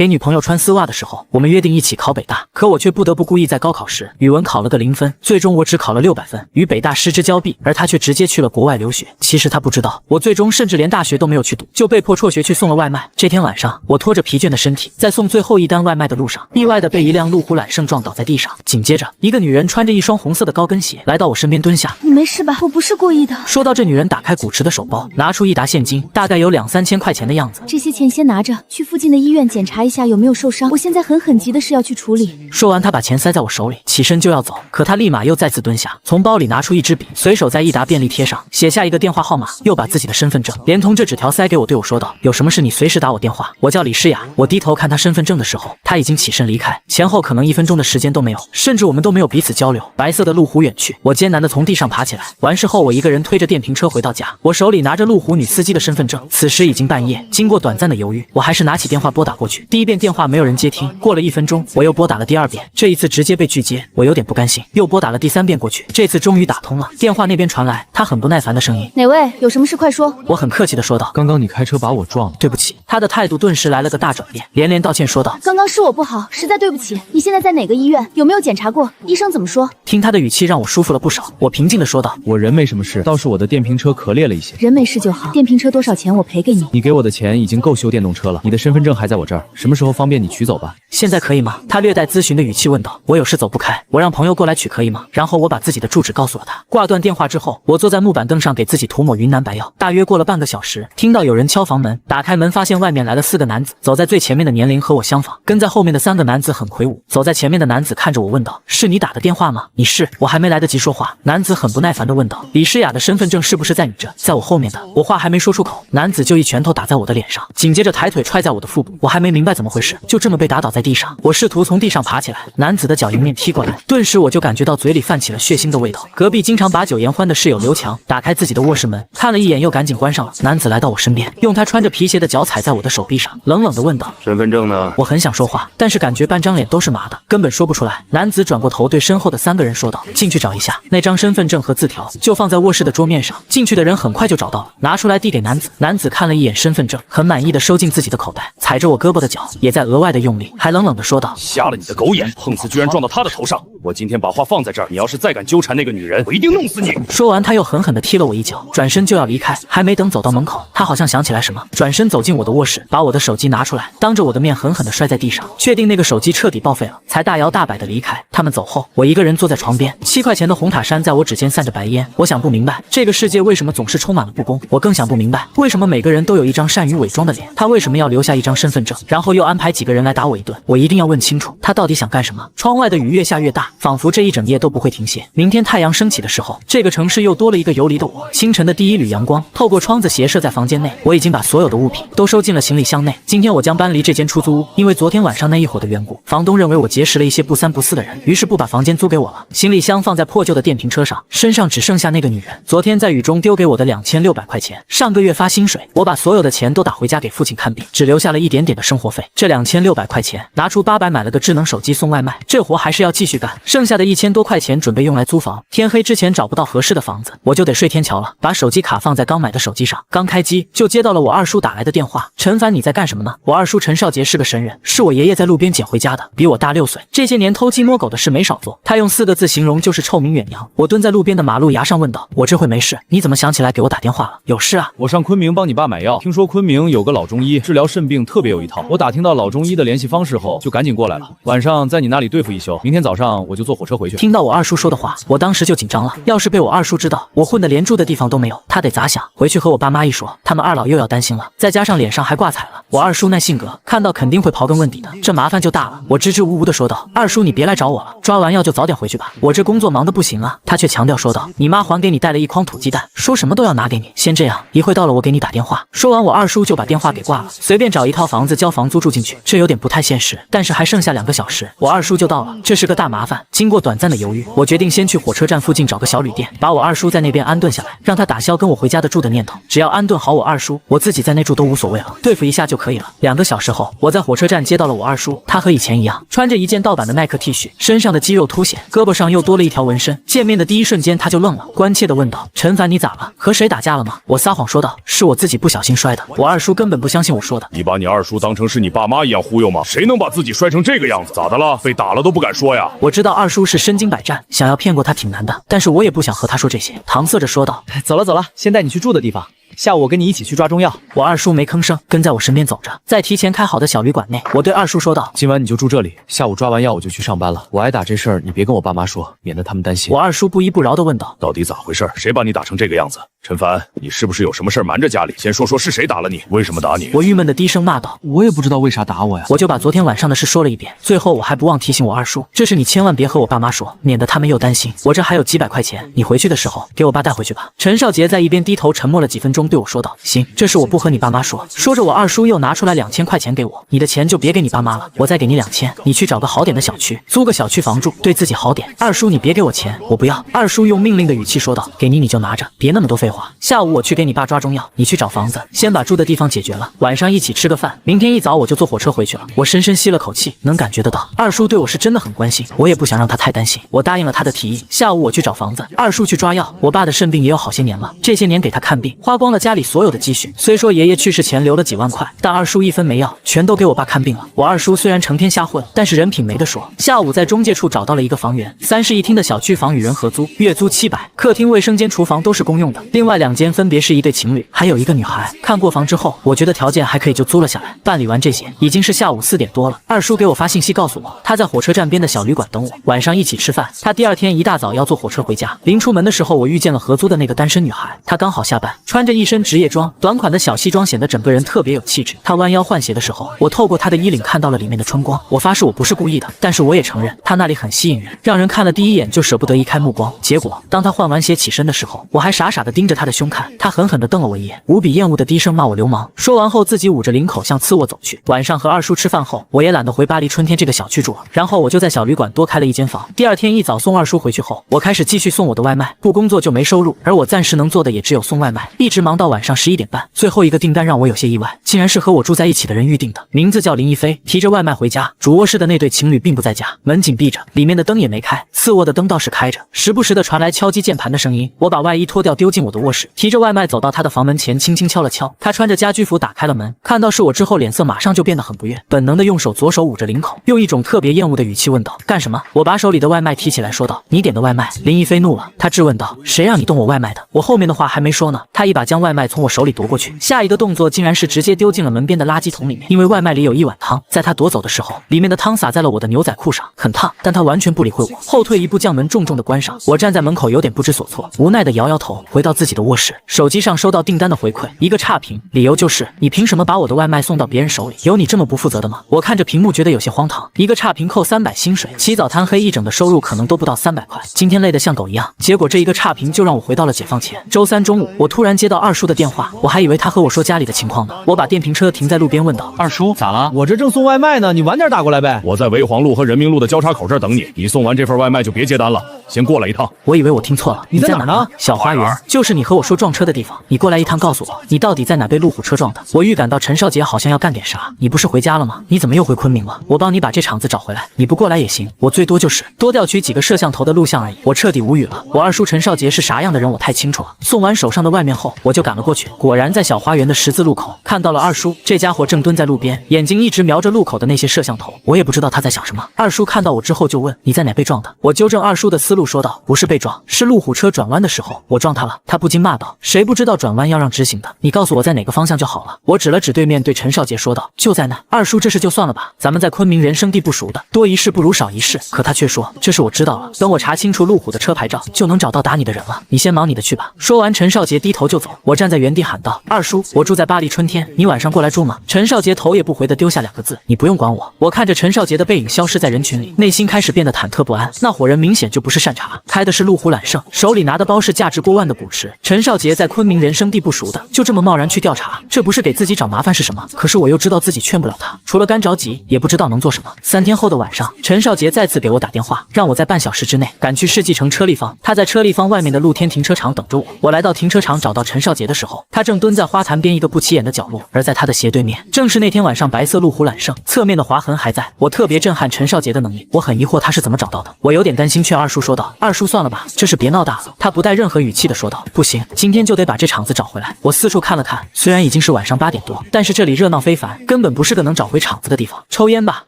给女朋友穿丝袜的时候，我们约定一起考北大，可我却不得不故意在高考时语文考了个0分，最终我只考了600分，与北大失之交臂，而他却直接去了国外留学。其实他不知道，我最终甚至连大学都没有去读，就被迫辍学去送了外卖。这天晚上，我拖着疲倦的身体，在送最后一单外卖的路上，意外的被一辆路虎揽胜撞倒在地上。紧接着，一个女人穿着一双红色的高跟鞋来到我身边蹲下。你没事吧？我不是故意的。说到这，女人打开鼓池的手包，拿出一沓现金，大概有2、3千块钱的样子。这些钱先拿着，去附近的医院检查一下有没有受伤。我现在很急的事要去处理。说完，她把钱塞在我手里，起身就要走，可她立马又再次蹲下，从包里拿出一支笔，随手在一沓便利贴上写下一个电话号码，又把自己的身份证连同这纸条塞给我，对我说道：“有什么事你随时打我电话。”我叫李诗雅。我低头看她身份证的时候，她已经起身离开，前后可能1分钟的时间都没有，甚至我们都没有彼此交流。白色的路虎远去，我艰难地从地上爬起来。完事后，我一个人推着电瓶车回到家，我手里拿着路虎女司机的身份证。此时已经半夜，经过短暂的犹豫，我还是拿起电话拨打过去。第一遍电话没有人接听，过了1分钟，我又拨打了第2遍，这一次直接被拒接，我有点不甘心，又拨打了第3遍过去，这次终于打通了。电话那边传来他很不耐烦的声音：“哪位？有什么事快说。”我很客气的说道：“刚刚你开车把我撞了，对不起。”他的态度顿时来了个大转变，连连道歉说道：“刚刚是我不好，实在对不起。你现在在哪个医院？有没有检查过？医生怎么说？”听他的语气让我舒服了不少，我平静的说道：“我人没什么事，倒是我的电瓶车壳裂了一些。人没事就好。电瓶车多少钱？我赔给你。你给我的钱已经够修电动车了，你的身份证还在我这儿，什么时候方便你取走吧？现在可以吗？”他略带咨询的语气问道。我有事走不开，我让朋友过来取可以吗？然后我把自己的住址告诉了他。挂断电话之后，我坐在木板凳上给自己涂抹云南白药。大约过了半个小时，听到有人敲房门，打开门发现外面来了4个男子，走在最前面的年龄和我相仿，跟在后面的3个男子很魁梧。走在前面的男子看着我问道：“是你打的电话吗？”“你是。”我还没来得及说话，男子很不耐烦地问道：“李诗雅的身份证是不是在你这？”“在我后面的。”我话还没说出口，男子就一拳头打在我的脸上，紧接着抬腿踹在我的腹部。我还没明白怎么回事，就这么被打倒在地上。我试图从地上爬起来，男子的脚迎面踢过来，顿时我就感觉到嘴里泛起了血腥的味道。隔壁经常把酒言欢的室友刘强打开自己的卧室门，看了一眼又赶紧关上了。男子来到我身边，用他穿着皮鞋的脚踩在我的手臂上，冷冷地问道：“身份证呢？”我很想说话，但是感觉半张脸都是麻的，根本说不出来。男子转过头对身后的3个人说道：“进去找一下。”那张身份证和字条就放在卧室的桌面上，进去的人很快就找到了，拿出来递给男子。男子看了一眼身份证，很满意的收进自己的口袋，踩着我胳膊的脚也在额外的用力，还冷冷的说道：“瞎了你的狗眼，碰瓷居然撞到他的头上！我今天把话放在这儿，你要是再敢纠缠那个女人，我一定弄死你！”说完，他又狠狠地踢了我一脚，转身就要离开。还没等走到门口，他好像想起来什么，转身走进我的卧室，把我的手机拿出来，当着我的面狠狠地摔在地上，确定那个手机彻底报废了，才大摇大摆地离开。他们走后，我一个人坐在床边，7块钱的红塔山在我指尖散着白烟。我想不明白，这个世界为什么总是充满了不公。我更想不明白，为什么每个人都有一张善于伪装的脸，他为什么要留下一张身份证，然后又安排几个人来打我一顿。我一定要问清楚，他到底想干什么。窗外的雨越下越大，仿佛这一整夜都不会停歇。明天太阳升起的时候，这个城市又多了一个游离的我。清晨的第一缕阳光透过窗子斜射在房间内，我已经把所有的物品都收进了行李箱内。今天我将搬离这间出租屋，因为昨天晚上那一伙的缘故，房东认为我结识了一些不三不四的人，于是不把房间租给我了。行李箱放在破旧的电瓶车上，身上只剩下那个女人昨天在雨中丢给我的2600块钱。上个月发薪水，我把所有的钱都打回家给父亲看病，只留下了一点点的生活费。这2600块钱拿出800买了个智能手机送外卖，这活还是要继续干。剩下的1000多块钱准备用来租房，天黑之前找不到合适的房子，我就得睡天桥了。把手机卡放在刚买的手机上，刚开机就接到了我二叔打来的电话：“陈凡，你在干什么呢？”我二叔陈少杰是个神人，是我爷爷在路边捡回家的，比我大6岁，这些年偷鸡摸狗的事没少做。他用4个字形容，就是臭名远扬。我蹲在路边的马路牙上问道：“我这回没事，你怎么想起来给我打电话了？有事啊？”我上昆明帮你爸买药，听说昆明有个老中医治疗肾病特别有一套，我打听到老中医的联系方式后，就赶紧过来了。晚上在你那里对付一宿，明天早上我就坐火车回去。听到我二叔说的话，我当时就紧张了，要是被我二叔知道我混得连住的地方都没有，他得咋想？回去和我爸妈一说，他们二老又要担心了，再加上脸上还挂彩了。我二叔那性格，看到肯定会刨根问底的，这麻烦就大了。我支支吾吾的说道：“二叔，你别来找我了，抓完药就早点回去吧，我这工作忙得不行啊。”他却强调说道：“你妈还给你带了一筐土鸡蛋，说什么都要拿给你，先这样，一会到了我给你打电话。”说完，我二叔就把电话给挂了，随便找一套房子交房租住进去。这有点不太现实，但是还剩下2个小时，我二叔就到了，这是个大麻烦。经过短暂的犹豫，我决定先去火车站附近找个小旅店，把我二叔在那边安顿下来，让他打消跟我回家的住的念头。只要安顿好我二叔，我自己在内住都无所谓了，对付一下就可以了。2个小时后，我在火车站接到了我二叔，他和以前一样，穿着一件盗版的耐克 T 恤，身上的肌肉凸显，胳膊上又多了一条纹身。见面的第一瞬间，他就愣了，关切地问道：“陈凡，你咋了？和谁打架了吗？”我撒谎说道：“是我自己不小心摔的。”我二叔根本不相信我说的：“你把你二叔当成是你爸妈一样忽悠吗？谁能把自己摔成这个样子？咋的了？被打了都不敢说呀？我知道二叔是身经百战，想要骗过他挺难的，但是我也不想和他说这些。搪塞着说道：“走了走了，先带你去住的地方。下午我跟你一起去抓中药。”我二叔没吭声，跟在我身边走着，在提前开好的小旅馆内，我对二叔说道：“今晚你就住这里，下午抓完药我就去上班了。我挨打这事儿你别跟我爸妈说，免得他们担心。”我二叔不依不饶地问道：“到底咋回事？谁把你打成这个样子？陈凡，你是不是有什么事瞒着家里？先说说是谁打了你，为什么打你？”我郁闷地低声骂道：“我也不知道为啥打我呀。”我就把昨天晚上的事说了一遍，最后我还不忘提醒我二叔，这事你千万别和我爸妈说，免得他们又担心。我这还有几百块钱，你回去的时候给我爸带回去吧。陈少杰在一边低头沉默了几分钟，对我说道：“行，这事我不和你爸妈说。”说着，我二叔又拿出来2000块钱给我，你的钱就别给你爸妈了，我再给你2000，你去找个好点的小区，租个小区房住，对自己好点。二叔，你别给我钱，我不要。二叔用命令的语气说道：“给你你就拿着，别那么多废话。下午我去给你爸抓中药，你去找房子，先把住的地方解决了，晚上一起吃个饭，明天一早我就坐火车回去了。”我深深吸了口气，能感觉得到二叔对我是真的很关心，我也不想让他太担心。我答应了他的提议，下午我去找房子，二叔去抓药。我爸的肾病也有好些年了，这些年给他看病花光了家里所有的积蓄，虽说爷爷去世前留了几万块，但二叔一分没要，全都给我爸看病了。我二叔虽然成天瞎混，但是人品没得说。下午在中介处找到了一个房源，3室1厅的小区房，与人合租，月租700，客厅、卫生间、厨房都是公用的，另外2间分别是一对情侣，还有一个女孩。看过房之后，我觉得条件还可以，就租了下来。办理完这些，已经是下午4点多了。二叔给我发信息告诉我，他在火车站边的小旅馆等我，晚上一起吃饭。他第2天一大早要坐火车回家。临出门的时候，我遇见了合租的那个单身女孩，她刚好下班，穿着一身职业装，短款的小西装，显得整个人特别有气质。她弯腰换鞋的时候，我透过她的衣领看到了里面的春光。我发誓我不是故意的，但是我也承认她那里很吸引人，让人看了第一眼就舍不得移开目光。结果当她换完鞋起身的时候，我还傻傻的盯着她的胸看，她狠狠地瞪了我一眼，无比厌恶的低声骂我流氓。说完后自己捂着领口向次卧走去。晚上和二叔吃饭后，我也懒得回巴黎春天这个小区住了，然后我就在小旅馆多开了一间房。第2天一早送二叔回去后，我开始继续送我的外卖，不工作就没收入，而我暂时能做的也只有送外卖，一直忙到晚上11点半。最后一个订单让我有些意外，竟然是和我住在一起的人预定的，名字叫林一飞。提着外卖回家，主卧室的那对情侣并不在家，门紧闭着，里面的灯也没开，次卧的灯倒是开着，时不时的传来敲击键盘的声音。我把外衣脱掉丢进我的卧室，提着外卖走到他的房门前，轻轻敲了敲。他穿着家居服打开了门，看到是我之后，脸色马上就变得很不悦，本能的用左手捂着领口，用一种特别厌恶的语气问道：“干什么？”我把手里的外卖提起来说道：“你点的外卖。”林一飞怒了，他质问道：“谁让你动我外卖的？”我后面的话还没说呢，他一把将外卖从我手里夺过去，下一个动作竟然是直接丢进了门边的垃圾桶里面。因为外卖里有一碗汤，在他夺走的时候，里面的汤洒在了我的牛仔裤上，很烫，但他完全不理会我，后退一步将门重重的关上。我站在门口有点不知所措，无奈的摇摇头，回到自己的卧室。手机上收到订单的回馈，一个差评，理由就是你凭什么把我的外卖送到别人手里？有你这么不负责的吗？我看着屏幕觉得有些荒唐，一个差评扣300薪水，起早贪黑一整的收入可能都不到300块，今天累得像狗一样，结果这一个差评就让我回到了解放前。周3中午，我突然接到二叔的电话，我还以为他和我说家里的情况呢。我把电瓶车停在路边问道：“二叔咋了？我这正送外卖呢，你晚点打过来呗。”我在维黄路和人民路的交叉口这儿等你，你送完这份外卖就别接单了，先过来一趟。我以为我听错了，你在哪儿呢？小花园，就是你和我说撞车的地方。你过来一趟，告诉我你到底在哪被路虎车撞的。我预感到陈少杰好像要干点啥。你不是回家了吗？你怎么又回昆明了？我帮你把这场子找回来，你不过来也行，我最多就是多调取几个摄像头的录像而已。我彻底无语了，我二叔陈少杰是啥样的人我太清楚了。送完手上的外面后，我就赶了过去，果然在小花园的十字路口看到了二叔，这家伙正蹲在路边，眼睛一直瞄着路口的那些摄像头，我也不知道他在想什么。二叔看到我之后就问：“你在哪被撞的？”我纠正二叔的思路说道：“不是被撞，是路虎车转弯的时候我撞他了。”他不禁骂道：“谁不知道转弯要让直行的？你告诉我在哪个方向就好了。”我指了指对面，对陈少杰说道：“就在那。”二叔这事就算了吧，咱们在昆明人生地不熟的，多一事不如少一事。可他却说：“这事我知道了，等我查清楚路虎的车牌照，就能找到打你的人了。你先忙你的去吧。”说完，陈少杰低头就走。我站在原地喊道：“二叔，我住在巴黎春天，你晚上过来住吗？”陈少杰头也不回地丢下2个字：“你不用管我。”我看着陈少杰的背影消失在人群里，内心开始变得忐忑不安。那伙人明显就不是善茬，开的是路虎揽胜，手里拿的包是价值过万的古驰。陈少杰在昆明人生地不熟的，就这么贸然去调查，这不是给自己找麻烦是什么？可是我又知道自己劝不了他，除了干着急，也不知道能做什么。3天后的晚上，陈少杰再次给我打电话，让我在半小时之内赶去世纪城车立方。他在车立方外面的露天停车场等着我。我来到停车场找到陈少杰的时候，他正蹲在花坛边一个不起眼的角落，而在他的斜对面，正是那天晚上白色路虎揽胜，侧面的划痕还在。我特别震撼陈少杰的能力，我很疑惑他是怎么找到的。我有点担心，劝二叔说说道：“二叔，算了吧，这事别闹大了。”他不带任何语气的说道：“不行，今天就得把这场子找回来。”我四处看了看，虽然已经是晚上8点多，但是这里热闹非凡，根本不是个能找回场子的地方。抽烟吧。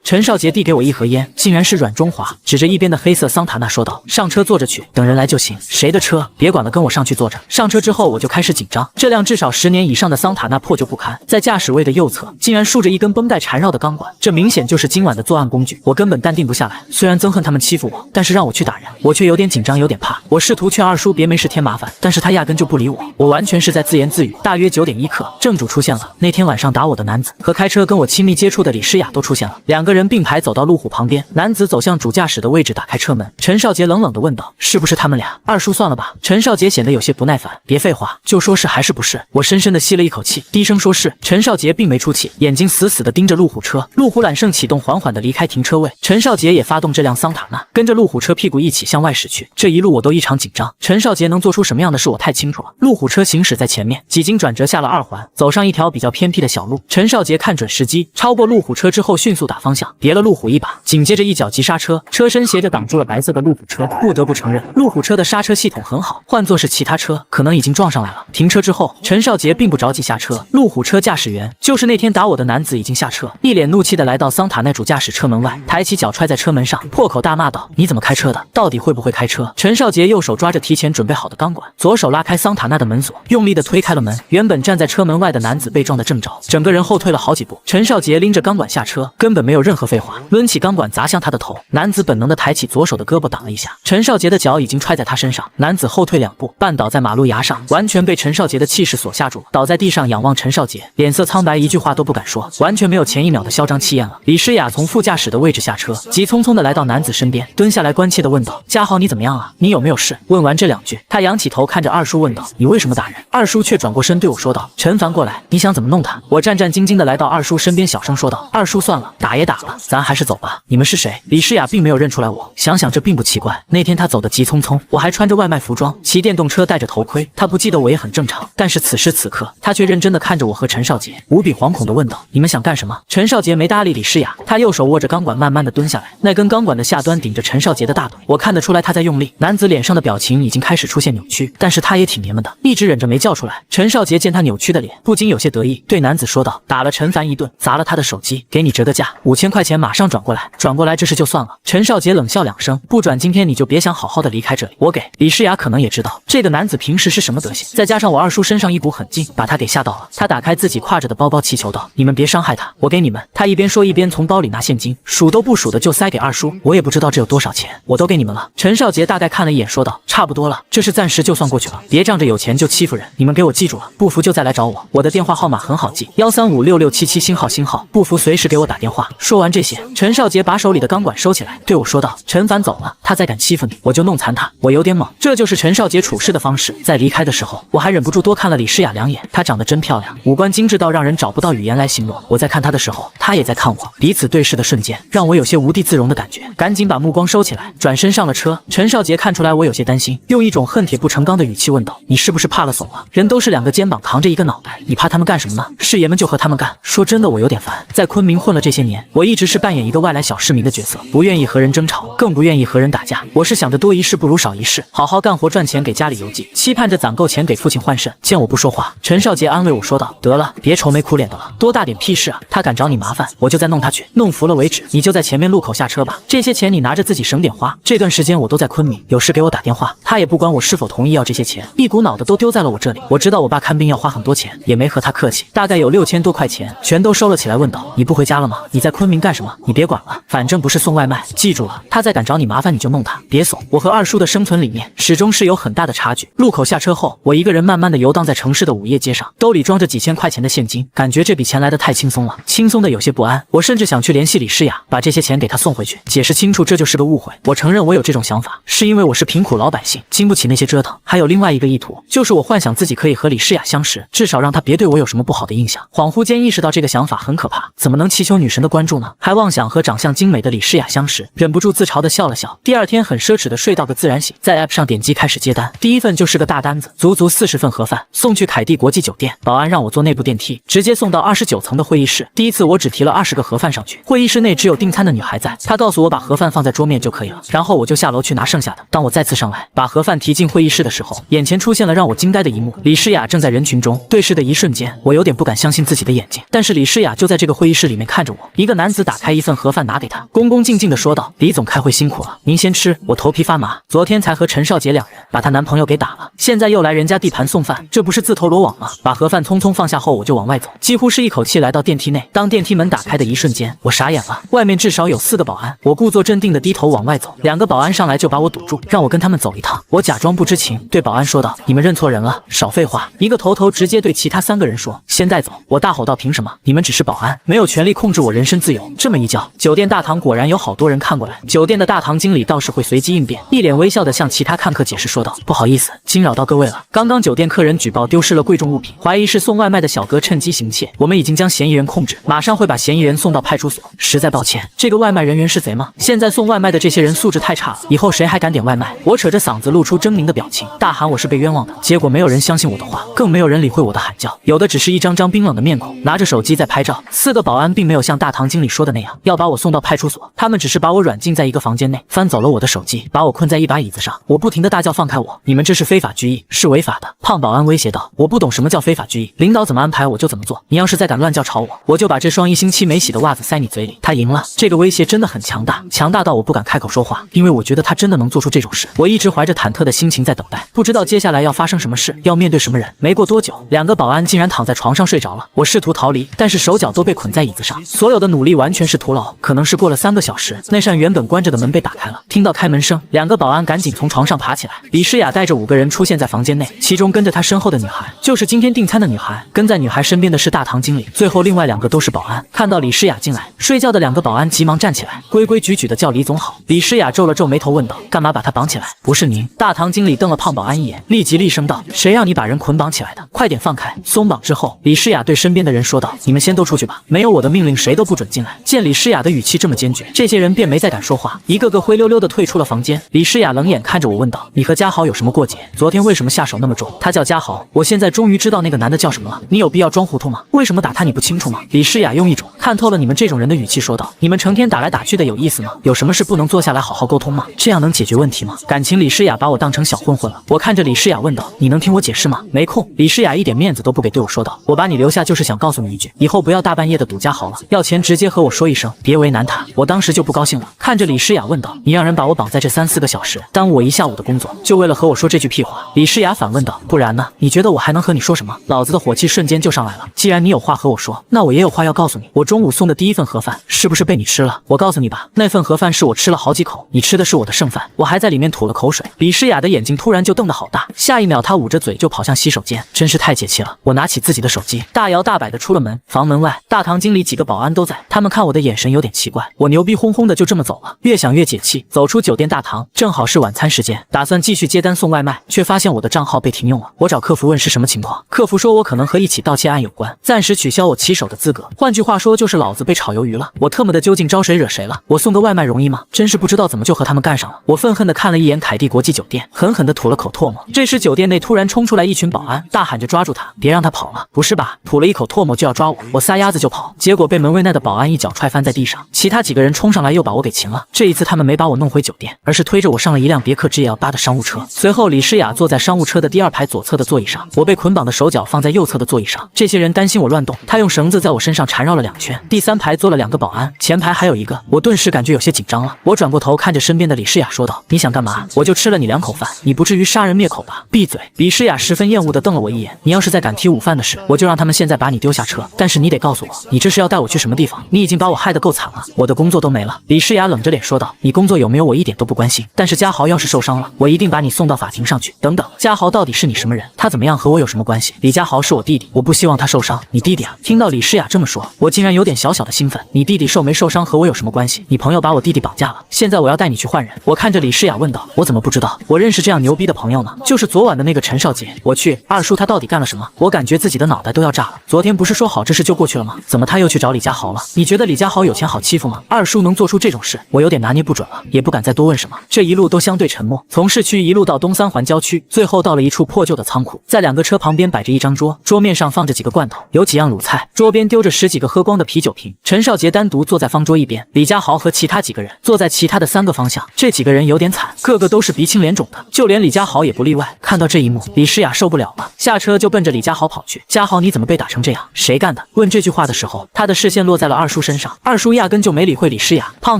陈少杰递给我一盒烟，竟然是阮中华，指着一边的黑色桑塔纳说道：“上车坐着去，等人来就行。”谁的车？别管了，跟我上去坐着。上车之后我就开始紧张，这辆至少10年以上的桑塔纳破旧不堪，在驾驶位的右侧竟然竖着一根绷带缠绕的钢管，这明显就是今晚的作案工具。我根本淡定不下来，虽然憎恨他们欺负我，但是让我去打人，我却有点紧张，有点怕。我试图劝二叔别没事添麻烦，但是他压根就不理我。我完全是在自言自语。大约9点1刻，正主出现了。那天晚上打我的男子和开车跟我亲密接触的李诗雅都出现了，两个人并排走到路虎旁边，男子走向主驾驶的位置，打开车门。陈少杰冷冷地问道：“是不是他们俩？”二叔，算了吧。陈少杰显得有些不耐烦：“别废话，就说是还是不是？”我深深地吸了一口气，低声说是。陈少杰并没出气，眼睛死死地盯着路虎车。路虎揽胜启动，缓缓地离开停车位。陈少杰也发动这辆桑塔纳，跟着路虎车屁股一起向外驶去。这一路我都异常紧张，陈少杰能做出什么样的事我太清楚了。路虎车行驶在前面，几经转折下了2环，走上一条比较偏僻的小路。陈少杰看准时机，超过路虎车之后迅速打方向，别了路虎一把，紧接着一脚急刹车，车身斜着挡住了白色的路虎车。不得不承认，路虎车的刹车系统很好，换作是其他车，可能已经撞上来了。停车之后，陈少杰并不着急下车，路虎车驾驶员就是那天打我的男子已经下车，一脸怒气的来到桑塔纳主驾驶车门外，抬起脚踹在车门上，破口大骂道：“你怎么开车的？到底会不会开车？”陈少杰右手抓着提前准备好的钢管，左手拉开桑塔纳的门锁，用力的推开了门。原本站在车门外的男子被撞得正着，整个人后退了好几步。陈少杰拎着钢管下车，根本没有任何废话，抡起钢管砸向他的头。男子本能的抬起左手的胳膊挡了一下，陈少杰的脚已经踹在他身上，男子后退2步，绊倒在马路牙上，完全被陈少杰的气势所吓住，倒在地上仰望陈少杰，脸色苍白，一句话都不敢说，完全没有前一秒的嚣张气焰了。李诗雅从副驾驶的位置下车，急匆匆的来到男子身边，蹲下来关切的问道：“嘉豪，你怎么样啊？你有没有事？”问完这2句，他仰起头看着二叔问道：“你为什么打人？”二叔却转过身对我说道：“陈凡过来，你想怎么弄他？”我战战兢兢的来到二叔身边，小声说道：“二叔，算了，打也打了，咱还是走吧。你们是谁？”李诗雅并没有认出来我，想想这并不奇怪，那天她走得急匆匆，我还穿着外卖服装，骑电动车戴着头盔，她不记得我也很正常。但是此时此刻，她却认真的看着我和陈少杰，无比惶恐的问道：“你们想干什么？”陈少杰没搭理李诗雅，他右手握着钢管，慢慢的蹲下来，那根钢管的下端顶着陈少杰的大腿，我看得出来他在用力。男子脸上的表情已经开始出现扭曲，但是他也挺爷们的，一直忍着没叫出来。陈少杰见他扭曲的脸，不禁有些得意，对男子说道：“打了陈凡一顿，砸了他的手机，给你折个价，5000块钱马上转过来。”转过来这事就算了。陈少杰冷笑2声：“不转今天你就别想好好的离开这里，我给。”李诗雅可能也知道这个男子平时是什么德行，再加上我二叔身上一股狠劲，把他给吓到了。他打开自己挎着的包包，祈求道：“你们别伤害他，我给你们。”他一边说一边从包里拿现金，数都不数的就塞给二叔。我也不知道这有多少钱，我都给你们了。陈少杰大概看了一眼，说道：“差不多了，这事暂时就算过去了，别仗着有钱就欺负人。你们给我记住了，不服就再来找我，我的电话号码很好记，1356677星号，不服随时给我打电话。”说完这些，陈少杰把手里的钢管收起来，对我说道：“陈凡走了，他再敢欺负你，我就弄残他。”我有点懵，这就是陈少杰处事的方式。在离开的时候，我还忍不住多看了李诗雅2眼，她长得真漂亮，五官精致到让人找不到语言来形容。我在看她的时候，她也在看我，彼此对视的瞬间，让我有些无地自容的感觉，赶紧把目光收起来，转身上了车。陈少杰看出来我有些担心，用一种恨铁不成钢的语气问道：“你是不是怕了怂了？人都是2个肩膀扛着一个脑袋，你怕他们干什么呢？是爷们就和他们干。”说真的，我有点烦。在昆明混了这些年，我一直是扮演一个外来小市民的角色，不愿意和人争吵，更不愿意和人打架。我是想着多一事不如少一事，好好干活赚钱给家里邮寄，期盼着攒够钱给父亲换肾。见我不说话，陈少杰安慰我说道：“得了，别愁眉苦脸的了，多大点屁事啊！他敢找你麻烦，我就再弄他去，弄服了为止。你就在前面路口下车吧，这些钱你拿着自己省点花。这段时间我都在昆明，有事给我打电话。”他也不管我是否同意要这些钱，一股脑的都丢在了我这里。我知道我爸看病要花很多钱，也没和他客气，大概有6000多块钱，全都收了起来，问道：“你不回家了吗？你在昆明干什么？你别管了，反正不是送外卖。记住了，他再敢找你麻烦，你就弄他，别怂。”我和二叔的生存理念始终是有很大的差距。路口下车后，我一个人慢慢的游荡在城市的午夜街上，兜里装着几千块钱的现金，感觉这笔钱来得太轻松了，轻松的有些不安。我甚至想去联系李诗雅，把这些钱给她送回去，解释清楚这就是个误会。我承认我有这种想法，是因为我是贫苦老百姓，经不起那些折腾。还有另外一个意图，就是我幻想自己可以和李诗雅相识，至少让她别对我有什么不好的印象。恍惚间意识到这个想法很可怕，怎么能祈求女神的关注呢？还妄想和长相精美的李诗雅相识，忍不住自嘲的笑了笑。第二天很奢侈的睡到个自然醒，在 App 上点击开始接单，第一份就是个大单子，足足40份盒饭，送去凯蒂国际酒店。保安让我坐内部电梯，直接送到29层的会议室。第一次我只提了20个盒饭上去，会议室内只有订餐的女孩在，她告诉我把盒饭放在桌面就可以了，然后我就下楼楼去拿剩下的。当我再次上来，把盒饭提进会议室的时候，眼前出现了让我惊呆的一幕。李诗雅正在人群中对视的一瞬间，我有点不敢相信自己的眼睛。但是李诗雅就在这个会议室里面看着我。一个男子打开一份盒饭拿给她，恭恭敬敬地说道：“李总开会辛苦了，您先吃。”我头皮发麻，昨天才和陈少杰两人把她男朋友给打了，现在又来人家地盘送饭，这不是自投罗网吗？把盒饭匆匆放下后，我就往外走，几乎是一口气来到电梯内。当电梯门打开的一瞬间，我傻眼了，外面至少有4个保安。我故作镇定地低头往外走，2个保安上来就把我堵住，让我跟他们走一趟。我假装不知情，对保安说道：“你们认错人了，少废话。”一个头直接对其他3个人说：“先带走。”我大吼道：“凭什么？你们只是保安，没有权利控制我人身自由。”这么一叫，酒店大堂果然有好多人看过来。酒店的大堂经理倒是会随机应变，一脸微笑地向其他看客解释说道：“不好意思，惊扰到各位了。刚刚酒店客人举报丢失了贵重物品，怀疑是送外卖的小哥趁机行窃，我们已经将嫌疑人控制，马上会把嫌疑人送到派出所。实在抱歉，这个外卖人员是贼吗？现在送外卖的这些人素质太差了，以后谁还敢点外卖？”我扯着嗓子露出狰狞的表情，大喊我是被冤枉的。结果没有人相信我的话，更没有人理会我的喊叫，有的只是一张张冰冷的面孔，拿着手机在拍照。4个保安并没有像大堂经理说的那样要把我送到派出所，他们只是把我软禁在一个房间内，翻走了我的手机，把我困在一把椅子上。我不停地大叫：“放开我！你们这是非法拘役，是违法的！”胖保安威胁道：“我不懂什么叫非法拘役，领导怎么安排我就怎么做，你要是再敢乱叫吵我，我就把这双1星期没洗的袜子塞你嘴里。”他赢了，这个威胁真的很强大，强大到我不敢开口说话，因为我觉得他真的能做出这种事。我一直怀着忐忑的心情在等待，不知道接下来要发生什么事，要面对什么人。没过多久，2个保安竟然躺在床上睡着了。我试图逃离，但是手脚都被捆在椅子上，所有的努力完全是徒劳。可能是过了3个小时，那扇原本关着的门被打开了，听到开门声，2个保安赶紧从床上爬起来。李诗雅带着5个人出现在房间内，其中跟着她身后的女孩就是今天订餐的女孩，跟在女孩身边的是大堂经理，最后另外2个都是保安。看到李诗雅进来，睡觉的2个保安急忙站起来，规规矩矩的叫李总好。李诗雅皱了皱眉头问道：“干嘛把她绑起来？不是您？”大堂经理瞪了胖保安一眼，立即厉声道：“谁让你把人捆绑起来的？快点放开！”松绑之后，李诗雅对身边的人说道：“你们先都出去吧，没有我的命令，谁都不准进来。”见李诗雅的语气这么坚决，这些人便没再敢说话，一个个灰溜溜的退出了房间。李诗雅冷眼看着我问道：“你和嘉豪有什么过节？昨天为什么下手那么重？”他叫嘉豪，我现在终于知道那个男的叫什么了。你有必要装糊涂吗？为什么打他你不清楚吗？李诗雅用一种看透了你们这种人的语气说道：“你们成天打来打去的有意思吗？有什么事不能坐下来好好沟通吗？这样能解决问题吗？”感情李诗雅把我当成小混混了。我看着李诗雅问道：“你能听我解释吗？”没空。李诗雅一点面子都不给，对我说道：“我把你留下就是想告诉你一句，以后不要大半夜的堵嘉豪了，要钱直接和我说一声，别为难他。”我当时就不高兴了，看着李诗雅问道：“你让人把我绑在这3、4个小时，耽误我1下午的工作，就为了和我说这句屁话？”李诗雅反问道：“不然呢？你觉得我还能和你说什么？”老子的火气瞬间就上来了。既然你有话和我说，那我也有话要告诉你。我中午送的第1份盒饭是不是被你吃了？我告诉你吧，那份盒饭是我吃了好几口，你吃的是我的剩饭，我还在里面吐了口水。李诗雅的眼睛突然就瞪得好大，下一秒她捂着嘴就跑向洗手间，真是太解气了。我拿起自己的手机，大摇大摆地出了门。房门外，大堂经理几个保安都在，他们看我的眼神有点奇怪。我牛逼哄哄的就这么走了，越想越解气。走出酒店大堂，正好是晚餐时间，打算继续接单送外卖，却发现我的账号被停用了。我找客服问是什么情况，客服说我可能和一起盗窃案有关，暂时取消我骑手的资格。换句话说，就是老子被炒鱿鱼了。我特么的究竟招谁惹谁了？我送个外卖容易吗？真是不知道怎么就和他们干上了。我愤恨地看了一眼凯蒂国际酒店，狠狠地吐了口唾沫。这时酒店内突然冲出来一群保安，大喊着抓住他，别让他跑了。不是吧，吐了一口唾沫就要抓我？我撒丫子就跑，结果被门卫内的保安一脚踹翻在地上，其他几个人冲上来又把我给擒了。这一次他们没把我弄回酒店，而是推着我上了一辆别克 GL8的商务车。随后李诗雅坐在商务车的第2排左侧的座椅上，我被捆绑的手脚放在右侧的座椅上。这些人担心我乱动，他用绳子在我身上缠绕了2圈。第3排坐了2个保安，前排还有一个。我顿时感觉有些紧张了。我转过头看着身边的李诗雅说道：“你想干嘛？我就吃了你2口饭，你不至于杀人灭口吧？”闭嘴！李诗雅十分厌恶地瞪了我一眼。你要是再敢提午饭的事，我就让他们现在把你丢下车。但是你得告诉我，你这是要带我去什么地方？你已经把我害得够惨了，我的工作都没了。李诗雅冷着脸说道：“你工作有没有我一点都不关心，但是嘉豪要是受伤了，我一定把你送到法庭上去。等等，嘉豪到底是你什么人？他怎么样和我有什么关系？李嘉豪是我弟弟，我不希望他受伤。你弟弟啊？”听到李诗雅这么说，我竟然有点小小的兴奋。你弟弟受没受伤和我有什么关系？你朋友把我弟弟绑架了，现在我要带你去换人。我看着李诗雅问道：“我怎么不知道？我认识这样牛逼的朋友呢？就是昨晚的那个陈少杰。我去，二叔他到底干了什么？我感觉自己的脑袋都要炸了。昨天不是说好这事就过去了吗？怎么他又去找李嘉豪了？你觉得李嘉豪有钱好欺负吗？二叔能做出这种事，我有点拿捏不准了，也不敢再多问什么。这一路都相对沉默，从市区一路到东三环郊区，最后到了一处破旧的仓库，在2个车旁边摆着一张桌，桌面上放着几个罐头，有几样卤菜，桌边丢着10几个喝光的啤酒瓶。陈少杰单独坐在方桌一边，李家豪和其他几个人坐在其他的3个方向。这几个人有点惨，个个都是鼻青脸肿的，就连李家豪也不例外。看到这一幕，李诗雅受不了了，下车就奔着李家豪跑去。家豪，你怎么被打成这样？谁干的？问这句话的时候，他的视线落在了二叔身上，二叔压根就没理会李诗雅。胖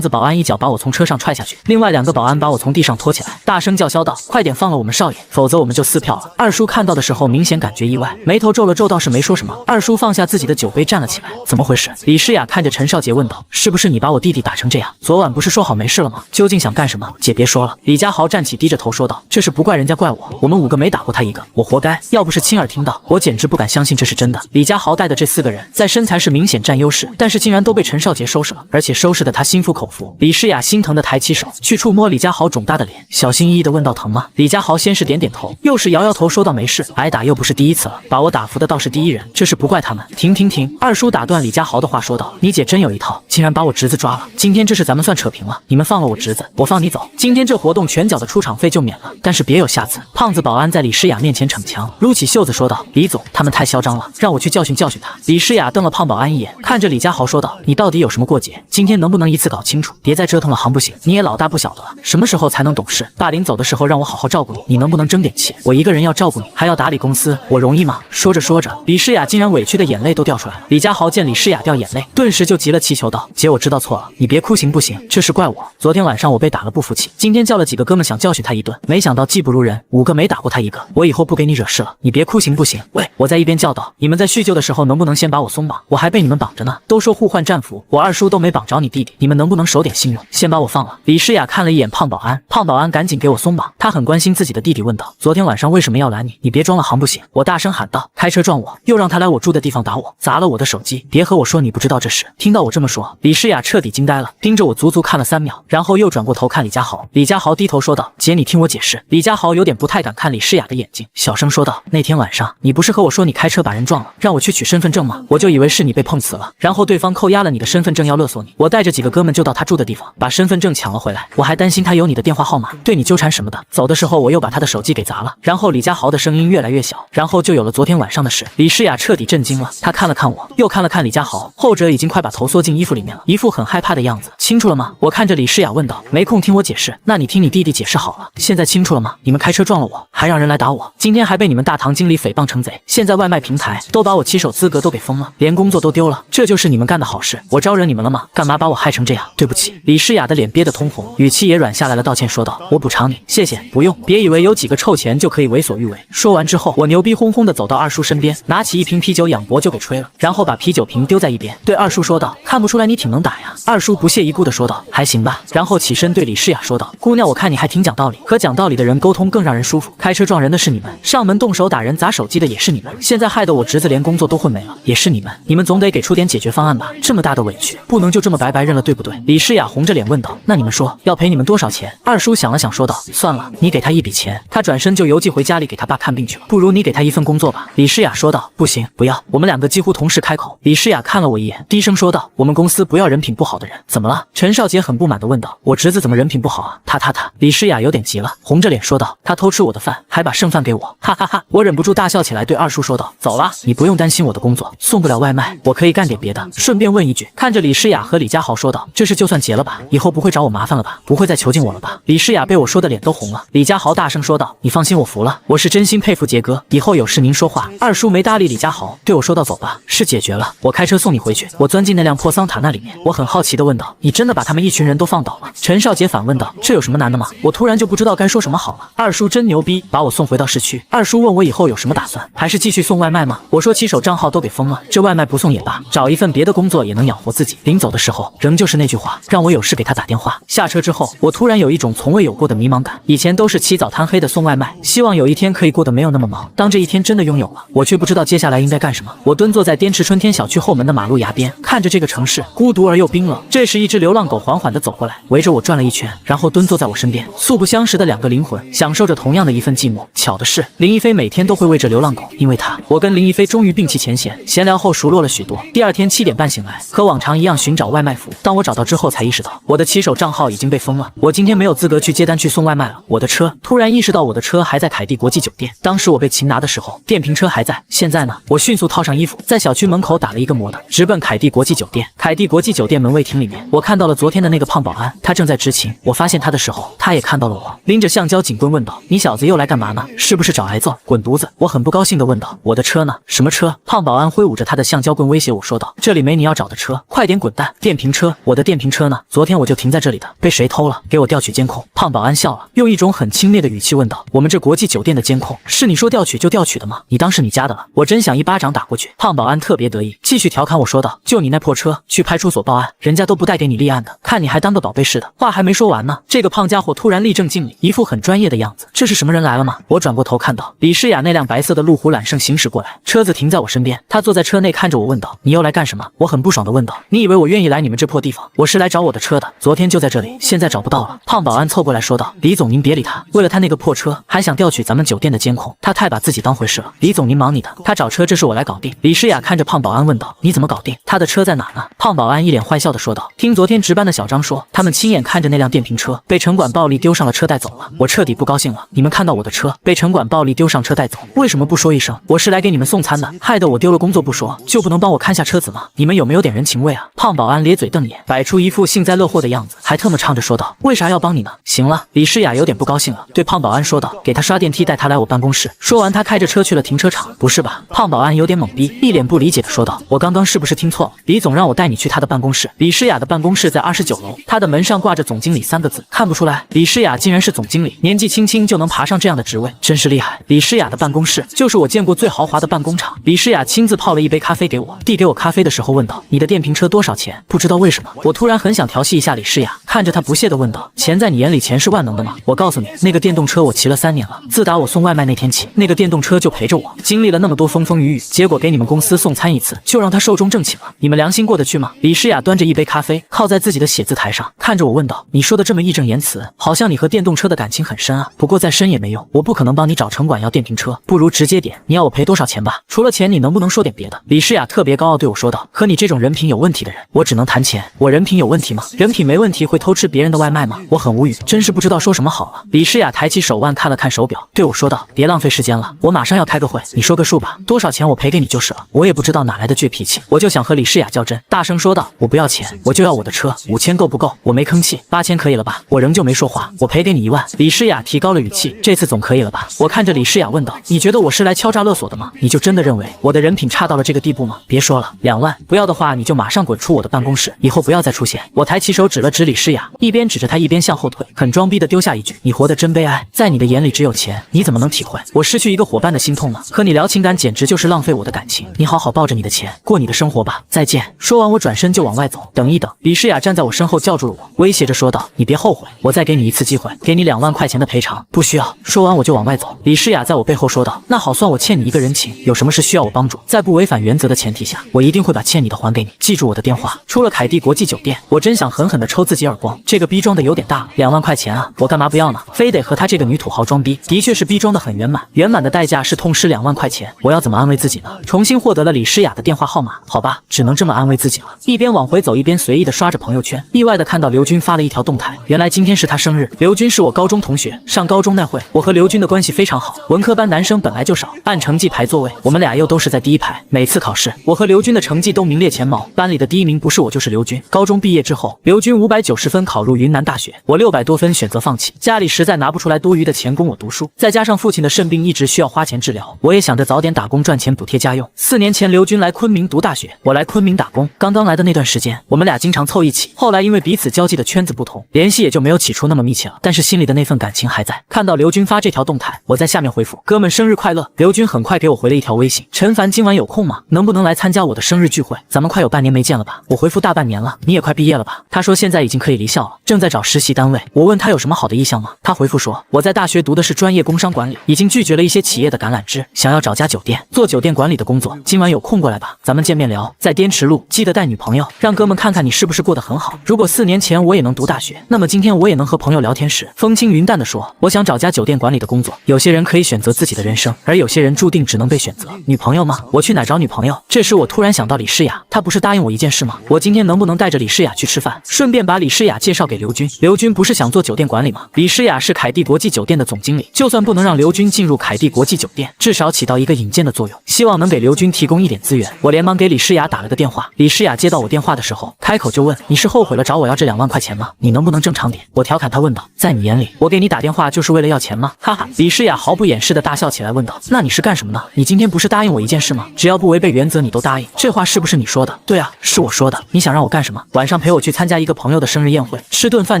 子保安一脚把我从车上踹下去，另外2个保安把我从地上拖起来，大声叫嚣道：“快点放了我们少爷，否则我们就撕票了。”二叔看到的时候明显感觉意外，眉头皱了皱，倒是没说什么。二叔放下自己的酒杯站了起来，怎么回事？李诗雅看着陈少杰问道：“是不是你把我弟弟打成这样？昨晚不是说好没事了吗？究竟想干什么？姐别说了。”李家豪站起低着头说道：“这事不怪人家，怪我们5个没打过他一个，我活该。要不是亲耳听到，我简直不敢相信这是真的。”李家豪带的这4个人在身材是明显占优势，但是竟然都被陈少杰收拾了，而且收拾的他心服口服。李诗雅心疼的抬起手去触摸李家豪肿大的脸，小心翼翼的问道：“疼吗？”李家豪先是点点头，又是摇摇头，说道：“没事，挨打又不是第一次了，把我打服的倒是第一人，这事不怪他们。”停！二叔打断李家豪的话说道：“你姐真有一套，竟然把我侄子抓了。今天这事咱们算扯平了，你们放了我侄子，我放你走。今天这活动拳脚的出场费就免了，但是别有下次。”胖子保安在李诗雅面前逞强，撸起袖子说道：“李总，他们太嚣张了，让我去教训教训他。”李诗雅瞪了胖保安一眼，看着李家豪说道：“你到底有什么过节？今天能不能一次搞清楚？别再折腾了，行不行？你也老大不小的了，什么时候才能懂事？大临走的时候让我好好照顾你，你能不能争点气？我一个人要照顾你，还要打理公司，我容易吗？”说着说着，李诗雅竟然委屈的眼泪都掉出来了。李家豪见李诗雅掉眼泪，顿时就急了，祈求道：“姐，我知道错了，你别哭行不行？这事怪我，昨天晚上我被打了不服气，今天叫了几个哥们想教训他一顿，没想到技不如人，5个没打过他一个，我以后不给你惹事了，你别哭行不行？”喂，我在一边叫道：“你们在叙旧的时候能不能先把我松绑？我还被你们绑着呢，都说互换战服，我二叔都没绑着你弟弟，你们能不能守点信用，先把我放了？”李诗雅看了一眼胖保安，胖保安赶紧给我松绑，他很关心自己的弟弟，问道：“昨天晚上为什么要拦你？你别装了行不行？”我大声喊道：“开车撞我，又让他来我住的地方打我，砸了我的手机，别和我说你不知道这事。”听到我这么说，李诗雅彻底惊呆了，盯着我足足看了3秒，然后又转过头看李家豪。李家豪低头说道：“姐，你听我解释。”李家豪有点不太敢看李诗雅的眼睛，小声说道：“那天晚上你不是和我说你开车把人撞了，让我去取身份证吗？我就以为是你被碰瓷了，然后对方扣押了你的身份证要勒索你，我带着几个哥们就到他住的地方，把身份证抢了回来，我还担心他有你的电话号码，对你纠缠什么的。走的时候我又把他的手机给砸了。”然后李家豪的声音越来越小，然后就有了昨天晚上的事。李诗雅彻底震惊了，她看了看我，又看了看李家豪，后者已经快把头缩进衣服里面了，一副很害怕的样子。清楚了吗？我看着李诗雅问道。没空听我解释，那你听你弟弟解释好了。现在清楚了吗？你们开车撞了我，还让人来打我，今天还被你们大堂经理诽谤成贼，现在外卖平台都把我骑手资格都给封了，连工作都丢了，这就是你们干的好事？我招惹你们了吗？干嘛把我害成这样？对不起。李诗雅的脸憋得通红，语气也软下来了，道歉说道：“我补偿你，谢谢，不用。别以为有几个臭钱就可以为所欲为。”说完之后，我牛逼哄哄的走到二叔身边，拿起一瓶啤酒仰脖就给吹了，然后把啤酒瓶丢在一边，对二叔说道：“看不出来你挺能打呀。”二叔不屑一顾的说道：“还行吧。”然后起身对李诗雅说道：“姑娘，我看你还挺讲道理，和讲道理的人沟通更让人舒服。开车撞人的是你们，上门动手打人砸手机的也是你们，现在害得我侄子连工作都混没了，也是你们。你们总得给出点解决方案吧？这么大的委屈，不能就这么白白认了，对不对？”李诗雅红着脸问道：“那你们说要赔你们多少钱？”二叔想了想说道：“算了，你给他一笔钱，他转身就邮寄回家里给他爸看病去了，不如你给他一份工作吧。”李诗雅说道：“不行，不要。”我们2个几乎同时开口。李诗雅看了我一眼，低声说道：“我们公司不要人品不好的人。”怎么了？陈少杰很不满地问道。“我侄子怎么人品不好啊？”他。李诗雅有点急了，红着脸说道：“他偷吃我的饭，还把剩饭给我。”哈哈哈！我忍不住大笑起来，对二叔说道：“走了，你不用担心我的工作，送不了外卖，我可以干点别的。顺便问一句。”看着李诗雅和李家豪说道：“这事就算结了吧？以后不会找我麻烦了吧？不会再囚禁我了吧？”李诗雅被我说的脸都红了。李家豪大声说道：“你放心，我服了，我是真心佩服杰哥，以后有事您说话。”二叔没搭理李家豪，对我说道：“走吧，事解决了，我开车送你回去。”我钻进那辆破桑塔纳里面，我很好奇地问道：“你真的把他们一群人都放倒了？”陈少杰反问道：“这有什么难的吗？”我突然就不知道该说什么好了。二叔真牛逼，把我送回到市区。二叔问我以后有什么打算，还是继续送外卖吗？我说骑手账号都给封了，这外卖不送也罢，找一份别的工作也能养活自己。临走的时候仍旧是那句话，让我有事给他打电话。下车之后，我突然有一种从未有过的迷茫感。以前都是起早贪黑的送外卖，希望有一天可以过得没有那么忙。当这一天真的拥有了，我却不知道接下来应该干什么。我蹲坐在滇池春天小区后门的马路牙边，看着这个城市孤独而又冰冷。这时一只流浪狗缓缓地走过来，围着我转了一圈，然后蹲坐在我身边。素不相识的两个灵魂，享受着同样的一份寂寞。巧的是，林一飞每天都会喂着流浪狗，因为他，我跟林一飞终于摒弃前嫌，闲聊后熟络了许多。第二天7点半醒来，和往常一样寻找外卖服。当我找到之后，才意识到我的骑手账号已经被封了，我今天没有资格去接单去送外卖了。我的车，突然意识到我的车还在凯蒂国际酒店。当时我被擒拿的时候，电瓶车还在。现在呢？我迅速套上衣服，在小区门口打了一个摩的，直奔凯蒂国际酒店。凯蒂国际酒店门卫厅里面，我看到了昨天的那个胖保安，他正在执勤。我发现他的时候，他也看到了我，拎着橡胶警棍问道：“你小子又来干嘛呢？是不是找挨揍？滚犊子！”我很不高兴地问道：“我的车呢？什么车？”胖保安挥舞着他的橡胶棍威胁我说道：“这里没你要找的车，快点滚蛋！电瓶车，我的电瓶车呢？昨天我就停在这里的，被谁偷了？给我调取监控。”胖保安笑了，用一种很轻蔑的语气问道：“我们这国际酒店的监控是你说调取就调取的吗？你当是你家的了？”我真想一巴掌打过去。胖保安特别得意，继续调侃我说道：“就你那破车，去派出所报案，人家都不带给你立案的，看你还当个宝贝似的。”话还没说完呢，这个胖家伙突然立正敬礼，一副很专业的样子。这是什么人来了吗？我转过头看到李诗雅那辆白色的路虎揽胜行驶过来，车子停在我身边，她坐在车内看着我问道：“你又来干什么？”我很不爽地问道：“你以为我愿意来你们这破地方？我是来找我的车的，昨天就在这里，现在找不到了。”胖保安凑过来说道：“李总您别理他，为了他那个破车还想调取咱们酒店的监控，他太把自己当回事了。李总您忙你的，他找车这事我来搞定。”李诗雅看着胖保安问道：“你怎么搞定？他的车在哪呢？”胖保安一脸坏笑地说道：“听昨天值班的小张说，他们亲眼看着那辆电瓶车被城管暴力丢上了车带走了。我彻底不高兴了，你们看到我的车被城管暴力丢上车带走，为什么不说一声？我是来给你们送餐的，害得我丢了工作不说，就不能帮我看下车子吗？你们有没有点人情味啊？”胖保安咧嘴瞪眼，摆出一副幸灾乐祸的样子，还特么唱着说道：“为啥要帮你呢？”行了，李诗雅有点不高兴了，对胖保安说道：“给他刷电梯，带他来我办公室。”说完，他开着车去了停车场。不是吧？胖保安有点懵逼，一脸不理解的说道：“我刚刚是不是听错了？李总让我带你去他的办公室。”李诗雅的办公室在29楼，他的门上挂着总经理3个字，看不出来李诗雅竟然是总经理，年纪轻轻就能爬上这样的职位，真是厉害。李诗雅的办公室就是我见过最豪华的办公场。李诗雅亲自泡了一杯咖啡给我，递给我咖啡的时候问道：“你的电瓶车多少钱？”不知道为什么，我突然很想调戏一下李诗雅，看着她不屑地问道：“钱在你眼里钱是万能的吗？我告诉你，那个电动车我骑了3年了，自打我送外卖那天起，那个电动车就陪着我，经历了那么多风风雨雨，结果给你们公司送餐一次，就让他寿终正寝了，你们良心过得去吗？”李诗雅端着一杯咖啡，靠在自己的写字台上，看着我问道：“你说的这么义正言辞，好像你和电动车的感情很深啊。不过再深也没用，我不可能帮你找城管要电瓶车，不如直接点，你要我赔多少钱吧？除了钱，你能不能说点别的？”李诗雅特别高傲对我说道：“和你这种人品有问题的人，我只能谈钱。我人品有问题吗？人品没问题会偷吃别人的外卖吗？”我很无语，真是不知道说什么好了。李诗雅抬起手腕看了看手表，对我说道：“别浪费时间了，我马上要开个会，你说个数吧，多少钱我赔给你就是了。”我也不知道哪来的倔脾气，我就想和李诗雅较真，大声说道：“我不要钱，我就要我的车，5000够不够？”我没吭气，8000可以了吧？我仍旧没说话，我赔给你1万。李诗雅提高了语气，这次总可以了吧？我看着李诗雅问道：“你觉得我是来敲诈勒索的吗？你就真的认为我的人品差到了这个地步吗？”别说了，2万，不要的话你就马上滚出我的办公室，以后不要再出现。我抬起手指了指李诗雅，一边指着她一边向后退，很装逼的丢下一句：“你活得真悲哀，在你的眼里只有钱，你怎么能体会我失去一个伙伴的心痛呢？和你聊情感简直就是浪费我的感情，你好好抱着你的钱过你的生活吧，再见。”说完我转身就往外走。等一等，李诗雅站在我身后叫住了我，威胁着说道：“你别后悔，我再给你一次机会，给你2万块钱的赔偿。”不需要。说完我就往外走。李诗雅在我背后说道：“那好，算我欠你一个人情，有什么事需要我帮助，在不违反原则的前提下，我一定会把欠你的还给你，记住我的电话。”出了凯蒂国际酒店，我真想狠狠地抽自己耳光，这个逼装的有点大了，2万块钱啊，我干嘛不要呢？非得和他这个女土豪装逼，的确是逼装的很圆满，圆满的代价是痛失2万块钱，我要怎么安慰自己呢？重新获得了李诗雅的电话号码，好吧，只能这么安慰自己了。一边往回走，一边随意的刷着朋友圈，意外的看到刘军发了一条动态，原来今天是他生日。刘军是我高中同学，上高中那会，我和刘军的关系非常好，文科班男生本来就少，按成绩排座位，我们俩又都是在第一排，每次考试，我和刘军的成绩都名列前茅，班里的第1名不是我就是刘军。高中毕业之后，刘军590分考入云南大学，我600多分选择放弃，家里实在拿不出来多余的钱供我读书，再加上父亲的肾病一直需要花钱治疗，我也想着早点打工赚钱补贴家用。4年前刘军来昆明读大学，我来昆明打工，刚刚来的那段时间，我们俩经常凑一起，后来因为彼此交际的圈子不同，联系也就没有起初那么密切了，但是心里的那份感情还在。看到刘军发这条动态，我在下面回复：“哥们生日快乐。”刘军很快给我回了一条微信：“陈凡今晚有空吗？能不能来参加我的生日聚会？咱们快有半年没见了吧？”我回复：“大半年了，你也快毕业了吧？”他说现在已经可以离校了，正在找实习单位。我问他有什么好的意向吗？他回复说：“我在大学读的是专业工商管理，已经拒绝了一些企业的橄榄枝，想要找家酒店做酒店管理的工作，今晚有空过来吧，咱们见面聊，在滇池路，记得带女朋友，让哥们看看你是不是过过得很好。如果4年前我也能读大学，那么今天我也能和朋友聊天时风轻云淡地说，我想找家酒店管理的工作。有些人可以选择自己的人生，而有些人注定只能被选择。女朋友吗？我去哪找女朋友？这时我突然想到李诗雅，她不是答应我一件事吗？我今天能不能带着李诗雅去吃饭，顺便把李诗雅介绍给刘军？刘军不是想做酒店管理吗？李诗雅是凯蒂国际酒店的总经理，就算不能让刘军进入凯蒂国际酒店，至少起到一个引荐的作用，希望能给刘军提供一点资源。我连忙给李诗雅打了个电话。李诗雅接到我电话的时候，开口就问：“你是后悔了找我要这2万块钱吗？你能不能正常点？”我调侃她问道：“在你眼里，我给你打电话就是为了要钱吗？”哈哈，李诗雅毫不掩饰的大笑起来，问道：“那你是干什么呢？你今天不是答应我一件事吗？只要不违背原则，你都答应。这话是不是你说的？”“对啊，是我说的。你想让我干什么？晚上陪我去参加一个朋友的生日宴会，吃顿饭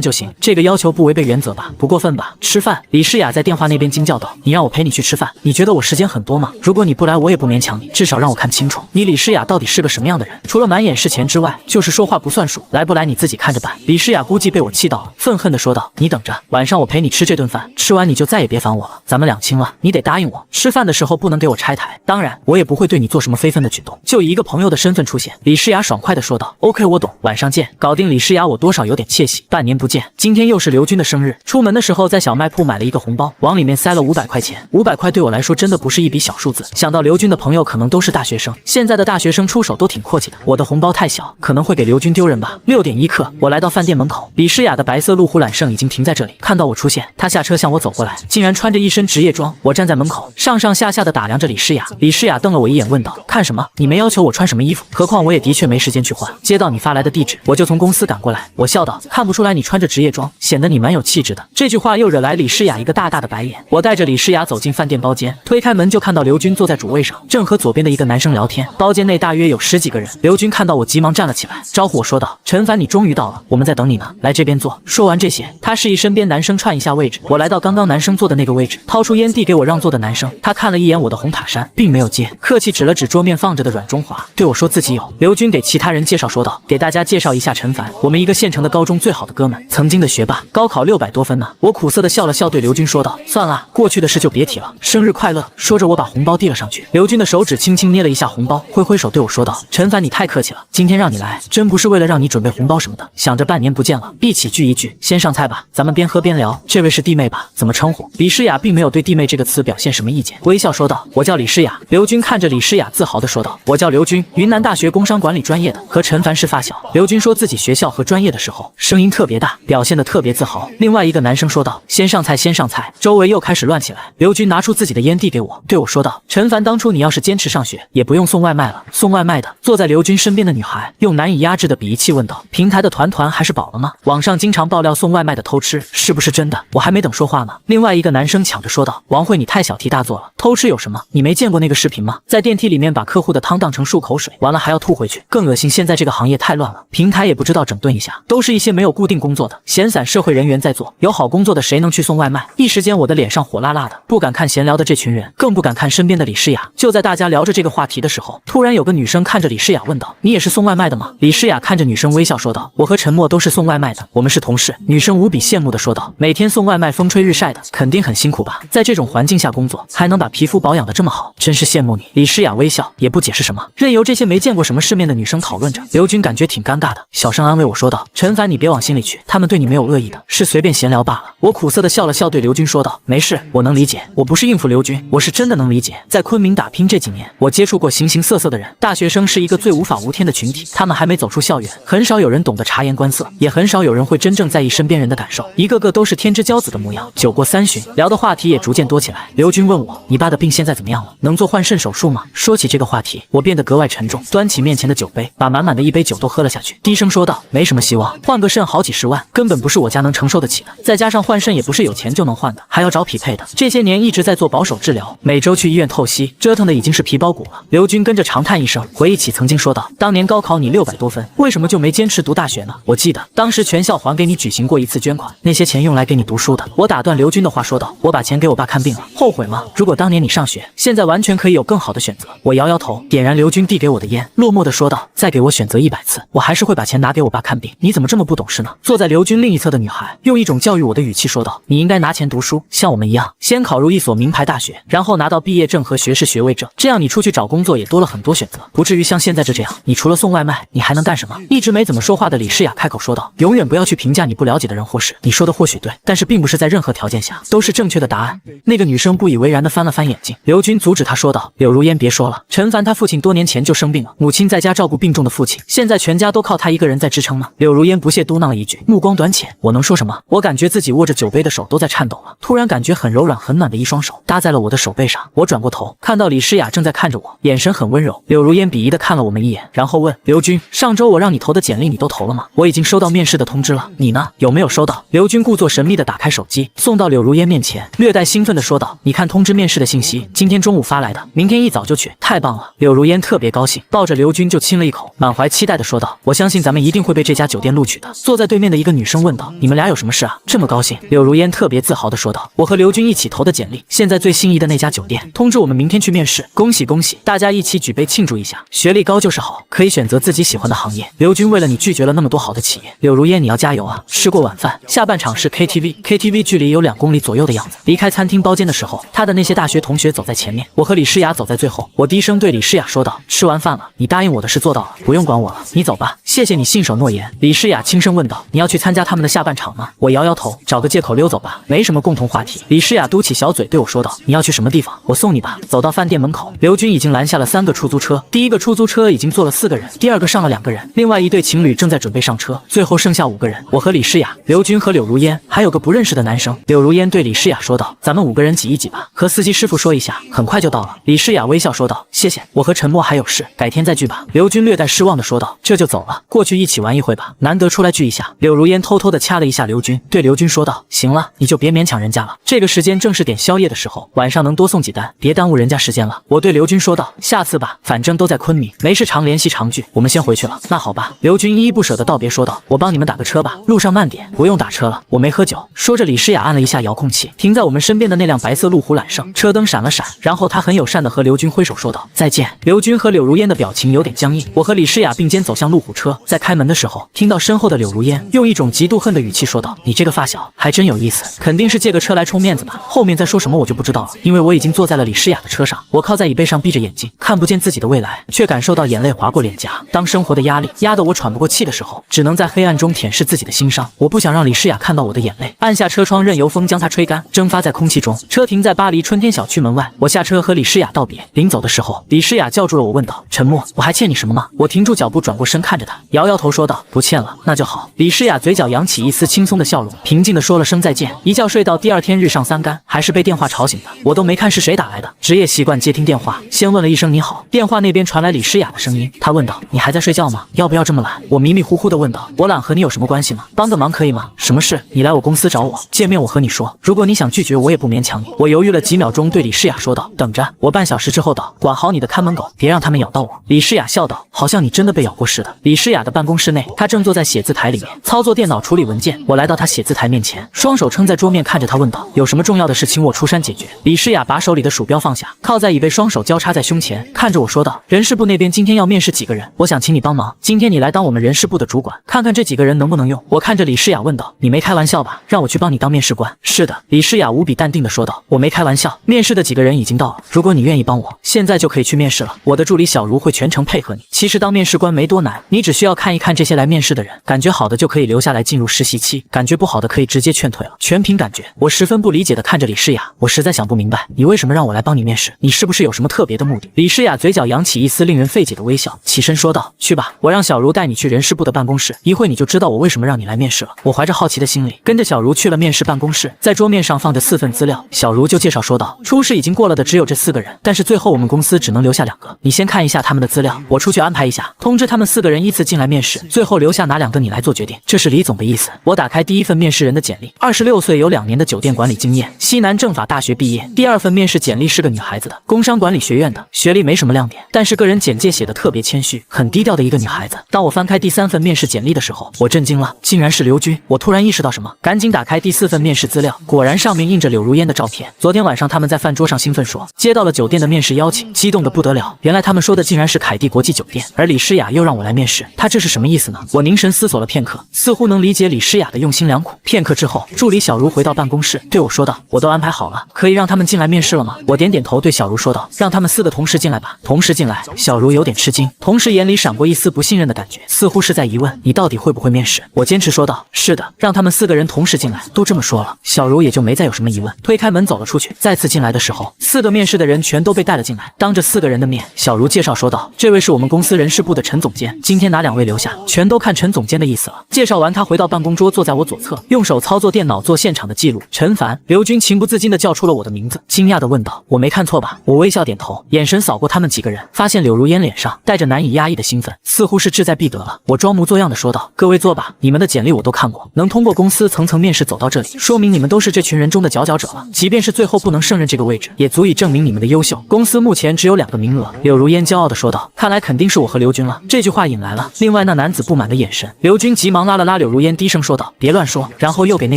就行。这个要求不违背原则吧？不过分吧？吃饭。”李诗雅在电话那边惊叫道：“你让我陪你去吃饭？你觉得我时间很多吗？如果你不来，我也不勉强你，至少让我看清楚你李诗雅到底是个什么样的人。除了满眼是钱之外，就是说话不算数。来不来你自己看着办。”李诗雅估计被我气到了，愤恨地说道：“你等着，晚上我陪你吃这顿饭，吃完你就再也别烦我了。咱们两清了，你得答应我，吃饭的时候不能给我拆台。当然，我也不会对你做什么非分的举动，就以一个朋友的身份出现。”李诗雅爽快地说道：“OK， 我懂，晚上见。”搞定李诗雅，我多少有点窃喜。半年不见，今天又是刘军的生日。出门的时候在小卖铺买了一个红包，往里面塞了500块钱。500块对我来说真的不是一笔小数字。想到刘军的朋友可能都是大学生，现在的大学生出手都挺阔气的。我的红包太小，可能会给刘军丢人吧。6点1刻，我来到饭店门口，李诗雅的白色路虎揽胜已经停在这里。看到我出现，她下车向我走过来，竟然穿着一身职业装。我站在门口，上上下下的打量着李诗雅。李诗雅瞪了我一眼，问道：“看什么？你没要求我穿什么衣服，何况我也的确没时间去换。接到你发来的地址，我就从公司赶过来。”我笑道：“看不出来你穿着职业装，显得你蛮有气质的。”这句话又惹来李诗雅一个大大的白眼。我带着李诗雅走进饭店包间，推开门就看到刘军坐在主位上，正和左边的一个男生聊天。包间内大约有10几个人。刘军看到我急忙站了起来，招呼我说道：“陈凡，你终于到了，我们在等你呢，来这边坐。”说完这些，他示意身边男生串一下位置。我来到刚刚男生坐的那个位置，掏出烟递给我让座的男生。他看了一眼我的红塔山，并没有接，客气指了指桌面放着的软中华，对我说自己有。刘军给其他人介绍说道：“给大家介绍一下陈凡，我们一个县城的高中最好的哥们，曾经的学霸，高考600多分呢。”我苦涩的笑了笑，对刘军说道：“算了，过去的事就别提了，生日快乐。”说着我把红包递了上去。刘军的手指轻轻捏了一下红包，挥挥手对我说道：“陈凡，你太客气了，今天让你来，真不是为了让你准备红包什么的，想着半年不见了，一起聚一聚。先上菜吧，咱们边喝边聊。这位是弟妹吧？怎么称呼？”李诗雅并没有对弟妹这个词表现什么意见，微笑说道：“我叫李诗雅。”刘军看着李诗雅，自豪地说道：“我叫刘军，云南大学工商管理专业的，和陈凡是发小。”刘军说自己学校和专业的时候，声音特别大，表现得特别自豪。另外一个男生说道：“先上菜，先上菜。”周围又开始乱起来。刘军拿出自己的烟递给我，对我说道：“陈凡，当初你要是坚持上学，也不用送外卖了。”送外卖的坐在刘军身边的女孩用难以压制的鄙夷气问道：“平台的团团还是饱了吗？网上经常爆料送外卖的偷吃，是不是真的？”我还没等说话呢，另外一个男生抢着说道：“王慧，你太小题大做了，偷吃有什么？你没见过那个视频吗？在电梯里面把客户的汤当成漱口水，完了还要吐回去，更恶心。现在这个行业太乱了，平台也不知道整顿一下，都是一些没有固定工作的闲散社会人员在做，有好工作的谁能去送外卖？”一时间我的脸上火辣辣的，不敢看闲聊的这群人，更不敢看身边的李诗雅。就在大家聊着这个话题的时候，突然有个女生看着李诗雅问道：“你也是送外卖的吗？”李诗雅看着女生微笑说道：“我和陈默都是送外卖的，我们是同事。”女生无比羡慕地说道：“每天送外卖风吹日晒的，肯定很辛苦吧？在这种环境下工作，还能把皮肤保养得这么好，真是羡慕你。”李诗雅微笑，也不解释什么，任由这些没见过什么世面的女生讨论着。刘军感觉挺尴尬的，小声安慰我说道：“陈凡，你别往心里去，他们对你没有恶意的，是随便闲聊罢了。”我苦涩地笑了笑，对刘军说道：“没事，我能理解，我不是应付刘军，我是真的能理解。在昆明打拼这几年，我接触过形形色色的人，大学生是一个最无法无天的群体，他们还没走出校园，很少有人懂得察言观色，也很少有人会真正在意身边人的感受，一个个都是天之骄子的模样。”酒过3巡，聊的话题也逐渐多起来。刘军问我：“你爸的病现在怎么样了？能做换肾手术吗？”说起这个话题，我变得格外沉重，端起面前的酒杯，把满满的一杯酒都喝了下去，低声说道：“没什么希望，换个肾好几10万，根本不是我家能承受得起的。再加上换肾也不是有钱就能换的，还要找匹配的。这些年一直在做保守治疗，每周去医院透析，折腾的已经是皮包骨了。”刘军跟着长叹一声，回忆起曾经说道：“当年高考你600多分，为什么就没坚持读大学呢？我记得当时全校还给你举行过一次捐款，那些钱用来给你读书的。”我打断刘军的话说道：“我把钱给我爸看病了，后悔吗？如果当年你上学，现在完全可以有更好的选择。”我摇摇头，点燃刘军递给我的烟，落寞地说道：“再给我选择100次，我还是会把钱拿给我爸看病。你怎么这么不懂事呢？”坐在刘军另一侧的女孩用一种教育我的语气说道：“你应该拿钱读书，像我们一样，先考入一所名牌大学，然后拿到毕业证和学士学位证，这样你出去找工作也多了很多选择，不至于像现在这样。你除了送外卖，你还能干什么？”一直没没怎么说话的李诗雅开口说道：“永远不要去评价你不了解的人或事，你说的或许对，但是并不是在任何条件下都是正确的答案。”那个女生不以为然地翻了翻眼睛，刘军阻止她说道：“柳如烟，别说了，陈凡他父亲多年前就生病了，母亲在家照顾病重的父亲，现在全家都靠他一个人在支撑呢。”柳如烟不屑嘟囔了一句，目光短浅。我能说什么？我感觉自己握着酒杯的手都在颤抖了，突然感觉很柔软很暖的一双手搭在了我的手背上。我转过头，看到李诗雅正在看着我，眼神很温柔。柳如烟鄙夷地看了我们一眼，然后问：“刘军，上周我让你投的简历你都投了吗？我已经收到面试的通知了，你呢？有没有收到？”刘军故作神秘地打开手机，送到柳如烟面前，略带兴奋地说道：“你看通知面试的信息，今天中午发来的，明天一早就去，太棒了！”柳如烟特别高兴，抱着刘军就亲了一口，满怀期待地说道：“我相信咱们一定会被这家酒店录取的。”坐在对面的一个女生问道：“你们俩有什么事啊？这么高兴？”柳如烟特别自豪地说道：“我和刘军一起投的简历，现在最心仪的那家酒店通知我们明天去面试，恭喜恭喜！大家一起举杯庆祝一下，学历高就是好，可以选择自己喜欢的行业。刘军为了你拒绝了那么多好的企业，柳如烟你要加油啊！”吃过晚饭，下半场是 KTV 距离有2公里左右的样子。离开餐厅包间的时候，他的那些大学同学走在前面，我和李诗雅走在最后。我低声对李诗雅说道：“吃完饭了，你答应我的事做到了，不用管我了，你走吧。”“谢谢你信守诺言。”李诗雅轻声问道：“你要去参加他们的下半场吗？”我摇摇头，找个借口溜走吧，没什么共同话题。李诗雅嘟起小嘴对我说道：“你要去什么地方？我送你吧。”走到饭店门口，刘军已经拦下了3个出租车，第一个出租车已经坐了4个人，第二个上了2个人，另外一对情侣正在准备上车，最后剩下5个人，我和李诗雅、刘军和柳如烟，还有个不认识的男生。柳如烟对李诗雅说道：“咱们5个人挤一挤吧，和司机师傅说一下，很快就到了。”李诗雅微笑说道：“谢谢，我和陈默还有事，改天再聚吧。”刘军略带失望地说道：“这就走了，过去一起玩一会吧，难得出来聚一下。”柳如烟偷偷地掐了一下刘军，对刘军说道：“行了，你就别勉强人家了，这个时间正是点宵夜的时候，晚上能多送几单，别耽误人家时间了。”我对刘军说道：“下次吧，反正都在昆明，没事常联系常聚，我们先回去了。”“那好吧。”刘军依依不舍地道别说道：“我帮你们打个车吧，路上慢点。”“不用打车了，我没喝酒。”说着，李诗雅按了一下遥控器，停在我们身边的那辆白色路虎揽胜，车灯闪了闪，然后她很友善地和刘军挥手说道：“再见。”刘军和柳如烟的表情有点僵硬，我和李诗雅并肩走向路虎车，在开门的时候，听到身后的柳如烟用一种极度恨的语气说道：“你这个发小还真有意思，肯定是借个车来充面子吧。”后面再说什么我就不知道了，因为我已经坐在了李诗雅的车上，我靠在椅背上闭着眼睛，看不见自己的未来，却感受到眼泪划过脸颊。当生活的压力压得我喘不过气的时候，只能在黑暗中舔舐自己的心伤。我不想让李诗雅看到我的眼泪，按下车窗，任由风将它吹干，蒸发在空气中。车停在巴黎春天小区门外，我下车和李诗雅道别。临走的时候，李诗雅叫住了我，问道：“陈默，我还欠你什么吗？”我停住脚步，转过身看着她，摇摇头说道：“不欠了，那就好。”李诗雅嘴角扬起一丝轻松的笑容，平静地说了声再见，一觉睡到第2天日上3竿，还是被电话吵醒的。我都没看是谁打来的，职业习惯接听电话，先问了一声你好。电话那边传来李诗雅的声音，她问道：“你还在睡觉吗？要不要这么懒？”我迷迷糊糊地问道：“我懒和你有什么关系吗？帮个忙可以吗？”“什么事？你来我公司找我，见面我和你说，如果你想拒绝我也不勉强你。”我犹豫了几秒钟，对李诗雅说道：“等着，我半小时之后到，管好你的看门狗，别让他们咬到我。”李诗雅笑道：“好像你真的被咬过似的。”李诗雅的办公室内，她正坐在写字台里面操作电脑处理文件。我来到她写字台面前，双手撑在桌面，看着她问道：“有什么重要的事请我出山解决？”李诗雅把手里的鼠标放下，靠在椅背，双手交叉在胸前，看着我说道：“人事部那边今天要面试几个人，我想请你帮忙。今天你来当我们人事部的主管，看看这几个人能不能用。”我看着李诗雅问道：“你没开玩笑吧？让我去帮你当面试官？”“是的。”李诗雅无比淡定地说道：“我没开玩笑，面试的几个人已经到了，如果你愿意帮我，现在就可以去面试了。我的助理小茹会全程配合你。其实当面试官没多难，你只需要看一看这些来面试的人，感觉好的就可以留下来进入实习期，感觉不好的可以直接劝退了，全凭感觉。”我十分不理解地看着李诗雅，我实在想不明白，你为什么让我来帮你面试？你是不是有什么特别的目的？李诗雅嘴角扬起一丝令人费解的微笑，起身说道：“去吧，我让小茹带你去人事部的办公室，一会你就知道我为什么让你来面试了。”我怀着好奇的心理，跟着小茹去了面试办公室，在桌面上放着4份资料，小茹就介绍说道：“初试已经过了的只有这4个人，但是最后我们公司只能留下2个，你先看一下他们的资料，我出去安排一下，通知他们4个人依次进来面试，最后留下哪2个你来做决定，这是李总的意思。”我打开第1份面试人的简历，26岁，有2年的酒店管理经验，西南政法大学毕业。第2份面试简历是个女孩子的，工商管理学院的，学历没什么亮点，但是个人简介写的特别谦虚，很低调的一个女孩子。当我翻开第3份面试简历的时候，我震惊了，竟然是刘军。我突然意识到什么，赶紧打开第4份面试资料，果然上面印着柳如烟的照片。昨天晚上他们在饭桌上兴奋说接到了酒店的面试邀请，激动得不得了。原来他们说的竟然是凯蒂国际酒店，而李诗雅又让我来面试，她这是什么意思呢？我凝神思索了片刻，似乎能理解李诗雅的用心良苦。片刻之后，助理小茹回到办公室对我说道：“我都安排好了，可以让他们进来面试了吗？”我点点头，对小茹说道：“让他们4个同时进来吧。”同时进来，小茹有点吃惊，同时眼里闪过一丝不信任的感觉。似乎是在疑问你到底会不会面试。我坚持说道：“是的。”让他们4个人同时进来，都这么说了，小茹也就没再有什么疑问，推开门走了出去。再次进来的时候，4个面试的人全都被带了进来。当着4个人的面，小茹介绍说道：“这位是我们公司人事部的陈总监，今天哪2位留下，全都看陈总监的意思了。”介绍完，他回到办公桌，坐在我左侧，用手操作电脑做现场的记录。陈凡，刘军情不自禁地叫出了我的名字，惊讶地问道：“我没看错吧？”我微笑点头，眼神扫过他们几个人，发现柳如烟脸上带着难以压抑的兴奋，似乎是志在必得了。我装模作样地说道：“各位坐吧，你们的简历我都看过，能通过公司层层面试走到这里，说明你们都是这群人中的佼佼者了。即便是最后不能胜任这个位置，也足以证明你们的优秀。公司目前只有2个名额。”柳如烟骄傲地说道：“看来肯定是我和刘军了。”这句话引来了另外那男子不满的眼神。刘军急忙拉了拉柳如烟，低声说道：“别乱说。”然后又给那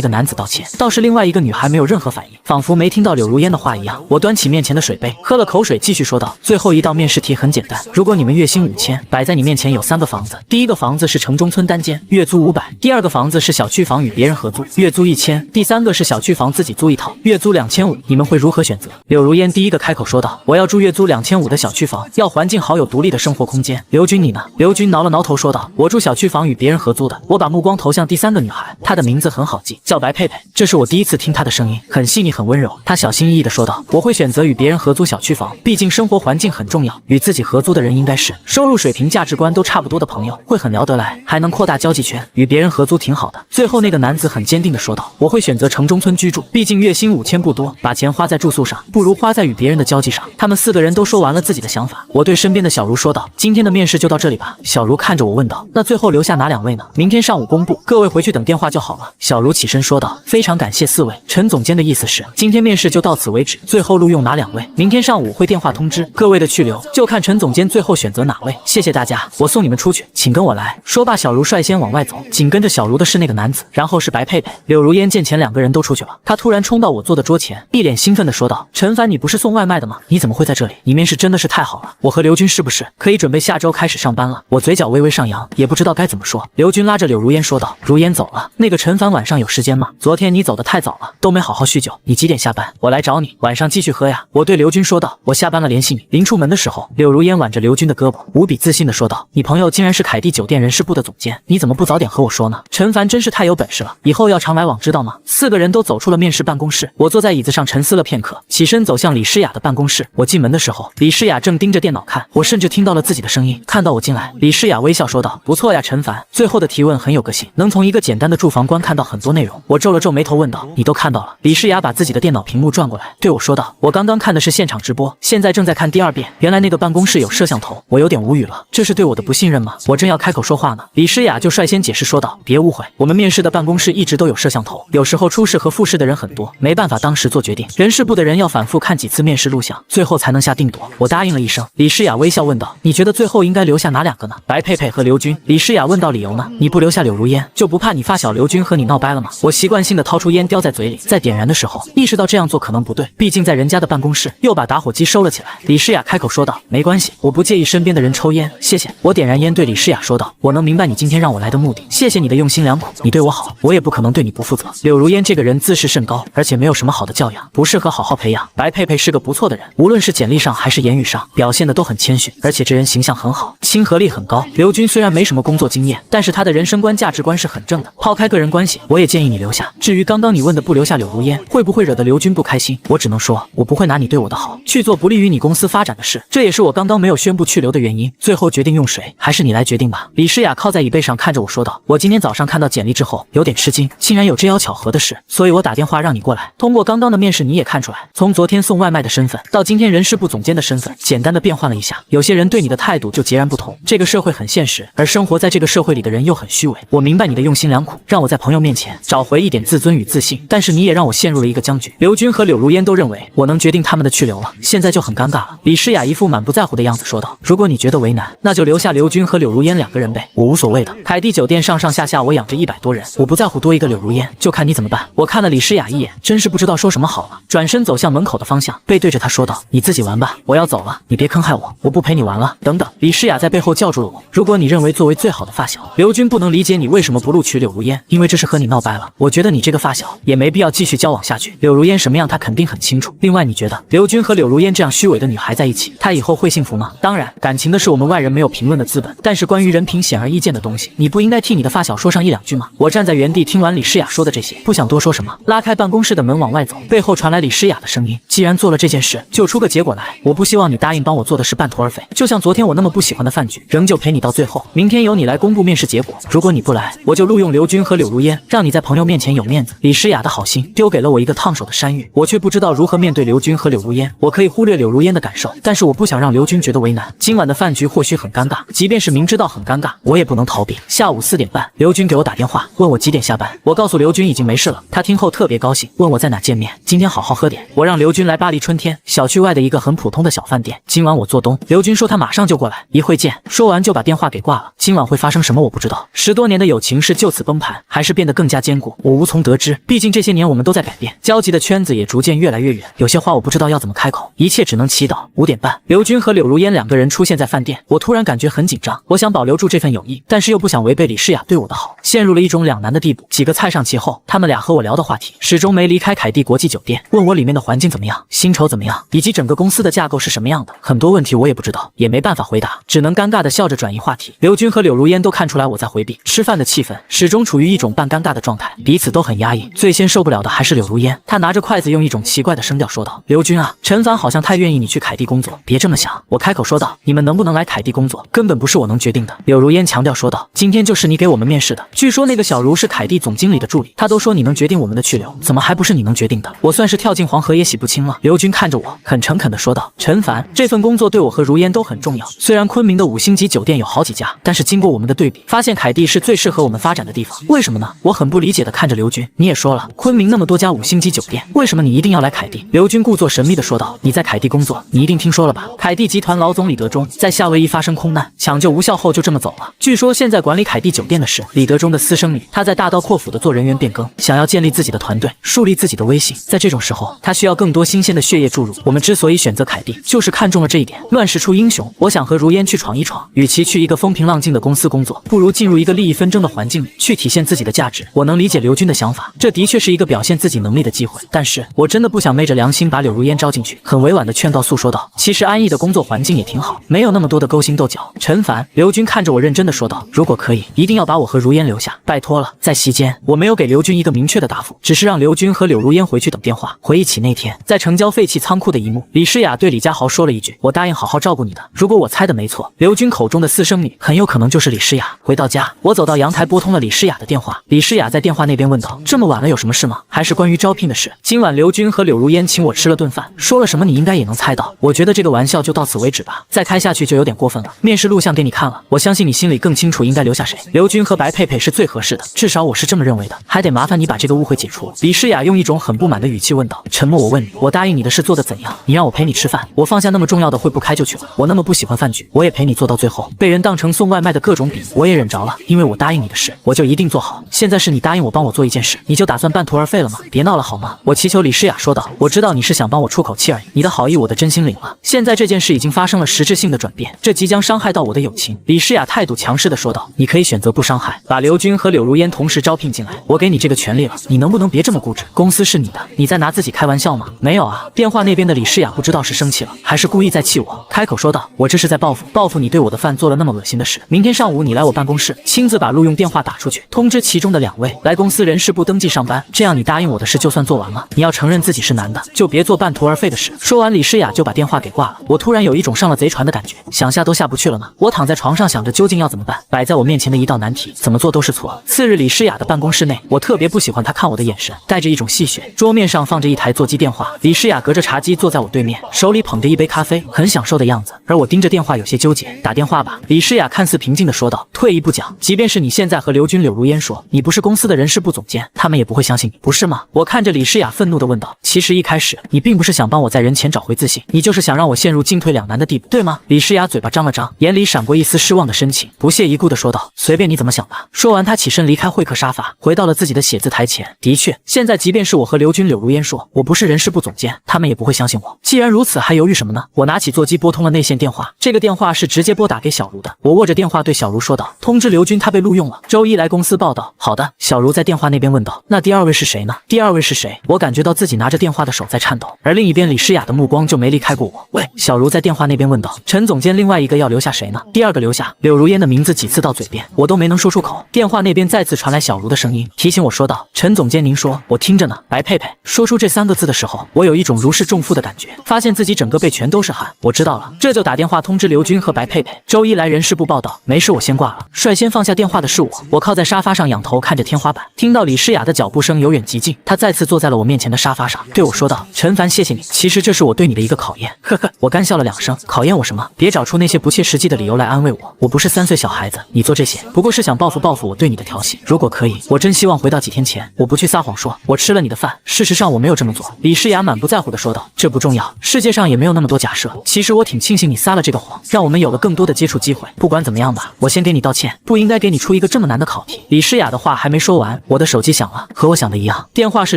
个男子道歉。倒是另外一个女孩没有任何反应，仿佛没听到柳如烟的话一样。我端起面前的水杯，喝了口水，继续说道：“最后一道面试题很简单，如果你们月薪5000，摆在你面前有3个房子，第一个房子是城中村单间，月租500；第2个房子是小区房与别人合租，月租1000；第3个是小区房自己租一套，月租2500，你们会如何选择？”柳如烟第一个开口说道：“我要住月租2500的小区房，要环境好，有独立的生活空间。”刘军你呢？刘军挠了挠头说道：“我住小区房与别人合租的。”我把目光投向第3个女孩，她的名字很好记，叫白佩佩。这是我第一次听她的声音，很细腻很温柔。她小心翼翼地说道：“我会选择与别人合租小区房，毕竟生活环境很重要，与自己合租的人应该是收入水平价值观都差不多的朋友，会很聊得来，还能扩大交际圈，与别人合租挺好的。”最后那个男子很坚定地说道：“我会选择城中村居住，毕竟月薪5000不多，把钱花在住宿上，不如花在与别人的交际上。”他们4个人都说完了自己的想法，我对身边的小茹说道：“今天的面试就到这里吧。”小茹看着我问道：“那最后留下哪2位呢？”“明天上午公布，各位回去等电话就好了。”小茹起身说道：“非常感谢4位，陈总监的意思是今天面试就到此为止，最后录用哪2位，明天上午会电话通知。各位的去留就看陈总监最后选择哪位。谢谢大家，我送你们出去，请跟我来。”说罢，小茹率先往外走，紧跟着小茹的是那个男子，然后是白佩佩。柳如烟见前2个人都出去了，她突然冲到我坐的桌前，一脸兴奋地说道：“陈凡，你不是送外卖的吗？你怎么会在这里？你面试真的是太好了，我和刘军是不是可以准备下周开始上班了？”我嘴角微微上扬，也不知道该怎么说。刘军拉着柳如烟说道：“如烟走了，那个陈凡晚上有时间吗？昨天你走得太早了，都没好好酗酒，你几点下班？我来找你，晚上继续喝呀。”我对刘军说道：“我下班了联系你。”临出门的时候，柳如烟挽着刘军的胳膊，无比自信地说道：“你朋友竟然是凯蒂酒店人事部的总监，你怎么不早点和我说呢？陈凡真是太有本事了，以后要常来往知道吗？”4个人都走出了面试办公室，我坐在椅子上沉思了片刻，起身走向李诗雅的办公室。我进门的时候，李诗雅正盯着电脑看，我甚至听到了自己的声音。看到我进来，李诗雅微笑说道：“不错呀，陈凡，最后的提问很有个性，能从一个简单的住房观看到很多内容。”我皱了皱眉头问道：“你都看到了？”李诗雅把自己的电脑屏幕转过来，对我说道：“我刚刚看的是现场直播，现在正在看第2遍。原来那个办公室有摄像头。”我有点无语了，这是对我的不信任吗？我正要开口说话呢，李诗雅就率先解释说道：“别误会，我们面试的办公室一直都有摄像头，有时候出事和复试的人很多，没办法当时做决定，人事部的人要反复看几次面试录像，最后才能下定夺。”我答应了一声。李诗雅微笑问道：“你觉得最后应该留下哪2个呢？”“白佩佩和刘军。”李诗雅问到：“理由呢？你不留下柳如烟，就不怕你发小刘军和你闹掰了吗？”我习惯性的掏出烟叼在嘴里，在点燃的时候意识到这样做可能不对，毕竟在人家的办公室，又把打火机收了起来。李诗雅开口说道：“没关系，我不介意身边的人抽烟，谢谢。”我点燃烟对李诗雅说道：“我能明白你今天让我来的目的，谢谢你的用心良苦，你对我好，我也不可能对你不负责。柳如烟这个人自视甚高，而且没有什么好的教养，不适合好好培养。白佩佩是个不错的人，无论是简历上还是言语上，表现的都很谦逊，而且这人形象很好，亲和力很高。刘军虽然没什么工作经验，但是他的人生观价值观是很正的。抛开个人关系，我也建议你留下。至于刚刚你问的不留下柳如烟，会不会惹得刘军不开心？我只能说，我不会拿你对我的好去做不利于你公司发展的事，这也是我刚刚没有宣布去留的原因。最后决定用谁，还是你来决定吧。李诗雅靠在椅背上看着我说道：“我今天早上看到简历之后，有点吃惊，竟然有这样巧合的事，所以我打电话让你过来。通过刚刚的面试，你也看出来，从昨天送外卖的身份到今天人事部总监的身份，简单的变换了一下。有些人对你的态度就截然不同。这个社会很现实，而生活在这个社会里的人又很虚伪。我明白你的用心良苦，让我在朋友面前找回一点自尊与自信，但是你也让我陷入了一个僵局。刘军和柳如烟都认为我能决定他们的去留了，现在就很尴尬了。”李诗雅一副满不在乎的样子说道：“如果你觉得为难，那就留下刘军和柳如烟2个人呗，我无所谓的。凯蒂酒店上上下下我养着100多人，我不在乎多一个柳如烟，就看你怎么办。”我看了李诗雅一眼，真是不知道说什么好了，转身走向门口的方向，背对着她说道：“你自己玩吧，我要走了，你别坑害我，我不陪你玩了。等等。”李诗雅在背后叫住了我：“如果你认为作为最好的发小，刘军不能理解你为什么不录取柳如烟，因为这是和你闹掰了。我觉得你这个发小也没必要继续交往下去。柳如烟什么样，他肯定很清楚。另外，你觉得刘军和柳如烟这样虚伪的女孩在一起，她以后会幸福吗？当然，感情的是我们外人没有评论的资本，但是关于关于人品显而易见的东西，你不应该替你的发小说上一两句吗？我站在原地听完李诗雅说的这些，不想多说什么，拉开办公室的门往外走，背后传来李诗雅的声音：既然做了这件事，就出个结果来。我不希望你答应帮我做的事半途而废，就像昨天我那么不喜欢的饭局，仍旧陪你到最后。明天由你来公布面试结果，如果你不来，我就录用刘军和柳如烟，让你在朋友面前有面子。李诗雅的好心丢给了我一个烫手的山芋，我却不知道如何面对刘军和柳如烟。我可以忽略柳如烟的感受，但是我不想让刘军觉得为难。今晚的饭局或许很尴尬，即便是明知道很尴尬，我也不能逃避。下午4点半，刘军给我打电话，问我几点下班。我告诉刘军已经没事了，他听后特别高兴，问我在哪见面，今天好好喝点。我让刘军来巴黎春天小区外的一个很普通的小饭店，今晚我做东。刘军说他马上就过来，一会见。说完就把电话给挂了。今晚会发生什么我不知道，10多年的友情是就此崩盘，还是变得更加坚固，我无从得知。毕竟这些年我们都在改变，交集的圈子也逐渐越来越远，有些话我不知道要怎么开口，一切只能祈祷。5点半，刘军和柳如烟2个人出现在饭店，我突然感觉很紧张，我想保留住这份友谊，但是又不想违背李诗雅对我的好，陷入了一种两难的地步。几个菜上齐后，他们俩和我聊的话题始终没离开凯蒂国际酒店，问我里面的环境怎么样，薪酬怎么样，以及整个公司的架构是什么样的。很多问题我也不知道，也没办法回答，只能尴尬的笑着转移话题。刘军和柳如烟都看出来我在回避，吃饭的气氛始终处于一种半尴尬的状态，彼此都很压抑。最先受不了的还是柳如烟，她拿着筷子用一种奇怪的声调说道：刘军啊，陈凡好像太愿意你去凯蒂工作，别这么想。我开口说道：你们能不能来凯蒂工作，根本不是我能决定的。柳如烟强调说道：今天就是你给我们面试的，据说那个小茹是凯蒂总经理的助理，他都说你能决定我们的去留，怎么还不是你能决定的？我算是跳进黄河也洗不清了。刘军看着我，很诚恳地说道：陈凡，这份工作对我和如烟都很重要，虽然昆明的5星级酒店有好几家，但是经过我们的对比，发现凯蒂是最适合我们发展的地方。为什么呢？我很不理解地看着刘军，你也说了，昆明那么多家5星级酒店，为什么你一定要来凯蒂？刘军故作神秘地说道：你在凯蒂工作，你一定听说了吧？凯蒂集团老总李德忠在夏威夷发生空难，抢救无效后就这么走了。据说现在管理凯蒂酒店的是李德忠的私生女，他在大刀阔斧地做人员变更，想要建立自己的团队，树立自己的威信。在这种时候，他需要更多新鲜的血液注入。我们之所以选择凯蒂，就是看中了这一点。乱世出英雄，我想和如烟去闯一闯，与其去一个风平浪静的公司工作，不如进入一个利益纷争的环境里，去体现自己的价值。我能理解刘军的想法，这的确是一个表现自己能力的机会，但是我真的不想昧着良心把柳如烟招进去。很委婉的劝告诉说道：其实安逸的工作环境也挺好，没有那么多的勾心斗角。陈凡，刘军看着我认真的说道：如果可以，一定要把我和如烟留下，拜托了。在席间，我没有给刘军一个明确的答复，只是让刘军和柳如烟回去等电话。回忆起那天在城郊废弃仓库的一幕，李诗雅对李家豪说了一句：我答应好好照顾你的。如果我猜的没错，刘军口中的私生女很有可能就是李诗雅。回到家，我走到阳台拨通了李诗雅的电话。李诗雅在电话那边问道：这么晚了有什么事吗？还是关于招聘的事？今晚刘军和柳如烟请我吃了顿饭，说了什么你应该也能猜到。我觉得这个玩笑就到此为止吧，再开下去就有点过分了。面试录像给你看了，我相信你心里更清楚应该留下谁。刘军和白佩佩是最合适的，至少我是这么认为的，还得麻烦你把这个误会解除。李诗雅用一种很不满的语气问道：沉默，我问你，我答应你的事做得怎样？你让我陪你吃饭，我放下那么重要的会不开就去了。我那么不喜欢饭局，我也陪你做到最后。被人当成送外卖的各种比，我也忍着了，因为我答应你的事，我就一定做好。现在是你答应我帮我做一件事，你就打算半途而废了吗？别闹了好吗？我祈求李诗雅说道。我知道你是想帮我出口气而已，你的好意我的真心领了。现在这件事已经发生了实质性的转变，这即将伤害到我的友情。李诗雅态度强势地说道：你可以选择不伤害，把刘军和柳如烟同时招聘进来，我给你这个权利了，你能不能别这么固执？公司是你的，你在拿自己开玩笑吗？没有啊。电话那边的李诗雅不知道是生气了，还是故意在气我，开口说道：我这是在报复你对我的饭做了那么恶心的事。明天上午你来我办公室，亲自把录用电话打出去，通知其中的2位来公司人事部登记上班，这样你答应我的事就算做完了。你要承认自己是男的，就别做半途而废的事。说完，李诗雅就把电话给挂了。我突然有一种上了贼船的感觉，想下都下不去了呢。我躺在床上想着究竟要怎么办，摆在我面前的一道难题，怎么做都是错。次日，李诗雅的办公室内，我特别不喜欢她看我的眼神，带着一种戏谑。桌面上放着一台座机电话，李诗雅隔着茶几坐在我对面，手里捧着一杯咖啡，很享受的样子。而我盯着电话有些纠结。打电话吧。李诗雅看似平静地说道。退一步讲，即便是你现在和刘军、柳如烟说你不是公司的人事部总监，他们也不会相信你，不是吗？我看着李诗雅愤怒地问道。其实一开始你并不是想帮我在人前找回自信，你就是想让我陷入进退两难的地步，对吗？李诗雅嘴巴张了张，眼里闪过一丝失望的深情，不屑一顾地说道。随便你怎么想吧。说完，她起身离开会客沙发，回到了自己的写字台前。的确，现在即便是我和刘军、柳如烟说我不是人事部总监，他们也不会相信我。既然如此，还犹豫什么呢？我拿起座机拨通了内线电话，这个电话是直接拨打给小茹的。我握着电话对小茹说道：通知刘军他被录用了，周一来公司报道。好的。小茹在电话那边问道。那第2位是谁呢？第2位是谁？我感觉到自己拿着电话的手在颤抖，而另一边李诗雅的目光就没离开过我。喂，小茹在电话那边问道。陈总监另外一个要留下谁呢？第2个留下。雅、柳如烟的名字几次到嘴边，我都没能说出口。电话那边再次传来小茹的声音，提醒我说道：“陈总监，您说，我听着呢。”白佩佩说出这3个字的时候，我有一种如释重负的感觉，发现自己整个背全都是汗。我知道了，这就打电话通知刘军和白佩佩，周一来人事部报道。没事，我先挂了。率先放下电话的是我，我靠在沙发上仰头看着天花板，听到李诗雅的脚步声由远及近，她再次坐在了我面前的沙发上，对我说道：“陈凡，谢谢你，其实这是我对你的一个考验。”呵呵，我干笑了2声，考验我什么？别找出那些不切实际的理由来安慰我，我不是3岁小孩子，你做这些不过是想报复我对你的调戏。如果可以，我真希望回到几天前，我不去撒谎说我吃了你的饭，事实上我没有这么做。李诗雅满不在乎地说道：“这不重要，世界上也没有那么多假设。其实我挺庆幸你撒了这个谎，让我们有了更多的接触机会。不管怎么样吧，我先给你道歉，不应该给你出一个这么难的考题。”李诗雅的话还没说完，我的手机响了，和我想的一样，电话是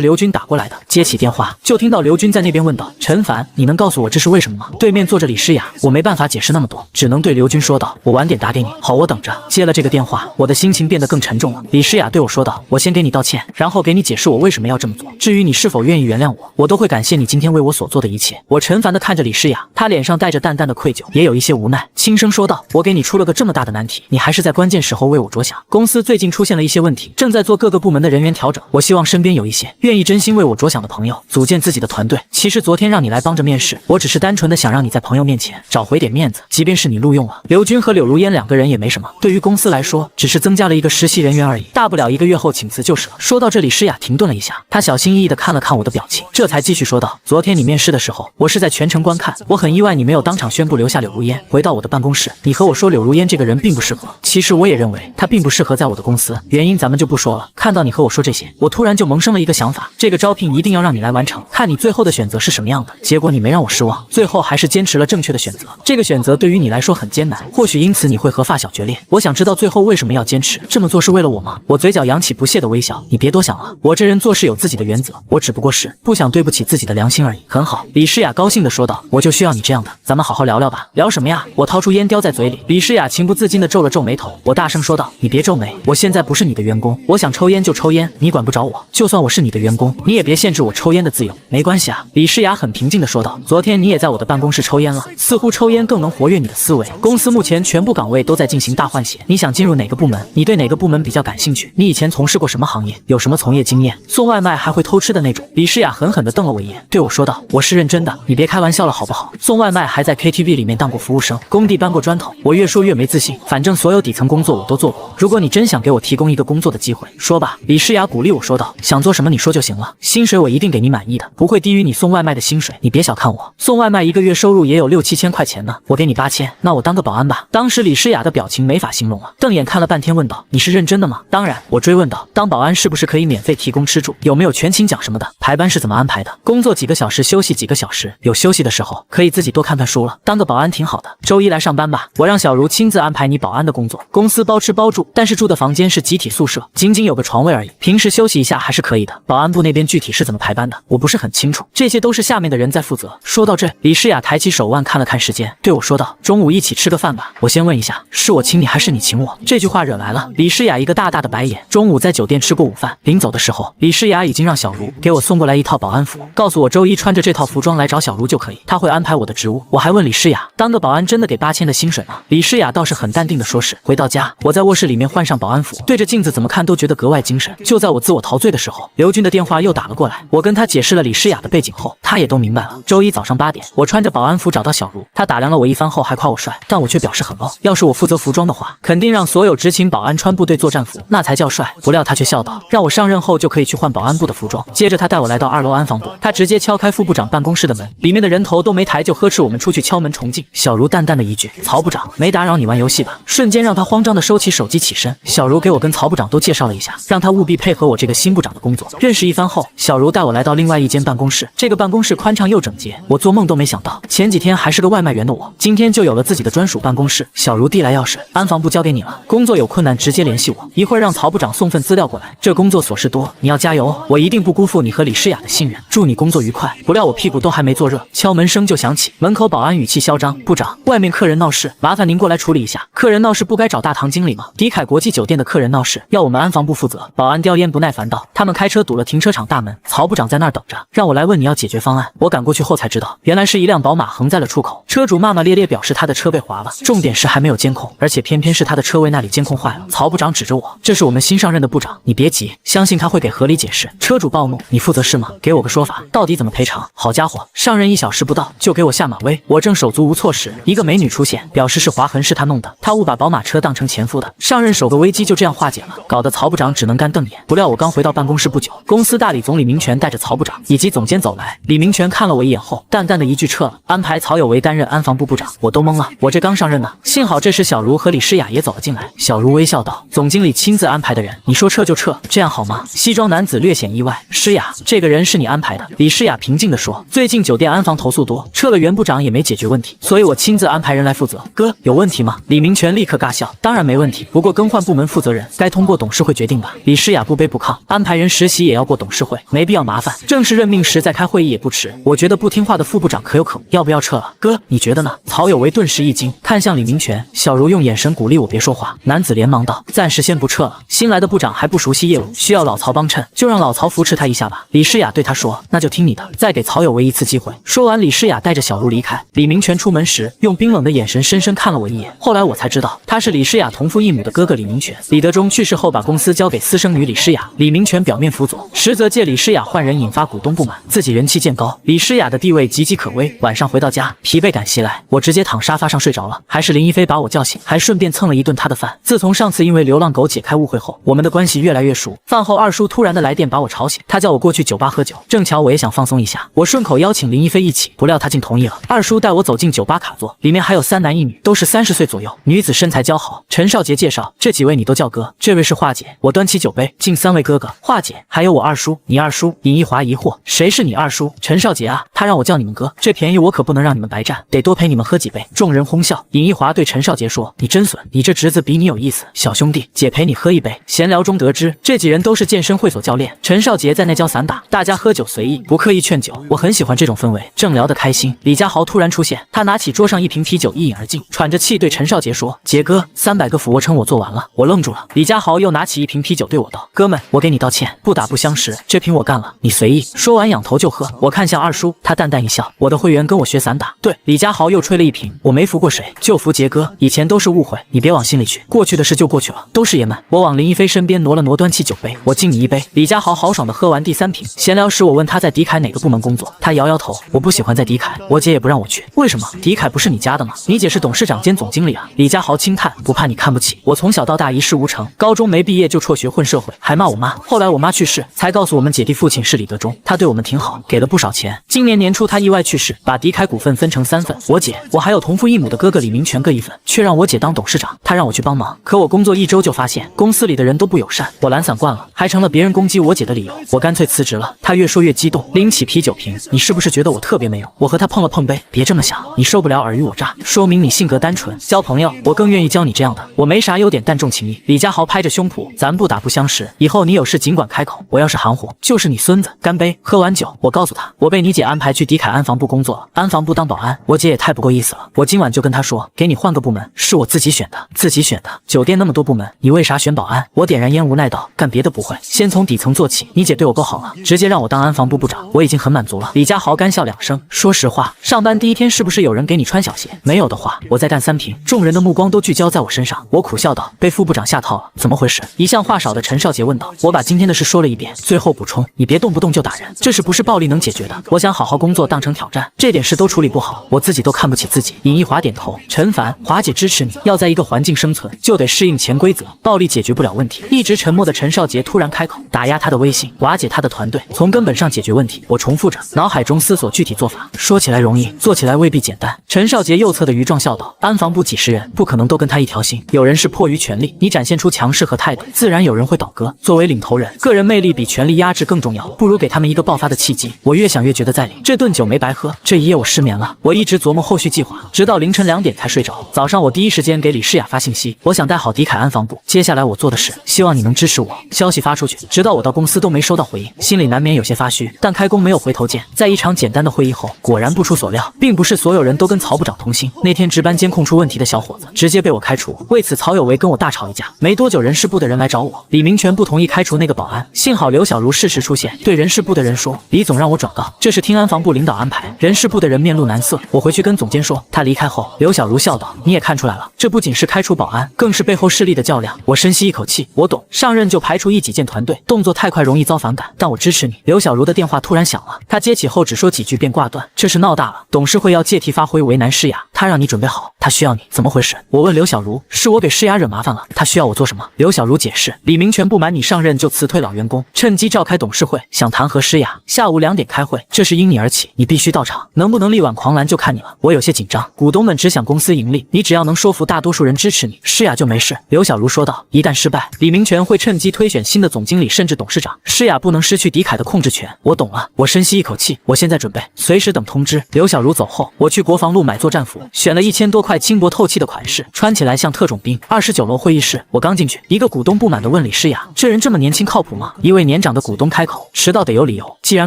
刘军打过来的。接起电话，就听到刘军在那边问道：“陈凡，你能告诉我这是为什么吗？”对面坐着李诗雅，我没办法解释那么多，只能对刘军说道：“我晚点打给你。”好，我等着。接了这个电话，我的心情变得更沉重了。李诗雅对我说道：“我先给你道歉，然后给你解释我为什么要这么做。至于你是否愿意原谅我，我都会感谢你今天为我所做的一切。”我陈凡地看着李诗雅，她脸上带着淡淡的愧疚，也有一些无奈，轻声说道：“我给你出了个这么大的难题，你还是在关键时候为我着想。公司最近出现了一些问题，正在做各个部门的人员调整，我希望身边有一些愿意真心为我着想的朋友，组建自己的团队。其实昨天让你来帮着面试，我只是单纯的想让你在朋友面前找回点面子，即便是你录用了刘军和柳如烟2个人也没什么，对于公司来说，只是增加了一个实习人员而已，大不了1个月后请辞就是了。”说到这里，诗雅停顿了一下，她小心翼翼地看了看我的表情，这才继续说道：“昨天你面试的时候，我是在全程观看，我很意外你没有当场宣布留下柳如烟。回到我的办公室，你和我说柳如烟这个人并不适合，其实我也认为她并不适合在我的公司，原因咱们就不说了。看到你和我说这些，我突然就萌生了一个想法，这个招聘一定要让你来完成，看你最后的选择是什么样的。结果你没让我失望，最后还是坚持了正确的选择。这个选择对于你来说很艰难，或许因此你会和发小决裂。我想知道最后为什么要坚持？这么做是为了我吗？”我嘴角扬起不屑的微笑，你别多想了，我这人做事有自己的原则，我只不过是不想对不起自己的良心而已。很好，李诗雅高兴地说道：“我就需要你这样的，咱们好好聊聊吧。”聊什么呀？我掏出烟叼在嘴里。李诗雅情不自禁地皱了皱眉头，我大声说道：“你别皱眉，我现在不是你的员工，我想抽烟就抽烟，你管不着我。就算我是你的员工，你也别限制我抽烟的自由。”没关系啊，李诗雅很平静地说道：“昨天你也在我的办公室抽烟了，似乎抽烟更能活跃你的思维。公司目前全部岗位都在进行大换血，你想进入哪个部门？你对哪个部门比较感兴趣？你以前从事过什么行业？有什么从业经验？送外卖还会偷吃的那种？”李诗雅狠狠地瞪了我一眼，对我说道：“我是认真的，你别开玩笑了好不好？送外卖还在 KTV 里面当过服务生，工地搬过砖头。”我越说越没自信，反正所有底层工作我都做过，如果你真想给我提供一个工作的机会，说吧。李诗雅鼓励我说道：“想做什么你说就行了，薪水我一定给你满意的，不会低于你送外卖的薪水。你别小看我，送外卖1个月收入也有6、7千块钱呢，我给你8000，那我当个保安吧。”当时李诗雅的表情没法形容了，瞪眼看了半天问道：“你是认真的吗？”当然，我追问道：“当保安是不是可以免费提供吃住？有没有全勤奖什么的？排班是怎么安排的？工作几个小时休息几个小时？有休息的时候可以自己多看看书了。当个保安挺好的，周一来上班吧，我让小茹亲自安排你保安的工作，公司包吃包住，但是住的房间是集体宿舍，仅仅有个床位而已，平时休息一下还是可以的。保安部那边具体是怎么排班的，我不是很清楚，这些都是下面的人在负责。”说到这，李诗雅抬起手腕看了看时间，对我说道：“中午一起吃个饭吧。”我先问一下，是我请你还是你请我？这句话惹来了李诗雅一个大大的白眼。中午在酒店吃过午饭，临走的时候，李诗雅已经让小茹给我送过来一套保安服，告诉我周一穿着这套服装来找小茹就可以，她会安排我的职务。我还问李诗雅，当个保安真的给8000的薪水吗？李诗雅倒是很淡定的说是。回到家，我在卧室里面换上保安服，对着镜子怎么看都觉得格外精神。就在我自我陶醉的时候，刘军的电话又打了过来，我跟他解释了李诗雅的背景后，他也都明白了。周一早上8点，我穿着保安服找到小茹，他打量了我一番后还夸我帅，但我却表示很 low， 要是我负责服装的话，肯定让所有执勤保安穿部队作战服，那才叫帅。不料他却笑道，让我上任后就可以去换保安部的服装。接着他带我来到2楼安防部，他直接敲开副部长办公室的门，里面的人头都没抬就呵斥我们出去敲门重进。小茹淡淡的一句：“曹部长，没打扰你玩游戏吧？”瞬间让他慌张的收起手机起身。小茹给我跟曹部长都介绍了一下，让他务必配合我这个新部长的工作。认识一番后，小茹带我来到另外一间办公室，这个办公室宽敞又整洁，我做梦都没想到，前几天还是个外卖员的我，今天就有了自己的专属办公室。小茹递来钥匙，安防部交给你了，工作有困难直接联系我，一会儿让曹部长送份资料过来。这工作琐事多，你要加油，我一定不辜负你和李诗雅的信任，祝你工作愉快。不料我屁股都还没坐热，敲门声就响起，门口保安语气嚣张：“部长，外面客人闹事，麻烦您过来处理一下。客人闹事不该找大堂经理吗？迪凯国际酒店的客人闹事，要我们安防部负责。”保安叼烟不耐烦道：“他们开车堵了停车场大门，曹部长在那儿等着，让我来问你要解决方案。”我赶过去后才知道，原来是一辆宝马横在了出口，车主骂骂咧咧表示他的车被划了，重点是还没有监控，而且偏偏是他的车位那里监控坏了。曹部长指着我，这是我们新上任的部长，你别急，相信他会给合理解释。车主暴怒，你负责是吗？给我个说法，到底怎么赔偿？好家伙，上任1小时不到就给我下马威。我正手足无措时，一个美女出现，表示是划痕是她弄的，她误把宝马车当成前夫的。上任首个危机就这样化解了，搞得曹部长只能干瞪眼。不料我刚回到办公室不久，公司大李总李明权带着曹部长以及总监走来。李明权看了我一眼后，淡淡的一句撤了，安排曹有为担任安防部部长。我都懵了，我这刚上任呢。幸好这时小茹和李诗雅也走了进来。小茹微笑道：“总经理亲自安排的人，你说撤就撤，这样好吗？”西装男子略显意外：“诗雅，这个人是你安排的？”李诗雅平静地说：“最近酒店安防投诉多，撤了原部长也没解决问题，所以我亲自安排人来负责。”哥，有问题吗？李明权立刻尬笑：“当然没问题，不过更换部门负责人该通过董事会决定吧。”李诗雅不卑不亢：“安排人实习也要过董事会，没必要麻烦。正式任命时再开会议也不迟。我觉得不听话的副部长可有可无，要不要撤了？哥，你觉得呢？”曹有为顿时一惊，看向李明权。小茹用眼神鼓励我别说话。男子连忙道：“暂时先不撤了，新来的部长还不熟悉业务，需要老曹帮衬，就让老曹扶持他一下吧。”李诗雅对他说：“那就听你的，再给曹有为一次机会。”说完，李诗雅带着小茹离开。李明权出门时用冰冷的眼神深深看了我一眼，后来我才知道他是李诗雅同父异母的哥哥李明权。李德忠去世后，把公司交给私生女李诗雅，李明权表面辅佐，实则借李诗雅换人，引发股东不满，自己人气渐高，李诗雅的地位岌岌可危。晚上回到家，疲惫感袭来，我直接躺沙发上睡着了，还是林一飞把我叫醒，还顺便蹭了一顿他的饭。自从上次因为流浪狗解开误会后，我们的关系越来越熟。饭后二叔突然的来电把我吵醒，他叫我过去酒吧喝酒，正巧我也想放松一下，我顺口邀请林一飞一起，不料他竟同意了。二叔带我走进酒吧卡座，里面还有3男1女，都是30岁左右，女子身材姣好。陈少杰介绍，这几位你都叫哥，这位是华姐。我端起酒杯敬3位哥哥，华姐，还有我二叔，你二叔。尹一华疑惑，谁是你二叔？陈少杰啊，他让我叫你们哥，这便宜我可不能让你们白占，得多陪你们喝几杯。众人哄笑。尹一华对陈少杰说，你真损，你这侄子比你有意思，小兄弟，姐陪你喝一杯。闲聊中得知，这几人都是健身会所教练，陈少杰在那教散打，大家喝酒随意，不刻意劝酒，我很喜欢这种氛围。正聊得开心，李家豪突然出现，他拿起桌上一瓶啤酒一饮而尽，喘着气对陈少杰说，杰哥，300个俯卧撑我做完了。我愣住了。李家豪又拿起一瓶啤酒对我道，哥们，我给你道歉，不打不相识，这瓶我干了，你随意。说完仰头就喝。我看向二叔，他淡淡一笑，我的会员跟我学散打。对，李家豪又吹了一瓶，我没服过谁，就服杰哥，以前都是误会，你别往心里去，过去的事就过去了，都是爷们。我往林一飞身边挪了挪，端起酒杯，我敬你一杯。李家豪豪爽的喝完第3瓶。闲聊时我问他在迪凯哪个部门工作，他摇摇头，我不喜欢在迪凯，我姐也不让我去。为什么？迪凯不是你家的吗？你姐是董事长兼总经理啊。李家豪轻叹，不怕你看不起，我从小到大一事无成，高中没毕业就辍学混社会，还骂我妈。后来我妈去世，才告诉我们姐弟父亲是李德忠，他对我们挺好，给了不少钱。今年年初他意外去世，把迪凯股份分成3份，我姐，我还有同父异母的哥哥李明权各1份，却让我姐当董事长，他让我去帮忙。可我工作1周就发现公司里的人都不友善，我懒散惯了，还成了别人攻击我姐的理由，我干脆辞职了。他越说越激动，拎起啤酒瓶，你是不是觉得我特别没用？我和他碰了碰杯，别这么想，你受不了尔虞我诈，说明你性格单纯，交朋友我更愿意交你这样的，我没啥优点但重情义。李家豪拍着胸脯，咱不打不相识，以后你有事尽管开口，我要是含糊就是你孙子。干杯！喝完酒，我告诉他，我被你姐安排去迪凯安防部工作了，安防部当保安，我姐也太不够意思了，我今晚就跟她说，给你换个部门，是我自己选的，自己选的。酒店那么多部门，你为啥选保安？我点燃烟无奈道，干别的不会，先从底层做起，你姐对我够好了，直接让我当安防部部长，我已经很满足了。李家豪干笑2声，说实话，上班第1天是不是有人给你穿小鞋？没有的话，我再干3瓶。众人的目光都聚焦在我身上，我苦笑道，被副部长下套了，怎么回事？一向话少的陈少杰问道。我把今天的事说了一遍，最后补充，你别动不动就打人，这事不是暴力能解决的。我想好好工作当成挑战，这点事都处理不好，我自己都看不起自己。尹一华点头，陈凡，华姐支持你，要在一个环境生存，就得适应潜规则，暴力解决不了问题。一直沉默的陈少杰突然开口，打压他的威信，瓦解他的团队，从根本上解决问题。我重复着，脑海中思索具体做法，说起来容易，做起来未必简单。陈少杰右侧的余壮笑道，安防部几十人，不可能都跟他一条心，有人是迫于权力，你展现出强势和态度，自然有人会倒戈。作为领头人，个人魅力比权力压制更重要，不如给他们一个爆发的契机。我越想越觉得在理，这顿酒没白喝。这一夜我失眠了，我一直琢磨后续计划，直到凌晨2点才睡着。早上我第一时间给李诗雅发信息，我想带好迪凯安防部，接下来我做的事，希望你能支持我。消息发出去，直到我到公司都没收到回应，心里难免有些发虚，但开工没有回头箭。在一场简单的会议后，果然不出所料，并不是所有人都跟曹部长同心。那天值班监控出问题的小伙子直接被我开除，为此曹有为跟我大吵一架。没多久人事部的人来找我，李明权不同意开除那个保安，幸好刘小茹适时出现，对人事部的人说，李总让我转告，这是听安防部领导安排。人事部的人面露难色，我回去跟总监说。他离开后，刘小茹笑道，你你也看出来了，这不仅是开除保安，更是背后势力的较量。我深吸一口气，我懂，上任就排除一己见团队，动作太快容易遭反感，但我支持你。刘小茹的电话突然响了，她接起后只说几句便挂断，这是闹大了，董事会要借题发挥，为难诗雅，他让你准备好，他需要你，怎么回事？我问刘小茹，是我给诗雅惹麻烦了，他需要我做什么？刘小茹解释，李明全不满你上任就辞退老员工，趁机召开董事会，想弹劾诗雅，下午2点开会，这是因你而起，你必须到场，能不能力挽狂澜就看你了。我有些紧张，股东们只想公司盈利，你只要能说服大多数人支持你，诗雅就没事。刘小茹说道，一旦失败，李明全会趁机推选新的总经理甚至董事长，诗雅不能失去狄凯的控制权。我懂了，我深吸一口气，我现在准备，随时等通知。刘小茹走后，我去国防路买作战服，选了1000多块轻薄透气的款式，穿起来像特种兵。29楼会议室，我刚进去，一个股东不满地问李诗雅，这人这么年轻靠谱吗？一位年长的股东开口，迟到得有理由，既然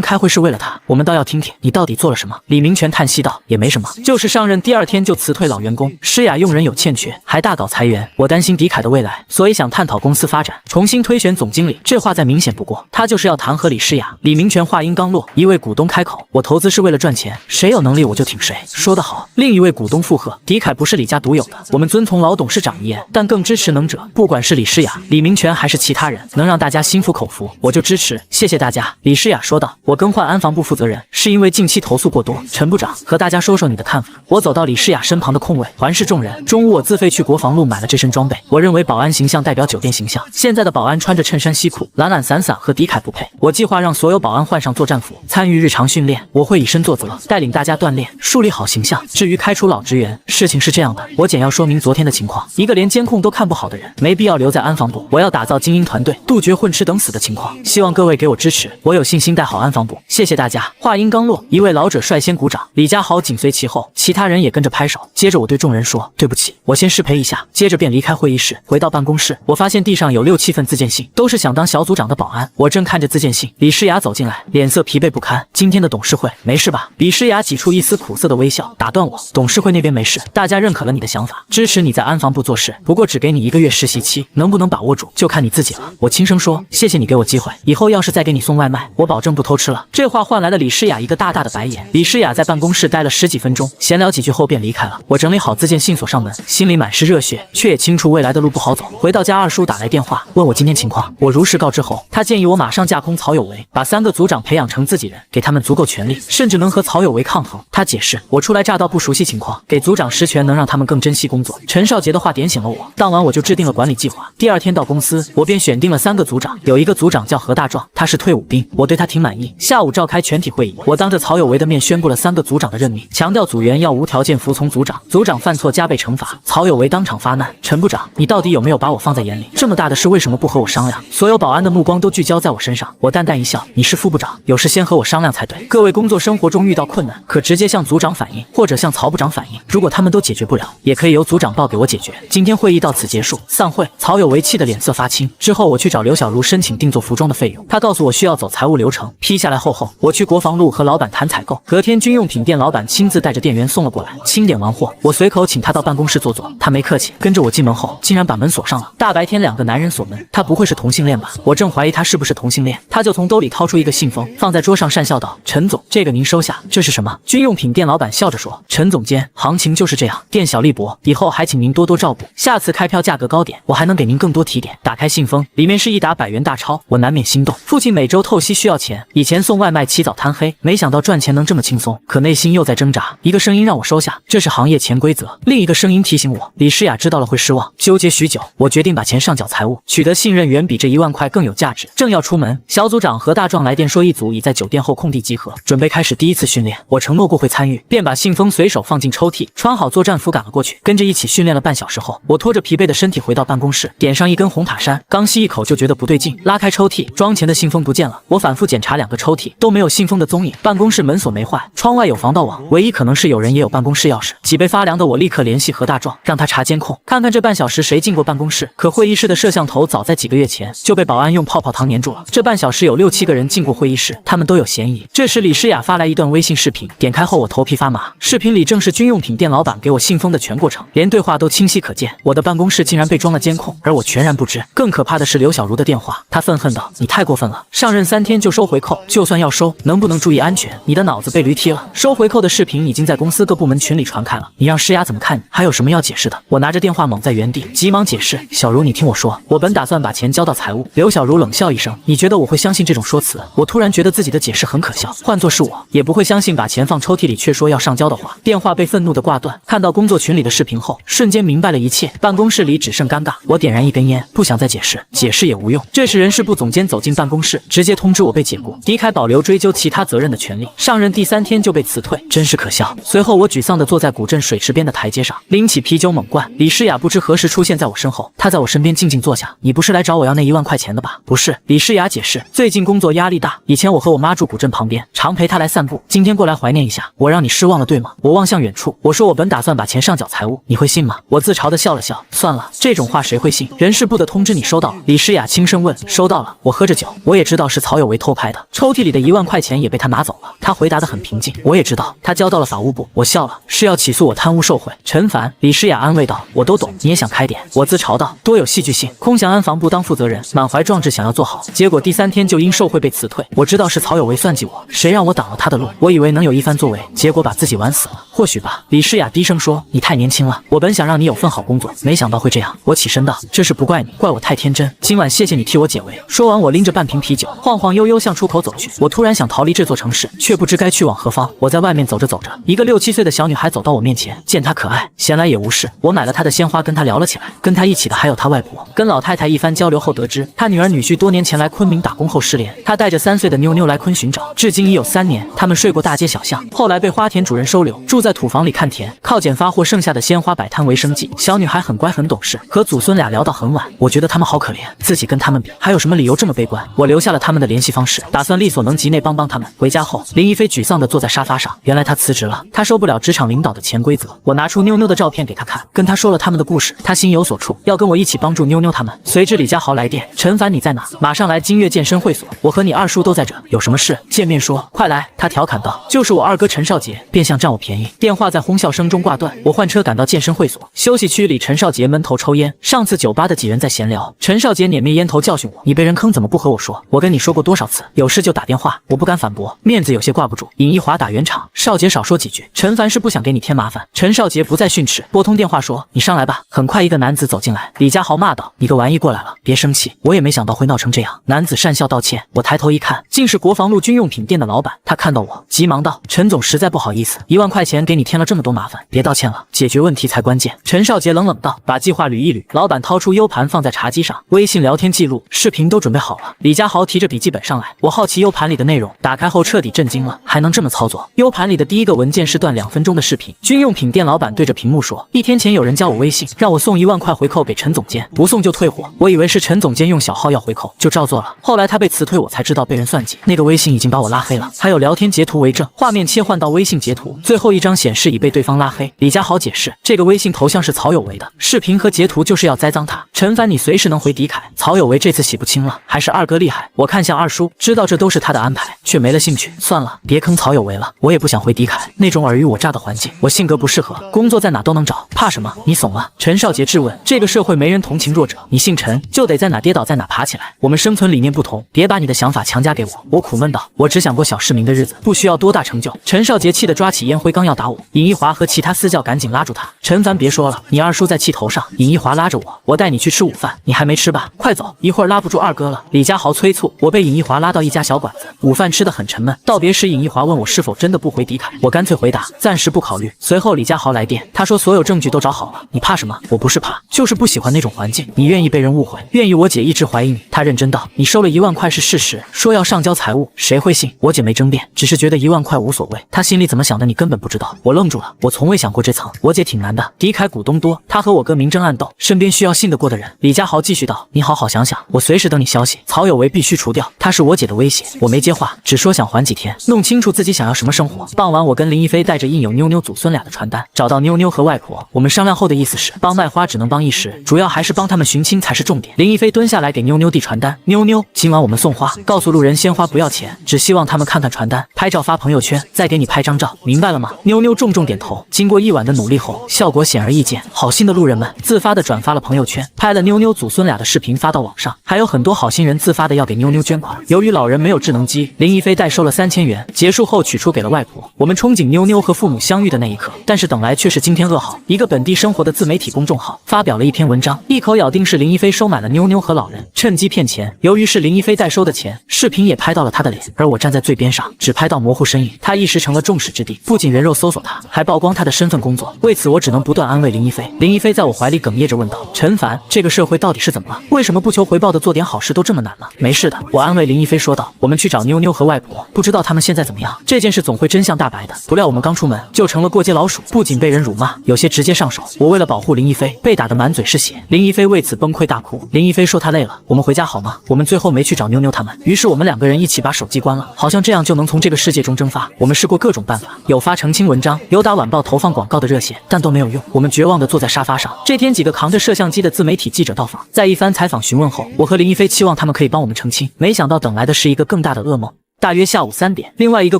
开会是为了他，我们倒要听听你到底做了什么。李明全叹息道，也没什么，就是上任第2天就辞退老员工，诗雅用人有欠缺，还大搞裁员，我担心狄凯的未来，所以想探讨公司发展，重新推选总经理。这话再明显不过，他就是要弹劾李诗雅。李明全话音刚落，一位股东开口，我投资是为了赚钱，谁有能力我就挺谁。说得好。另一位股东附和，狄凯不是李家独有的，我们遵从老董事长一言，但更支持能者，不管是李诗雅、李明全还是其他人，能让大家心服口服，我就支持，谢谢大家。李诗雅说道，我更换安防部负责人，是因为近期投诉过多。陈部长，和大家说说你的看法。我走到李诗雅身旁的空位，环视众人。中午我自费去国防路买了这身装备，我认为保安形象代表酒店形象，现在的保安穿着衬衫西裤，懒懒散散，和狄凯不配。我计划让所有保安换上作战服，参与日常训练，我会以身作则，带领大家锻炼，树立好形象。至于开除老职员，事情是这样的，我简要说明昨天的情况，一个连监控都看不好的人，没必要留在安防部，我要打造精英团队，杜绝混吃等死的情况，希望各位给我支持，我有信心带好安防部，谢谢大家。话音刚落，一位老者率先鼓掌，李家豪紧随其后，其他人也跟着拍手。接着我对众人说，对不起，我先失陪一下，接着便离开会议室，回到办公室，我发现地上有6、7份自荐信，都是想当小组长的保安。我正看着自荐信，李诗雅走进来，脸色疲惫不堪，今天的董事会没事吧？李诗雅挤出一丝苦涩的微笑，打断我，董事会那边没事，大家认可了你的想法，支持你在安防部做事，不过只给你1个月实习期，能不能把握住就看你自己了。我轻声说，谢谢你给我机会，以后要是再给你送外卖，我保证不偷吃了。这话换来了李诗雅一个大大的白眼。李诗雅在办公室待了10几分钟，闲聊几句后便离开了。我整理好自荐信锁上门，心里满是热血，却也清楚未来的路不好走。回到家，二叔打来电话问我今天情况，我如实告知后，他建议我马上架空曹有为，把3个组长培养成自己人，给他们足够权力，甚至能和曹有为抗衡。他解释，我初来乍到不熟悉情况，给组长实权能让他们更珍惜工作。陈少杰的话点醒了我，当晚我就制定了管理计划。第2天到公司，我便选定了3个组长，有一个组长叫何大壮，他是退伍兵，我对他挺满意。下午召开全体会议，我当着曹有为的面宣布了3个组长的任命，强调组员要无条件服从组长，组长犯错加倍惩罚。曹有为当场发难，陈部长，你到底有没有把我放在眼里？这么大的事为什么不和我商量？所有保安的目光都聚焦在我身上。我淡淡一笑，你是副部长，有事先和我商量才对。各位工作生活中遇到困难，可直接向组长反映，或者向曹部长反映，如果他们都解决不了，也可以由组长报给我解决。今天会议到此结束，散会。曹有为气得脸色发青。之后我去找刘小茹申请定做服装的费用，他告诉我需要走财务流程，批下来后，我去国防路和老板谈采购。隔天军用品店老板亲自带着店员送了过来，清点完货，我随口请他到办公室坐坐，他没客气，跟着我进门后竟然把门锁上了。大白天2个男人锁门，他不会是同性恋吧？我正怀疑他是不是同性恋，他就从兜里掏出一个信封，放在桌上，讪笑道，陈总，这个您收下。这是什么？军用品店老板笑着说，陈总监，行情就是这样，店小利薄，以后还请您多多照顾，下次开票价格高点，我还能给您更多提点。打开信封，里面是一沓100元大钞，我难免心动。父亲每周透析需要钱，以前送外卖起早贪黑，没想到赚钱能这么轻松，可内心又在挣扎。一个声音让我收下，这是行业潜规则；另一个声音提醒我，李诗雅知道了会失望。纠结许久，我决定把钱上缴财务，取得信任远比这1万块更有价值。正要出门，小组长何大壮来电说一组已在酒店后空地集合，准备开始第1次训练。我承诺过会参与，便把信封随手放进抽屉，穿好作战服赶了过去。跟着一起训练了半小时后，我拖着疲惫的身体回到办公室，点上一根红塔山，刚吸一口就觉得不对劲，拉开抽屉，装钱的信封不见了。我反复检查2个抽屉，都没有信封的踪影。办公室门锁没坏，窗外有防盗网，唯一可能是有人也有办公室钥匙。脊背发凉的我立刻联系何大壮，让他查监控，看看这半小时谁进过办公室。可会议室的摄像头早在几个月前就被保安用泡泡糖粘住了，这半小时有6、7个人进过会议室，他们都有嫌疑。这时李诗雅发来一段微信视频，点开后我头皮发麻，视频里正是军用用品店老板给我信封的全过程，连对话都清晰可见。我的办公室竟然被装了监控，而我全然不知。更可怕的是刘小茹的电话，她愤恨道：“你太过分了，上任3天就收回扣，就算要收，能不能注意安全？你的脑子被驴踢了！收回扣的视频已经在公司各部门群里传开了，你让诗雅怎么看你？还有什么要解释的？”我拿着电话懵在原地，急忙解释：“小茹，你听我说，我本打算把钱交到财务。”刘小茹冷笑一声：“你觉得我会相信这种说辞？”我突然觉得自己的解释很可笑，换作是我，也不会相信把钱放抽屉里却说要上交的话。电话被愤怒的挂断。看到工作群里的视频后，瞬间明白了一切。办公室里只剩尴尬。我点燃一根烟，不想再解释，解释也无用。这时人事部总监走进办公室，直接通知我被解雇，离开保留追究其他责任的权利。上任第3天就被辞退，真是可笑。随后我沮丧地坐在古镇水池边的台阶上，拎起啤酒猛灌。李诗雅不知何时出现在我身后，她在我身边静静坐下。“你不是来找我要那1万块钱的吧？”“不是。”李诗雅解释，“最近工作压力大，以前我和我妈住古镇旁边，常陪她来散步，今天过来怀念一下。我让你失望了对吗？”我望向远处，我说我本打算把钱上缴财务，你会信吗？我自嘲地笑了笑，算了，这种话谁会信？人事部的通知你收到了？李诗雅轻声问。收到了。我喝着酒，我也知道是曹有为偷拍的，抽屉里的1万块钱也被他拿走了。他回答得很平静，我也知道，他交到了法务部。我笑了，是要起诉我贪污受贿。陈凡，李诗雅安慰道，我都懂，你也想开点。我自嘲道，多有戏剧性。空想安防部当负责人，满怀壮志想要做好，结果第3天就因受贿被辞退。我知道是曹有为算计我，谁让我挡了他的路？我以为能有一番作为，结果把自己玩死了。或许吧。李诗雅低声说，你太年轻了，我本想让你有份好工作，没想到会这样。我起身道，这事不怪你，怪我太天真。今晚谢谢你替我解围。说完，我拎着半瓶啤酒，晃晃悠悠向出口走去。我突然想逃离这座城市，却不知该去往何方。我在外面走着走着，一个6、7岁的小女孩走到我面前，见她可爱，闲来也无事，我买了她的鲜花，跟她聊了起来。跟她一起的还有她外婆。跟老太太一番交流后得知，她女儿女婿多年前来昆明打工后失联，她带着3岁的妞妞来昆寻找，至今已有3年。他们睡过大街小巷，后来被花田主人收留，住在土房里看田，靠捡发货剩下的鲜花摆摊为生计。小女孩很乖很懂事，和祖孙俩聊到很晚。我觉得他们好可怜，自己跟他们比，还有什么理由这么悲观？我留下了他们的联系方式，打算力所能及内帮帮他们。回家后，林一飞沮丧地坐在沙发上，原来他辞职了，他受不了职场领导的潜规则。我拿出妞妞的照片给他看，跟他说了他们的故事，他心有所触，要跟我一起帮助妞妞他们。随之李家豪来电，陈凡你在哪？马上来金悦健身会所，我和你二叔都在这，有什么事见面说，快来。他调侃道，就是我二哥陈少杰，变相占我便宜。电话在哄笑声中挂断，我换车赶到健身会所。休息区里，陈少杰闷头抽烟，上次酒吧的几人在闲聊，陈少杰碾灭烟头教训我，你被人坑怎么不和我说？我跟你说过多少次，有事就打电话。我不敢反驳，面子有些挂不住。尹一华打圆场，少杰少说几句，陈凡是不想给你添麻烦。陈少杰不再训斥，拨通电话说，你上来吧。很快一个男子走进来，李家豪骂道，你个玩意过来了，别生气。我也没想到会闹成这样。男子讪笑道歉，我抬头一看，竟是国防路军用品店的老板。他看到我，急忙道，陈总实在不好意思，1万块钱给你添了这么多麻烦，别道歉了，解决问题才关键。陈少杰冷冷道，把计划捋一捋。老板掏出 U 盘放在茶几上，微信聊天记录、视频都准备好了。李家豪提着笔记本上来，我好奇 U 盘里的内容，打开后彻底震惊了，还能这么操作。U 盘里的第一个文件是段2分钟的视频，军用品店老板对着屏幕说，1天前有人加我微信，让我送1万块回扣给陈总监，不送就退货。我以为是陈总监用小号要回扣，就照做了。后来他被辞退，我才知道被人算计，那个微信已经把我拉黑了，还有聊天截图为证。画面切换到微信截图，最后一张显示已被对方拉黑。李家豪解释，这个微信头像是曹有为的，视频和截图就是要栽赃他。陈凡，你随时能回迪凯。曹有为这次洗不清了，还是二哥厉害。我看向二叔，知道这都是他的安排，却没了兴趣。算了，别坑曹有为了，我也不想回迪凯，那种尔虞我诈的环境，我性格不适合。工作在哪都能找，怕什么？你怂了？陈少杰质问。这个社会没人同情弱者，你姓陈就得在哪跌倒在哪爬起来。我们生存理念不同，别把你的想法强加给我。我苦闷道，我只想过小市民的日子，不需要多大成就。陈少杰气得抓起烟灰缸要打我，尹一华和其他私教赶紧拉住他。陈凡别说了，你二叔在气头上。尹一华拉着我，我带你去吃午饭，你还没吃吧？快走，一会儿拉不住二哥了。李家豪催促我，被尹一华拉到一家小馆子，午饭吃得很沉闷。道别时，尹一华问我是否真的不回迪凯，我干脆回答暂时不考虑。随后李家豪来电，他说所有证据都找好了，你怕什么？我不是怕，就是不喜欢那种环境。你愿意被人误会，愿意我姐一直怀疑你。他认真道，你收了1万块是事实，说要上交财务，谁会信？我姐没争辩，只是觉得1万块无所谓。她心里怎么想的你根本不知道。我愣住了，我从未想过这层。我姐挺难的，迪凯股东多，她和我哥明争暗斗，身边需要信得过的人。李家豪继续道，你好好想想，我随时等你消息。曹有为必须除掉，他是我姐的威胁。我没接话，只说想缓几天，弄清楚自己想要什么生活。傍晚，我跟林一飞带着印有妞妞祖孙俩的传单，找到妞妞和外婆。我们商量后的意思是，帮卖花只能帮一时，主要还是帮他们寻亲才是重点。林一飞蹲下来给妞妞递传单，妞妞，今晚我们送花，告诉路人鲜花不要钱，只希望他们看看传单，拍照发朋友圈，再给你拍张照，明白了吗？妞妞重重动点头。经过一晚的努力后，效果显而易见，好心的路人们自发的转发了朋友圈，拍了妞妞祖孙俩的视频发到网上，还有很多好心人自发的要给妞妞捐款。由于老人没有智能机，林一飞代收了3000元，结束后取出给了外婆。我们憧憬妞妞和父母相遇的那一刻，但是等来却是惊天噩耗。一个本地生活的自媒体公众号发表了一篇文章，一口咬定是林一飞收买了妞妞和老人，趁机骗钱。由于是林一飞代收的钱，视频也拍到了他的脸，而我站在最边上，只拍到模糊身影，他一时成了众矢之的。不仅人肉搜索他，还曝光他的身份工作。为此我只能不断安慰林一飞。林一飞在我怀里哽咽着问道：陈凡，这个社会到底是怎么了？为什么不求回报的做点好事都这么难了？没事的，我安慰林一飞说道。我们去找妞妞和外婆，不知道他们现在怎么样。这件事总会真相大白的。不料我们刚出门就成了过街老鼠，不仅被人辱骂，有些直接上手。我为了保护林一飞，被打得满嘴是血。林一飞为此崩溃大哭。林一飞说他累了，我们回家好吗？我们最后没去找妞妞他们，于是我们2个人一起把手机关了，好像这样就能从这个世界中蒸发。我们试过各种办法，有发澄清文章，有打晚报投放广告的热线，但都没有用。我们绝望地坐在沙发上。这天几个扛着摄像机的自媒体记者到访，在一番采访询问后，我和林一飞期望他们可以帮我们澄清，没想到等来的是一个更大的噩梦。大约下午3点，另外一个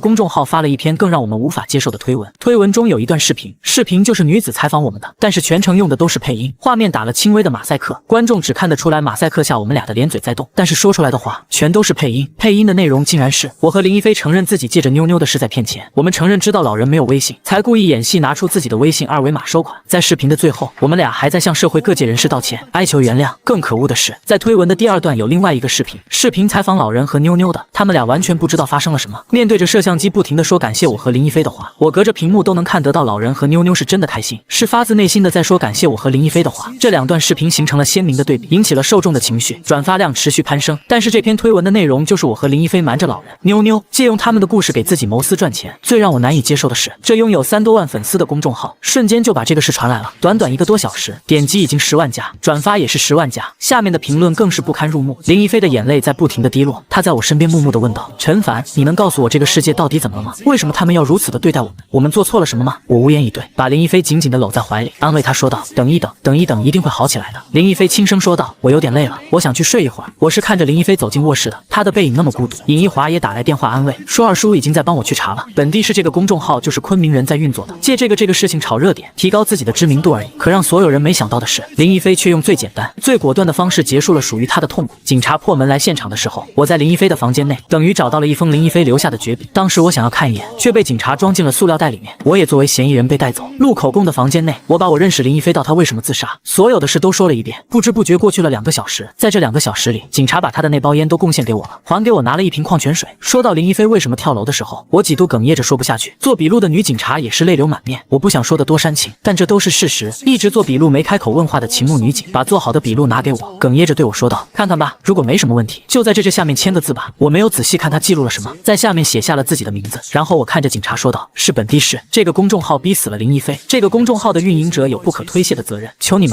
公众号发了一篇更让我们无法接受的推文。推文中有一段视频，视频就是女子采访我们的，但是全程用的都是配音，画面打了轻微的马赛克，观众只看得出来马赛克下我们俩的脸嘴在动，但是说出来的话全都是配音。配音的内容竟然是我和林一飞承认自己借着妞妞的事在骗钱，我们承认知道老人没有微信，才故意演戏拿出自己的微信2维码收款。在视频的最后，我们俩还在向社会各界人士道歉，哀求原谅。更可恶的是，在推文的第2段有另外一个视频，视频采访老人和妞妞的，他们俩完全不知道发生了什么。面对着摄像机不停地说感谢我和林一飞的话，我隔着屏幕都能看得到老人和妞妞是真的开心，是发自内心的在说感谢我和林一飞的话。这2段视频形成了鲜明的对比，引起了受众的情绪，转发量持续攀升。但是这篇推文的内容就是我和林一飞瞒着老人、妞妞，借用他们的故事给自己谋私赚钱。最让我难以接受的是，这拥有3多万粉丝的公众号瞬间就把这个事传来了，短短1个多小时，点击已经10万加，转发也是10万加，下面的评论更是不堪入目。林一飞的眼泪在不停地滴落，他在我身边木木地问道：陈凡，你能告诉我这个世界到底怎么了吗？为什么他们要如此的对待我们？我们做错了什么吗？我无言以对，把林一飞紧紧地搂在怀里，安慰他说道：等一等，等一等，一定会好起来的。林一飞轻声说道：我有点累了，我想去睡一会儿。我是看着林一飞走进卧室的，他的背影那么孤独。尹一华也打来电话安慰，说二叔已经在帮我去查了，本地市这个公众号就是昆明人在运作的，借这个事情炒热点，提高自己的知名度而已。可让所有人没想到的是，林一飞却用最简单、最果断的方式结束了属于他的痛苦。警察破门来现场的时候，我在林一飞的房间内，等于找到了一封林一飞留下的绝笔。当时我想要看一眼，却被警察装进了塑料袋里面，我也作为嫌疑人被带走。录口供的房间内，我把我认识林一飞到他为什么自杀，所有的事都说了一遍。不知不觉过去了2个小时，在这2个小时里，警察把他的那包烟都贡献给我了，还给我拿了一瓶矿泉水。说到林一飞为什么跳楼的时候，我几度哽咽着说不下去。做笔录的女警察也是泪流满面，我不想说的多煽情，但这都是事实。一直做笔录没开口问话的秦牧女警把做好的笔录拿给我，哽咽着对我说道：看看吧，如果没什么问题，就在这下面签个字吧。我没有仔细看他记录了什么，在下面写下了自己的名字，然后我看着警察说道：是本地市这个公众号逼死了林一飞，这个公众号的运营者有不可推卸的责任，求你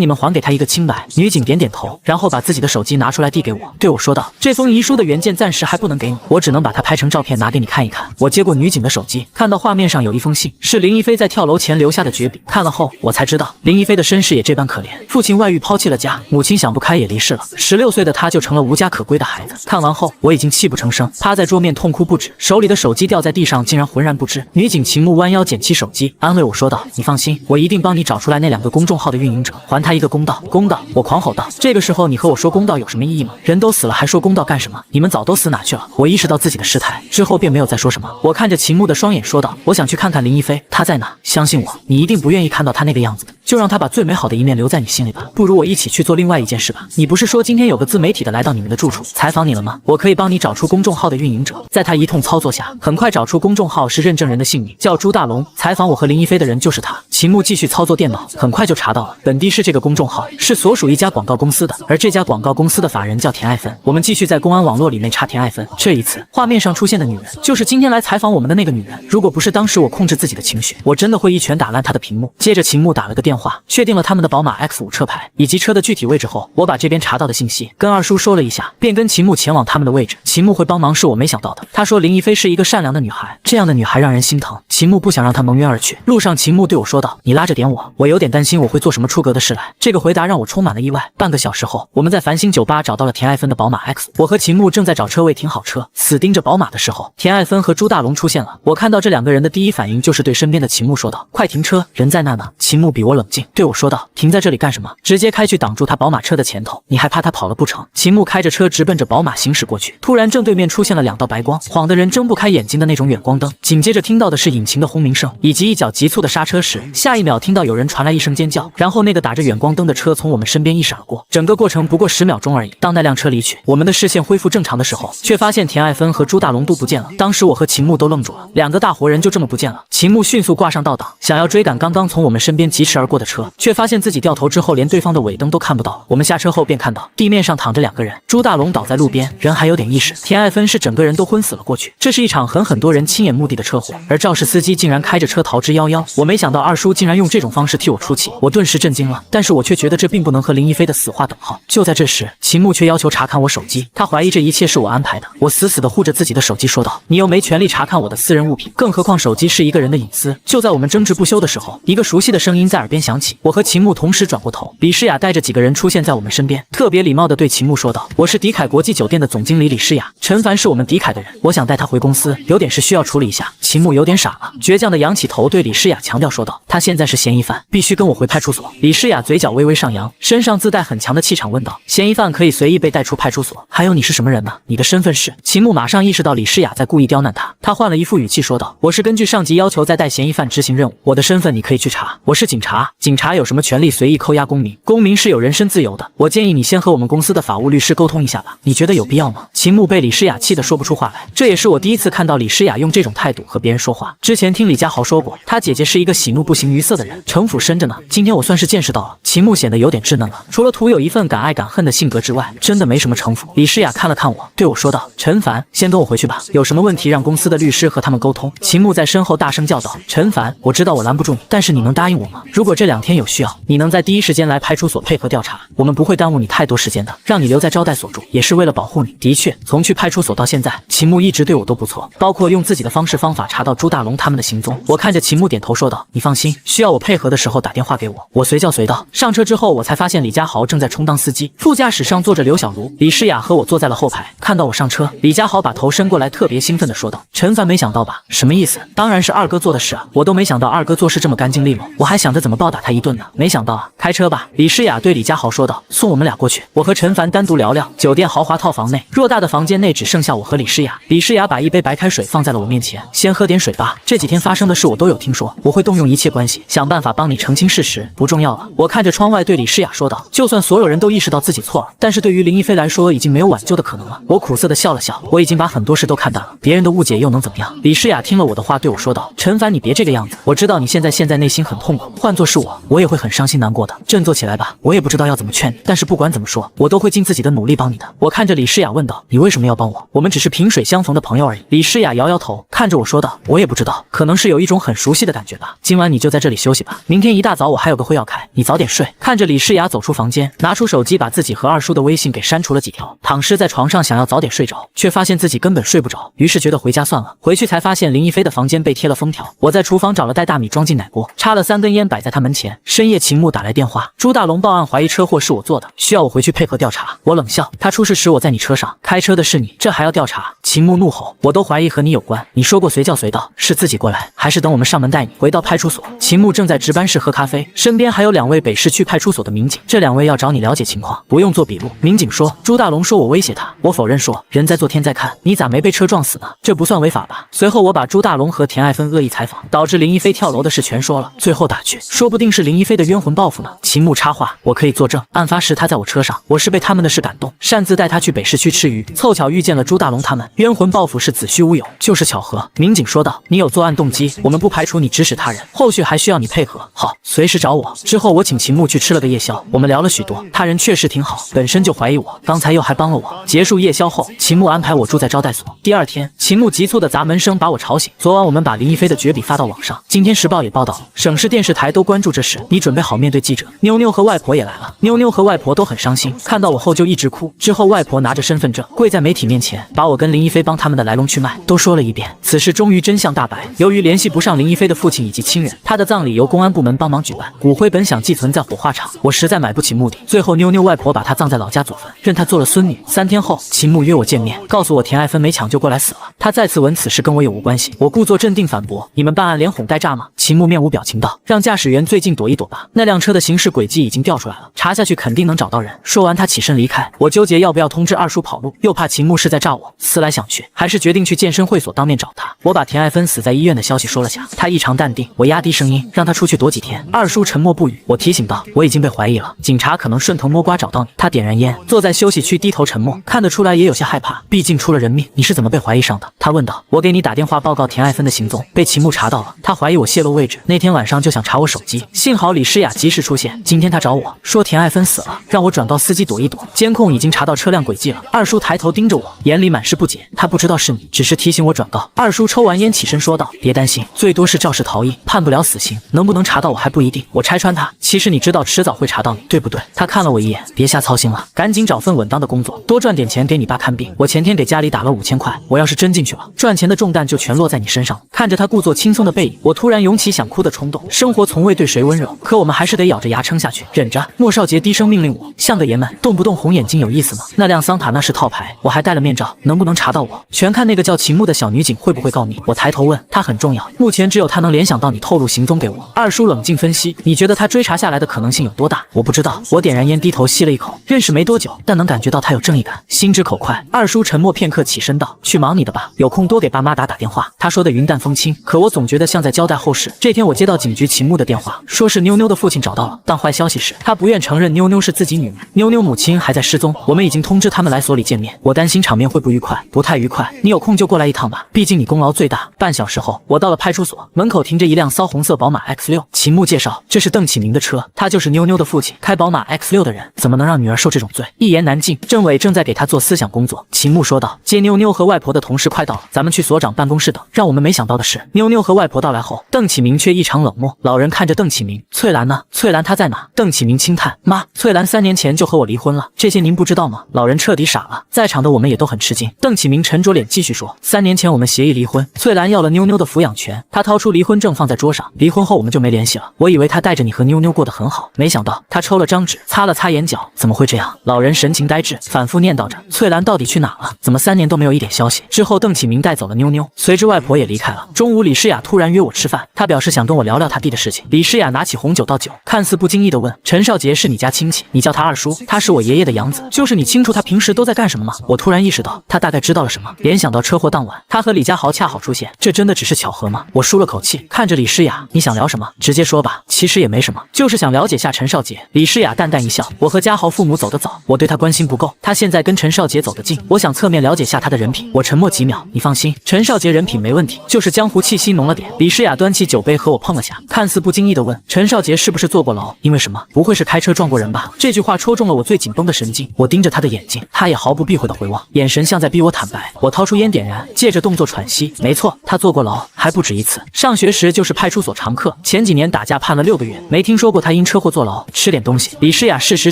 们还给他一个清白。女警点点头，然后把自己的手机拿出来递给我，对我说道：这封遗书的原件暂时还不能给你，我只能把它拍成照片拿给你看一看。我接过女警的手机，看到画面上有一封信，是林一飞在跳楼前留下的绝笔。看了后我才知道，林一飞的身世也这般可怜，父亲外遇抛弃了家，母亲想不开也离世了，16岁的他就成了无家可归的孩子。看完后我已经泣不成声，趴在桌面痛哭不止，手里的手机掉在地上竟然浑然不知。女警秦牧弯腰捡起手机，安慰我说道：你放心，我一定帮你找出来那2个公众号的运营者，还他一个公道。公道！我狂吼道：这个时候你和我说公道有什么意义吗？人都死了还说公道干什么？你们早都死哪去了？我意识到自己的失态之后便没有再说什么。我看着秦牧的双眼说道：我想去看看林一飞，他在哪？相信我，你一定不愿意看到他那个样子的，就让他把最美好的一面留在你心里吧。不如我一起去做另外一件事吧。你不是说今天有个自媒体的来到你们的住处采访你了吗？我可以帮你找出公众号的运营者，在他一通操作下，很快找出公众号是认证人的姓名，叫朱大龙，采访我和林一飞的人就是他。秦牧继续操作电脑，很快就查到了本地市这个公众号是所属一家广告公司的，而这家广告公司的法人叫田爱芬。我们继续在公安网络里面查田爱芬，这一次画面上出现的女人就是今天来采访我们的那个女人。如果不是当时我控制自己的情绪，我真的会一拳打烂她的屏幕。接着秦牧打了个电话，确定了他们的宝马 X5 车牌以及车的具体位置后，我把这边查到的信息跟二叔说了一下，便跟秦牧前往他们的位置。秦牧会帮忙是我没想到的，他说林一飞是一个善良的女孩，这样的女孩让人心疼。秦牧不想让他蒙冤而去。路上，秦牧对我说道：“你拉着点我，我有点担心我会做什么出格的事来。”这个回答让我充满了意外。半个小时后，我们在繁星酒吧找到了田爱芬的宝马 X。我和秦牧正在找车位停好车，死盯着宝马的时候，田爱芬和朱大龙出现了。我看到这两个人的第一反应就是对身边的秦牧说道：“快停车，人在那呢。”秦牧比我冷静，对我说道：“停在这里干什么？直接开去挡住他宝马车的前头，你还怕他跑了不成？”秦牧开着车直奔着宝马行驶过去，突然正对面出现了两道白光，晃得人睁不开眼睛的那种远光灯。紧接着听到的是引擎的轰鸣声，以及一脚急促的刹车时，下一秒听到有人传来一声尖叫，然后那个打着远光灯的车从我们身边一闪而过。整个过程不过10秒钟而已。当那辆车离去，我们的视线恢复正常的时候，却发现田爱芬和朱大龙都不见了。当时我和秦牧都愣住了，两个大活人就这么不见了。秦牧迅速挂上倒档，想要追赶刚刚从我们身边疾驰而过的车，却发现自己掉头之后连对方的尾灯都看不到。我们下车后便看到地面上躺着两个人，朱大龙倒在路边，人还有点意识，田爱芬是整个人都昏死了过去。这是一场很多人亲眼目睹的车祸，而肇事司机竟然开着车逃之夭夭。我没想到二叔竟然用这种方式替我出气，我顿时震惊了。但是我却觉得这并不能和林一飞的死话等号。就在这时，秦牧却要求查看我手机，他怀疑这一切是我安排的。我死死地护着自己的手机说道：“你又没权利查看我的私人物品，更何况手机是一个人的隐私。”就在我们争执不休的时候，一个熟悉的声音在耳边响起。我和秦牧同时转过头，李诗雅带着几个人出现在我们身边，特别礼貌地对秦牧说道：“我是迪凯国际酒店的总经理李诗雅，陈凡是我们迪凯的人，我想带他回公司，有点事需要处理一下。”秦牧有点傻了，倔强地仰起头对李诗雅强调说道：“他现在是嫌疑犯，必须跟我回派出所。”李诗雅嘴角微微上扬，身上自带很强的气场问道：“嫌疑犯可以随意被带出派出所？还有你是什么人呢？你的身份是？”秦牧马上意识到李诗雅在故意刁难他，他换了一副语气说道：“我是根据上级要求在带嫌疑犯执行任务，我的身份你可以去查，我是警察。警察有什么权利随意扣押公民？公民是有人身自由的。我建议你先和我们公司的法务律师沟通一下吧，你觉得有必要吗？”秦牧被李诗雅气得说不出话来，这也是我第一次看到李诗雅用这种态度和别人说话。之前听李佳豪说过，他姐姐是一个喜怒不形于色的人，城府深着呢。今天我算是见识到了，秦牧显得有点稚嫩了，除了徒有一份敢爱敢恨的性格之外，真的没什么城府。李诗雅看了看我，对我说道：“陈凡，先跟我回去吧，有什么问题让公司的律师和他们沟通。”秦牧在身后大声叫道：“陈凡，我知道我拦不住你，但是你能答应我吗？如果这2天有需要，你能在第一时间来派出所配合调查，我们不会耽误你太多时间的，让你留在招待所住，也是为了保护你。”的确，从去派出所到现在，秦牧一直对我都不错，包括用自己的方法查到朱大龙他们的行踪。我看着秦牧点头说道：“你放心，需要我配合的时候打电话给我，我随叫随到。”上车之后，我才发现李佳豪正在充当司机，副驾驶上坐着刘小茹，李诗雅和我坐在了后排。看到我上车，李佳豪把头伸过来，特别兴奋地说道：“陈凡，没想到吧？”“什么意思？”“当然是二哥做的事啊，我都没想到二哥做事这么干净利落，我还想着怎么暴打他一顿呢，没想到啊。”“开车吧。”李诗雅对李佳豪说道，“送我们俩过去。”我和陈凡单独聊聊。酒店豪华套房内，偌大的房间内只剩下我和李诗雅。李诗雅把一杯白开水放在了我面前，先喝点水吧。这几天发生的事我都有听说，我会动用一切关系，想办法帮你澄清事实，不重要了。我看着窗外对李诗雅说道：“就算所有人都意识到自己错了，但是对于林一飞来说，已经没有挽救的可能了。”我苦涩地笑了笑，我已经把很多事都看淡了，别人的误解又能怎么样？李诗雅听了我的话，对我说道：“陈凡，你别这个样子，我知道你现在内心很痛苦，换作是我也会很伤心难过的。振作起来吧，我也不知道要怎么劝你，但是不管怎么说，我都会尽自己的努力帮你的。”我看着李诗雅问道：“你为什么要帮我？我们只是萍水相逢的朋友而已。”李诗雅摇摇头，看着我说道：“我也不知道，可能是有一种很熟悉的感觉吧。今晚你就在这里休息吧，明天一大早我还有个会要开，你早点睡。”看着李诗雅走出房间，拿出手机把自己和二叔的微信给删除了几条，躺尸在床上想要早点睡着，却发现自己根本睡不着，于是觉得回家算了。回去才发现林一飞的房间被贴了封条。我在厨房找了袋大米装进奶锅，插了3根烟摆在他门前。深夜秦牧打来电话，朱大龙报案，怀疑车祸是我做的，需要我回去配合调查。我冷笑，他出事时我在你车上，开车的是你，这还要调查？秦牧怒吼，我都怀疑和你有关，你说过随叫随到，是自己过来还是等我们上门带你回到派出所？秦牧正在值班室喝咖啡，身边还有2位北市区派出所的民警，这2位要找你了解情况，不用做笔录。民警说朱大龙说我威胁他，我否认说人在做天在看，你咋没被车撞死呢？这不算违法吧？随后我把朱大龙和田爱芬恶意采访，导致林一飞跳楼的事全说了，最后打趣说不定是林一飞的冤魂报复呢。秦牧插话，我可以作证，案发时他在我车上，我是被他们的事感动，擅自带他去北市区吃鱼，凑巧遇见了朱大龙他们，冤魂报复是子虚乌有，就是巧合。民警说道，你有作案动机，我们不排除你指使他人，后续还还需要你配合。好，随时找我。之后我请秦牧去吃了个夜宵，我们聊了许多，他人确实挺好，本身就怀疑我，刚才又还帮了我。结束夜宵后，秦牧安排我住在招待所。第二天，秦牧急促的砸门声把我吵醒。昨晚我们把林一飞的绝笔发到网上，今天时报也报道了，省市电视台都关注这事。你准备好面对记者？妞妞和外婆也来了，妞妞和外婆都很伤心，看到我后就一直哭。之后外婆拿着身份证跪在媒体面前，把我跟林一飞帮他们的来龙去脉都说了一遍。此事终于真相大白。由于联系不上林一飞的父亲以及亲人，他的葬礼由公安部门帮忙举办，骨灰本想寄存在火化场，我实在买不起墓地，最后妞妞外婆把他葬在老家祖坟，认他做了孙女。3天后，秦牧约我见面，告诉我田爱芬没抢救过来死了。他再次闻此事跟我有无关系。我故作镇定反驳：你们办案连哄带诈吗？秦牧面无表情道：让驾驶员最近躲一躲吧，那辆车的行驶轨迹已经调出来了，查下去肯定能找到人。说完他起身离开。我纠结要不要通知二叔跑路，又怕秦牧是在诈我，思来想去，还是决定去健身会所当面找他。我把田爱芬死在医院的消息说了下，他异常淡定。我压低声音让他出去躲几天。二叔沉默不语。我提醒道：我已经被怀疑了，警察可能顺藤摸瓜找到你。他点燃烟，坐在休息区低头沉默，看得出来也有些害怕，毕竟出了人命。你是怎么被怀疑上的？他问道。我给你打电话报告田爱芬的行踪，被秦牧查到了，他怀疑我泄露位置，那天晚上就想查我手机，幸好李诗雅及时出现。今天他找我说田爱芬死了，让我转告司机躲一躲，监控已经查到车辆轨迹了。二叔抬头盯着我，眼里满是不解。他不知道是你，只是提醒我转告。二叔抽完烟起身说道：别担心，最多是肇事逃逸，判不了死刑，能不能查到我还不一定。我拆穿他，其实你知道迟早会查到你，对不对？他看了我一眼，别瞎操心了，赶紧找份稳当的工作，多赚点钱给你爸看病。我前天给家里打了5000块，我要是真进去了，赚钱的重担就全落在你身上了。看着他故作轻松的背影，我突然涌起想哭的冲动。生活从未对谁温柔，可我们还是得咬着牙撑下去，忍着。莫少杰低声命令我，像个爷们，动不动红眼睛有意思吗？那辆桑塔纳是套牌，我还戴了面罩，能不能查到我，全看那个叫秦牧的小女警会不会告你。我抬头问，他很重要，目前只有他能联想到你，透露行踪给我。二叔冷静分析，你觉得他追查下来的可能性有多大？我不知道。我点燃烟，低头吸了一口，认识没多久，但能感觉到他有正义感，心直口快。二叔沉默片刻，起身道：去忙你的吧，有空多给爸妈打电话。他说的云淡风轻，可我总觉得像在交代后事。这天我接到警局秦牧的电话，说是妞妞的父亲找到了，但坏消息是他不愿承认妞妞是自己女儿，妞妞母亲还在失踪。我们已经通知他们来所里见面，我担心场面会不愉快。不太愉快，你有空就过来一趟吧，毕竟你功劳最大。半小时后，我到了派出所，门口停着一辆骚红色宝马 X6。秦牧介绍，这是邓启明的车，他就是妞妞的父亲，开宝马 X6的人，怎么能让女儿受这种罪？一言难尽。政委正在给他做思想工作。秦牧说道：接妞妞和外婆的同事快到了，咱们去所长办公室等。让我们没想到的是，妞妞和外婆到来后，邓启明却异常冷漠。老人看着邓启明，翠兰呢？翠兰她在哪？邓启明轻叹，妈，翠兰3年前就和我离婚了，这些您不知道吗？老人彻底傻了，在场的我们也都很吃惊。邓启明沉着脸继续说，3年前我们协议离婚，翠兰要了妞妞的抚养权，她掏出离婚证放在桌上，离婚后我们就没联系了。我以为她带着你和妞妞过得很好，没想到她抽了张纸，擦了擦眼角，怎么会这样？老人神情呆滞，反复念叨着，翠兰到底去哪了？怎么3年都没有一点消息？之后邓启明带走了妞妞，随之外婆也离开了。中午李诗雅突然约我吃饭，她表示想跟我聊聊她弟的事情。李诗雅拿起红酒倒酒，看似不经意地问，陈少杰是你家亲戚，你叫他二叔，他是我爷爷的养子，就是你清楚他平时都在干什么吗？我突然意识到他大概知道了什么，联想到车祸当晚他和李家豪恰好出现，这真的只是巧合吗？我舒了口气，看着李诗雅，你想聊什么？直接说吧。其实也没什么，就是想了解下陈少杰。李诗雅淡淡一笑，我和家豪父母走得早，我对他关心不够，他现在跟陈少杰走得近，我想侧面了解下他的人品。我沉默几秒，你放心，陈少杰人品没问题，就是江湖气息浓了点。李诗雅端起酒杯和我碰了下，看似不经意地问，陈少杰是不是坐过牢？因为什么？不会是开车撞过人吧？这句话戳中了我最紧绷的神经。我盯着他的眼睛，他也毫不避讳地回望，眼神像在逼我坦白。我掏出烟点燃，借着动作喘息。没错，他坐过牢，还不止一次。上学时就是派出所常客，前几年打架判了6个月，没听说过他因车祸坐牢。吃点东西。李诗雅适时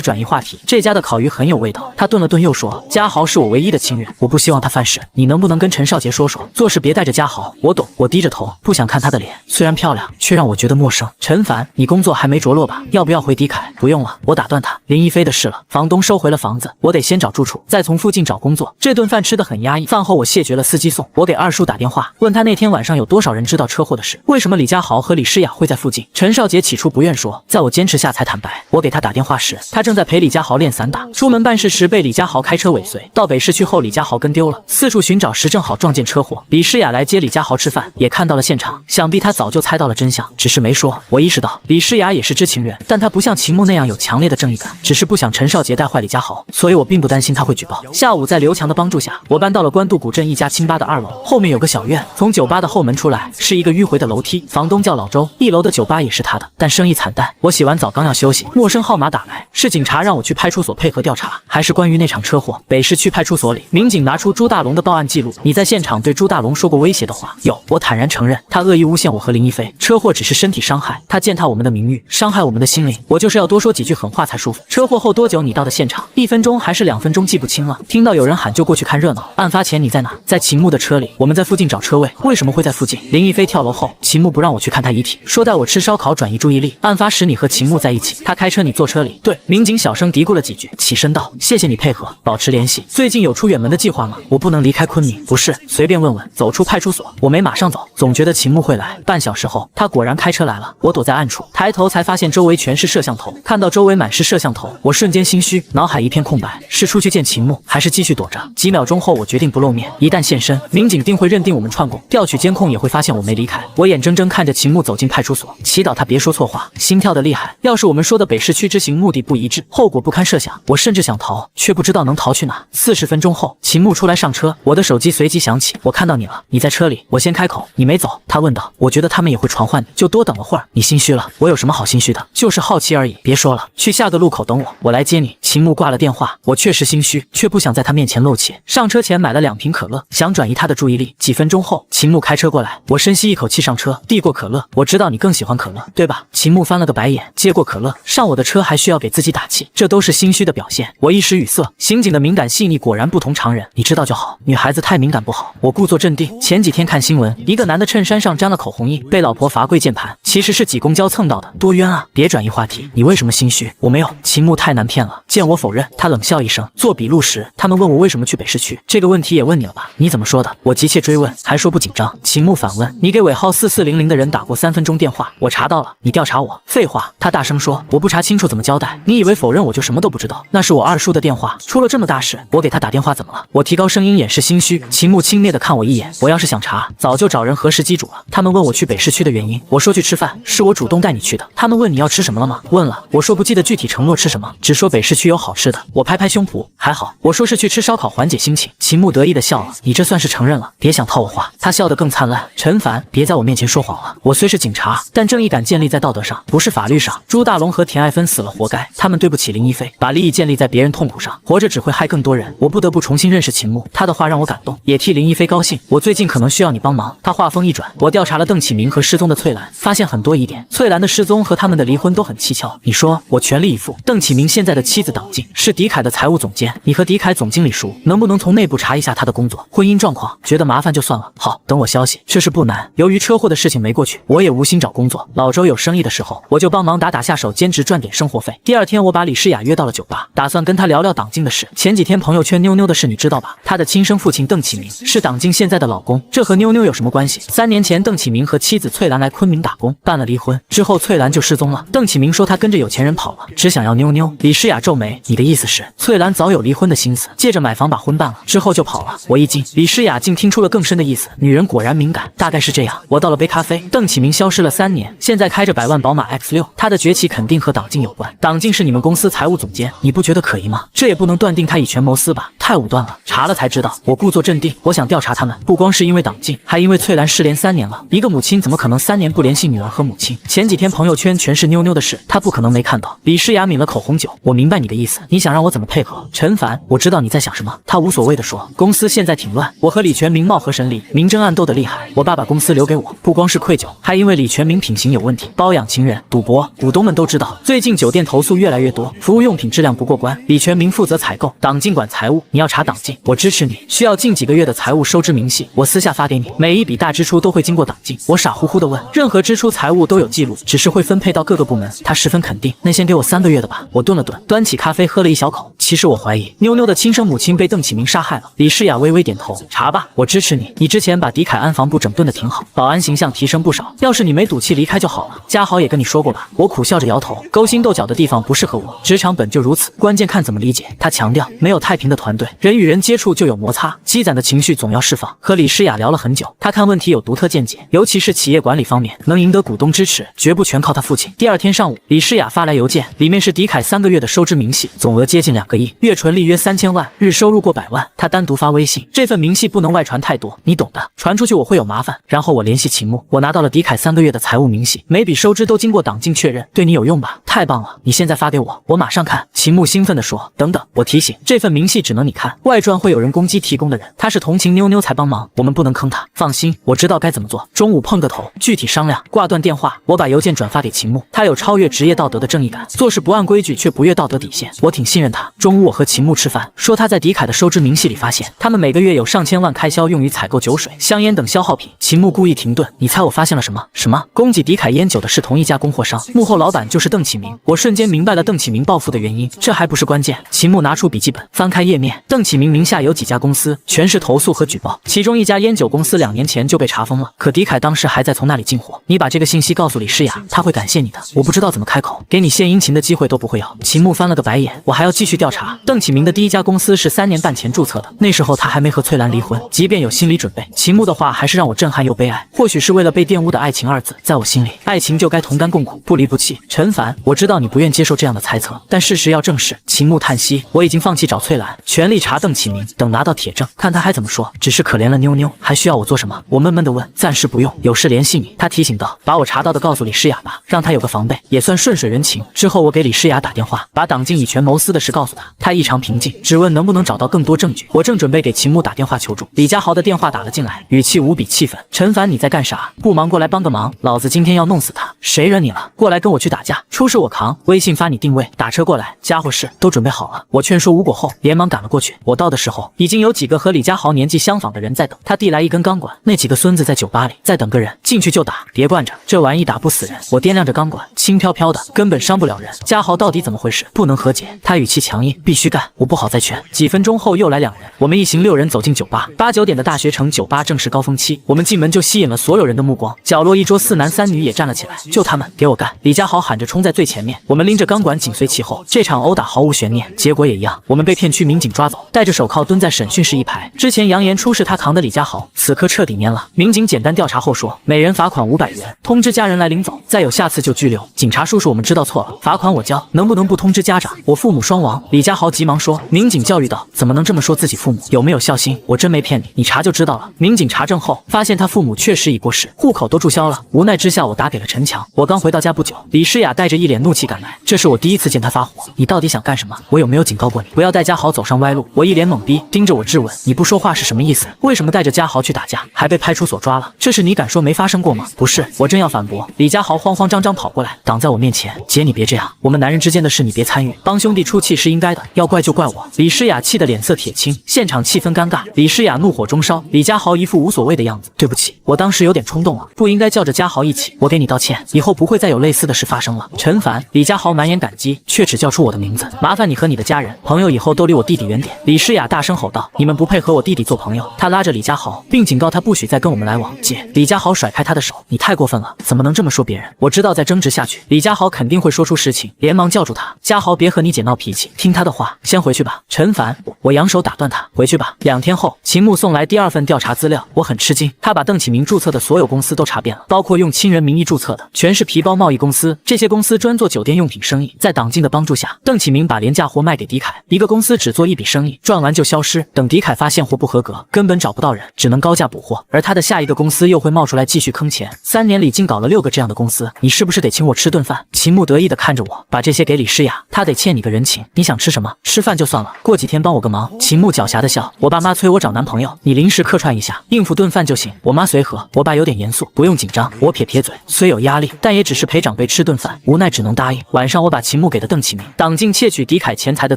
转移话题，这家的烤鱼很有味道。他顿了顿又说，家豪是我唯一的亲人，我不希望他犯事，你能不能跟陈少杰说说，做事别带着家豪。我懂。我低着头，不想看他的脸，虽然漂亮，却让我觉得陌生。陈凡，你工作还没着落吧？要不要回迪凯？不用了，我打断他，林一飞的事了，房东收回了房子，我得先找住处，再从附近找工作。这顿饭吃得很压抑，饭后我谢绝了司机送，我给二叔打电话，问他那天晚上有多少人知道车祸的事，为什么李家豪和李诗雅会在附近。陈少杰起初不愿说，在我坚持下才坦白。我给他打电话时，他正在陪李家豪练散打，出门办事时被李家豪开车尾随，到北市区后李家豪跟丢了，四处寻找时正好撞见车祸。李诗雅来接李家豪吃饭，也看到了现场，想必他早就猜到了真相，只是没说。我意识到李诗雅也是知情人，但她不像秦牧那样有强烈的正义感，只是不想陈少杰带坏李家豪，所以我并不担心他会举报。下午在刘强的帮助下，我搬到了关渡古镇一家清吧的2楼，后面有个小院，从酒吧的后门出来是一个迂回的楼梯，房东叫老周，1楼的酒吧也是他的，但生意惨淡。我洗完澡刚要休息，陌生号码打来，是警察让我去派出所配合调查，还是关于那场车祸。北市区派出所里，民警拿出朱大龙的报案记录。你在现场对朱大龙说过威胁的话？有，我坦然承认，他恶意诬陷我和林一飞，车祸只是身体伤害，他践踏我们的名誉，伤害我们的心灵，我就是要多说几句狠话才舒服。车祸后多久你到的现场？1分钟还是2分钟记不清了。听到有人喊就过去看热闹。案发前你在哪？在秦牧的车里，我们在附近找车位。为什么会在附近？林一飞跳楼后，秦牧不让我去看他遗体，说带我吃烧烤转移注意力。案发时你和秦牧在一起，他开车你坐车里。对，民警小声嘀咕了几句，起身道：谢谢你配合，保持联系。最近有出远门的计划吗？我不能离开昆明。不是，随便问问。走出派出所，我没马上走，总觉得秦牧会来。半小时后，他果然开车来了。我躲在暗处，抬头才发现周围全是摄像头。看到周围满是摄像头，我瞬间心虚，脑海一片空白。是出去见秦牧，还是继续躲着？几秒钟后，我决定不露面。一旦现身，民警定会认定我们串供，调取监控也会发现我没离开。我眼睁睁看着秦牧走进派出所，祈祷他别说错话，心跳的厉害。要是我们说的北市区之行目的不一致，后果不堪设想。我甚至想逃，却不知道能逃去哪。40分钟后，秦牧出来上车，我的手机随即响起，我看到你了，你在车里。我先开口，你没走。他问道，我觉得他们也会传唤你，就多等了会儿。你心虚了？我有什么好心虚的？就是好奇而已。别说了，去下个路口等我，我来接你。秦牧挂了电话，我确实心虚，却不想在他面前露怯。上车前买了2瓶可乐，想转移他的注意力。几分钟后，秦牧开车过来，我深吸一口气上车，递过可乐。我知道你更喜欢可乐，对吧？秦牧翻了个白眼，接过可乐，上我的车还需要给自己打气，这都是心虚的表现。我一时语塞，刑警的敏感细腻果然不同常人，你知道就好，女孩子太敏感不好。我故作镇定，前几天看新闻，一个男的衬衫上沾了口红印，被老婆罚跪键盘，其实是挤公交蹭到的，多冤啊！别转移话题，你为什么心虚？我没有。秦牧太难骗了，见我否认，他冷笑一声。做笔录时，他们问我为什么去北市区，这个问题也问你了吧？你怎么说的？我急切追问，还说不紧张。秦牧反问，你给尾号4400的人打过3分钟电话，我查到了，你调查我？废话，他大声说，我不查清楚怎么交代？你以为否认我就什么都不知道？那是我二叔的电话，出了这么大事，我给他打电话怎么了？我提高声音掩饰心虚。秦牧轻蔑地看我一眼，我要是想查，早就找人核实机主了。他们问我去北市区的原因，我说去吃饭，是我主动带你去的。他们问你要吃什么了吗？问了，我说不记得具体承诺吃什么，只说北市区有好吃的。我拍拍胸脯，还好，我说是去吃烧烤缓解心情。秦牧得意地笑了，你这算是承认了，别想套我话。他笑得更灿烂。陈凡，别在我面前说谎了，我虽是警察，但正义感建立在道德上，不是法律上。朱大龙和田爱芬死了活该，他们对不起林一飞，把利益建立在别人痛苦上，活着只会害更多人。我不得不重新认识秦牧，他的话让我感动，也替林一飞高兴。我最近可能需要你帮忙。他话锋一转，我调查了邓启明和失踪的翠兰，发现很多疑点。翠兰的失踪和他们的离婚都很蹊跷。你说我全力以赴。邓启明现在的妻子党静是迪凯的财务总监，你和迪凯总经理熟，能不能从内部查一下他的工作、婚姻状况？觉得麻烦就算了。好，等我消息。这事不难。由于车祸的事情没过去，我也无心找工作。老周有生意的时候，我就帮忙打下手，兼职赚点生活费。第二天，我把李诗雅约到了酒吧，打算跟她聊聊党静的事。前几天朋友圈妞妞的事你知道吧？她的亲生父亲邓启明是党静现在的老公，这和妞妞有什么关系？3年前，邓启明和妻子翠兰来昆明打工，办了离婚，之后翠兰就失踪了。邓启明说他跟着有钱人跑了，只想要妞妞。李诗雅皱眉，你的意思是翠兰早有离婚的心思，借着买房把婚办了，之后就跑了？我一惊，李诗雅竟听出了更深的意思，女人果然敏感，大概是这样。我倒了杯咖啡。邓启明消失了3年，现在开着100万宝马 X6，他的崛起肯定和党静有关。党静是你们公司财务总监，你不觉得可疑吗？这也不能断定他以权谋私吧，太武断了。查了才知道。我故作镇定，我想调查他们，不光是因为党静，还因为翠兰失联3年了。一个母亲怎么可能3年不联系女儿和母亲？前几天朋友圈全是妞妞的事，她不可能没看到。李诗雅抿了口红酒，我明白你的意思，你想让我怎么配合？陈凡，我知道你在想什么。他无所谓地说，公司现在挺乱，我和李全明貌合神离，明争暗斗的厉害。我爸把公司留给我，不光是愧疚，还因为李全明品行有问题，包养情人、赌博，股东们都知道。最近酒店投诉越来越多，服务用品质量不过关。李全明负责采购，党静管财务。你要查党静，我支持你。需要近几个月的财务收支明细，我私下发给你。每一笔大支出都会经过党静。我傻乎乎地问，任何支出财务都有记录，只是会分配到各个部门。他十分肯定，那先给我3个月的吧。我顿了顿，端起咖啡喝了一小口。其实我怀疑妞妞的亲生母亲被邓启明杀害了。李诗雅微微点头，查吧，我支持你。你之前把迪凯安防部整顿的挺好，保安形象提升不少。要是你没赌气离开就好了。嘉豪也跟你说过吧？我苦笑着摇头，勾心斗角的地方不适合我，职场本就如此，关键看怎么理解。他强调，没有太平的团队，人与人接触就有摩擦，积攒的情绪总要释放。和李诗雅聊了很久，他看问题有独特见解，尤其是企业管理方面，能赢得股东支持，绝不全靠他父亲。第二天上午，李诗雅发来邮件，里面是迪凯3个月的收支明细，总额接近2个亿。个亿，月纯利约3000万，日收入过100万。他单独发微信，这份明细不能外传太多，你懂的，传出去我会有麻烦。然后我联系秦牧，我拿到了迪凯3个月的财务明细，每笔收支都经过党禁确认，对你有用吧？太棒了，你现在发给我，我马上看。秦牧兴奋地说。等等，我提醒，这份明细只能你看，外传会有人攻击提供的人，他是同情妞妞才帮忙，我们不能坑他。放心，我知道该怎么做，中午碰个头，具体商量。挂断电话，我把邮件转发给秦牧，他有超越职业道德的正义感，做事不按规矩却不越道德底线，我挺信任他。中午我和秦牧吃饭，说他在迪凯的收支明细里发现，他们每个月有上千万开销用于采购酒水、香烟等消耗品。秦牧故意停顿，你猜我发现了什么？什么？供给迪凯烟酒的是同一家供货商，幕后老板就是邓启明。我瞬间明白了邓启明报复的原因，这还不是关键。秦牧拿出笔记本，翻开页面，邓启明名下有几家公司，全是投诉和举报，其中一家烟酒公司2年前就被查封了，可迪凯当时还在从那里进货。你把这个信息告诉李诗雅，他会感谢你的。我不知道怎么开口，给你献殷勤的机会都不会有。秦牧翻了个白眼，我还要继续调查。邓启明的第一家公司是3年半前注册的，那时候他还没和翠兰离婚，即便有心理准备，秦牧的话还是让我震撼又悲哀。或许是为了被玷污的爱情2字，在我心里，爱情就该同甘共苦，不离不弃。陈凡，我知道你不愿接受这样的猜测，但事实要正视。秦牧叹息，我已经放弃找翠兰，全力查邓启明，等拿到铁证，看他还怎么说。只是可怜了妞妞，还需要我做什么？我闷闷地问。暂时不用，有事联系你。他提醒道，把我查到的告诉李诗雅吧，让她有个防备，也算顺水人情。之后我给李诗雅打电话，把党禁以权谋私的事告诉她，她异常平静，只问能不能找到更多证据。我正准备给秦牧打电话求助，李家豪的电话打了进来，语气无比气愤。陈凡，你在干啥？不忙过来帮个忙，老子今天要弄死他。谁惹你了？过来跟我去打架，出事我扛。微信发你定位，打车过来，家伙事都准备好了。我劝说无果后，连忙赶了过去。我到的时候，已经有几个和李家豪年纪相仿的人在等。他递来一根钢管，那几个孙子在酒吧里，再等个人进去就打，别惯着，这玩意打不死人。我掂量着钢管，轻飘飘的，根本伤不了人。家豪到底怎么回事？不能和解。他语气强硬，必须干。我不好再劝。几分钟后又来2人，我们一行6人走进酒吧。8、9点的大学城酒吧正是高峰期，我们进门就吸引了所有人的目光。角落一桌4男3女也站了起来，就他们，给我干！李家豪喊着冲在最前面，我们拎着钢管紧随其后。这场殴打毫无悬念，结果也一样，我们被片区民警抓走，戴着手铐蹲在审讯室一排。之前扬言出事他扛的李家豪，此刻彻底蔫了。民警简单调查后说，每人罚款500元，通知家人来领走，再有下次就拘留。警察叔叔，我们知道错了，罚款我交，能不能不通知家长？我父母双亡。李家豪急忙说。民警教育道，怎么能这么说自己父母？有没有孝心？我真没骗你，你查就知道了。民警查证后发现他父母确实已过世，户口都注销了。无奈之下，我打给了陈强。我刚回到家不久，李诗雅带着一脸怒气赶来，这是我第一次见他发火。你到底想干什么？我有没有警告过你，不要带家豪走上歪路？我一脸懵逼，盯着我质问，你不说话是什么意思？为什么带着家豪去打架，还被派出所抓了？这事你敢说没发生过吗？不是，我正要反驳，李家豪慌慌张张跑过来，挡在我面前。姐，你别这样，我们男人之间的事你别参与，帮兄弟出气是应该的，要怪就怪我。李诗雅气得脸色铁青，现场气氛尴尬。李诗雅怒火中烧，李家豪一副无所谓的样子。对不起，我当时有点冲动了，不应该叫着家豪一起，我给你道歉，以后不会再有类似的事发生了。陈凡，李家豪满眼感激，却只叫出我的名字，麻烦你和你的家人朋友以后都离我弟弟远点。李诗雅大声吼道，你们不配和我弟弟做朋友。他拉着李家豪，并警告他不许再跟我们来往。姐，李家豪甩开他的手，你太过分了，怎么能这么说别人？我知道再争执下去，李家豪肯定会说出实情，连忙叫住他，家豪别和你姐闹脾气，听他的话，先回去吧。陈凡，我扬手打断他，回去吧。2天后，秦牧送来第2份调查资料，我很吃惊，他把邓启明注册的所有公司都查遍了，包括用亲人名义注册的，全是皮包贸易公司。这些公司专做酒店用品生意，在党禁的帮助下，邓启明把廉价货卖给迪凯，一个公司只做一笔生意，赚完就消失，等迪凯发现货不合格，根本找不到人，只能高价补货，而他的下一个公司又会冒出来继续坑钱。3年里竟搞了6个这样的公司，你是不是得请我吃顿饭？秦牧得意地看着我，把这些给李诗雅，他得欠你个人情，你想吃什么？吃饭就算了，过几天帮我个忙。秦牧狡黠地笑，我爸妈催我找男朋友，你临时客串一下，应付顿饭就行。我妈随和，我爸有点严肃，不用紧张。我撇撇嘴，虽有压力，但也只是陪长辈吃顿饭，无奈只能答应。晚上我把秦牧给的邓启明党禁窃取迪凯钱财的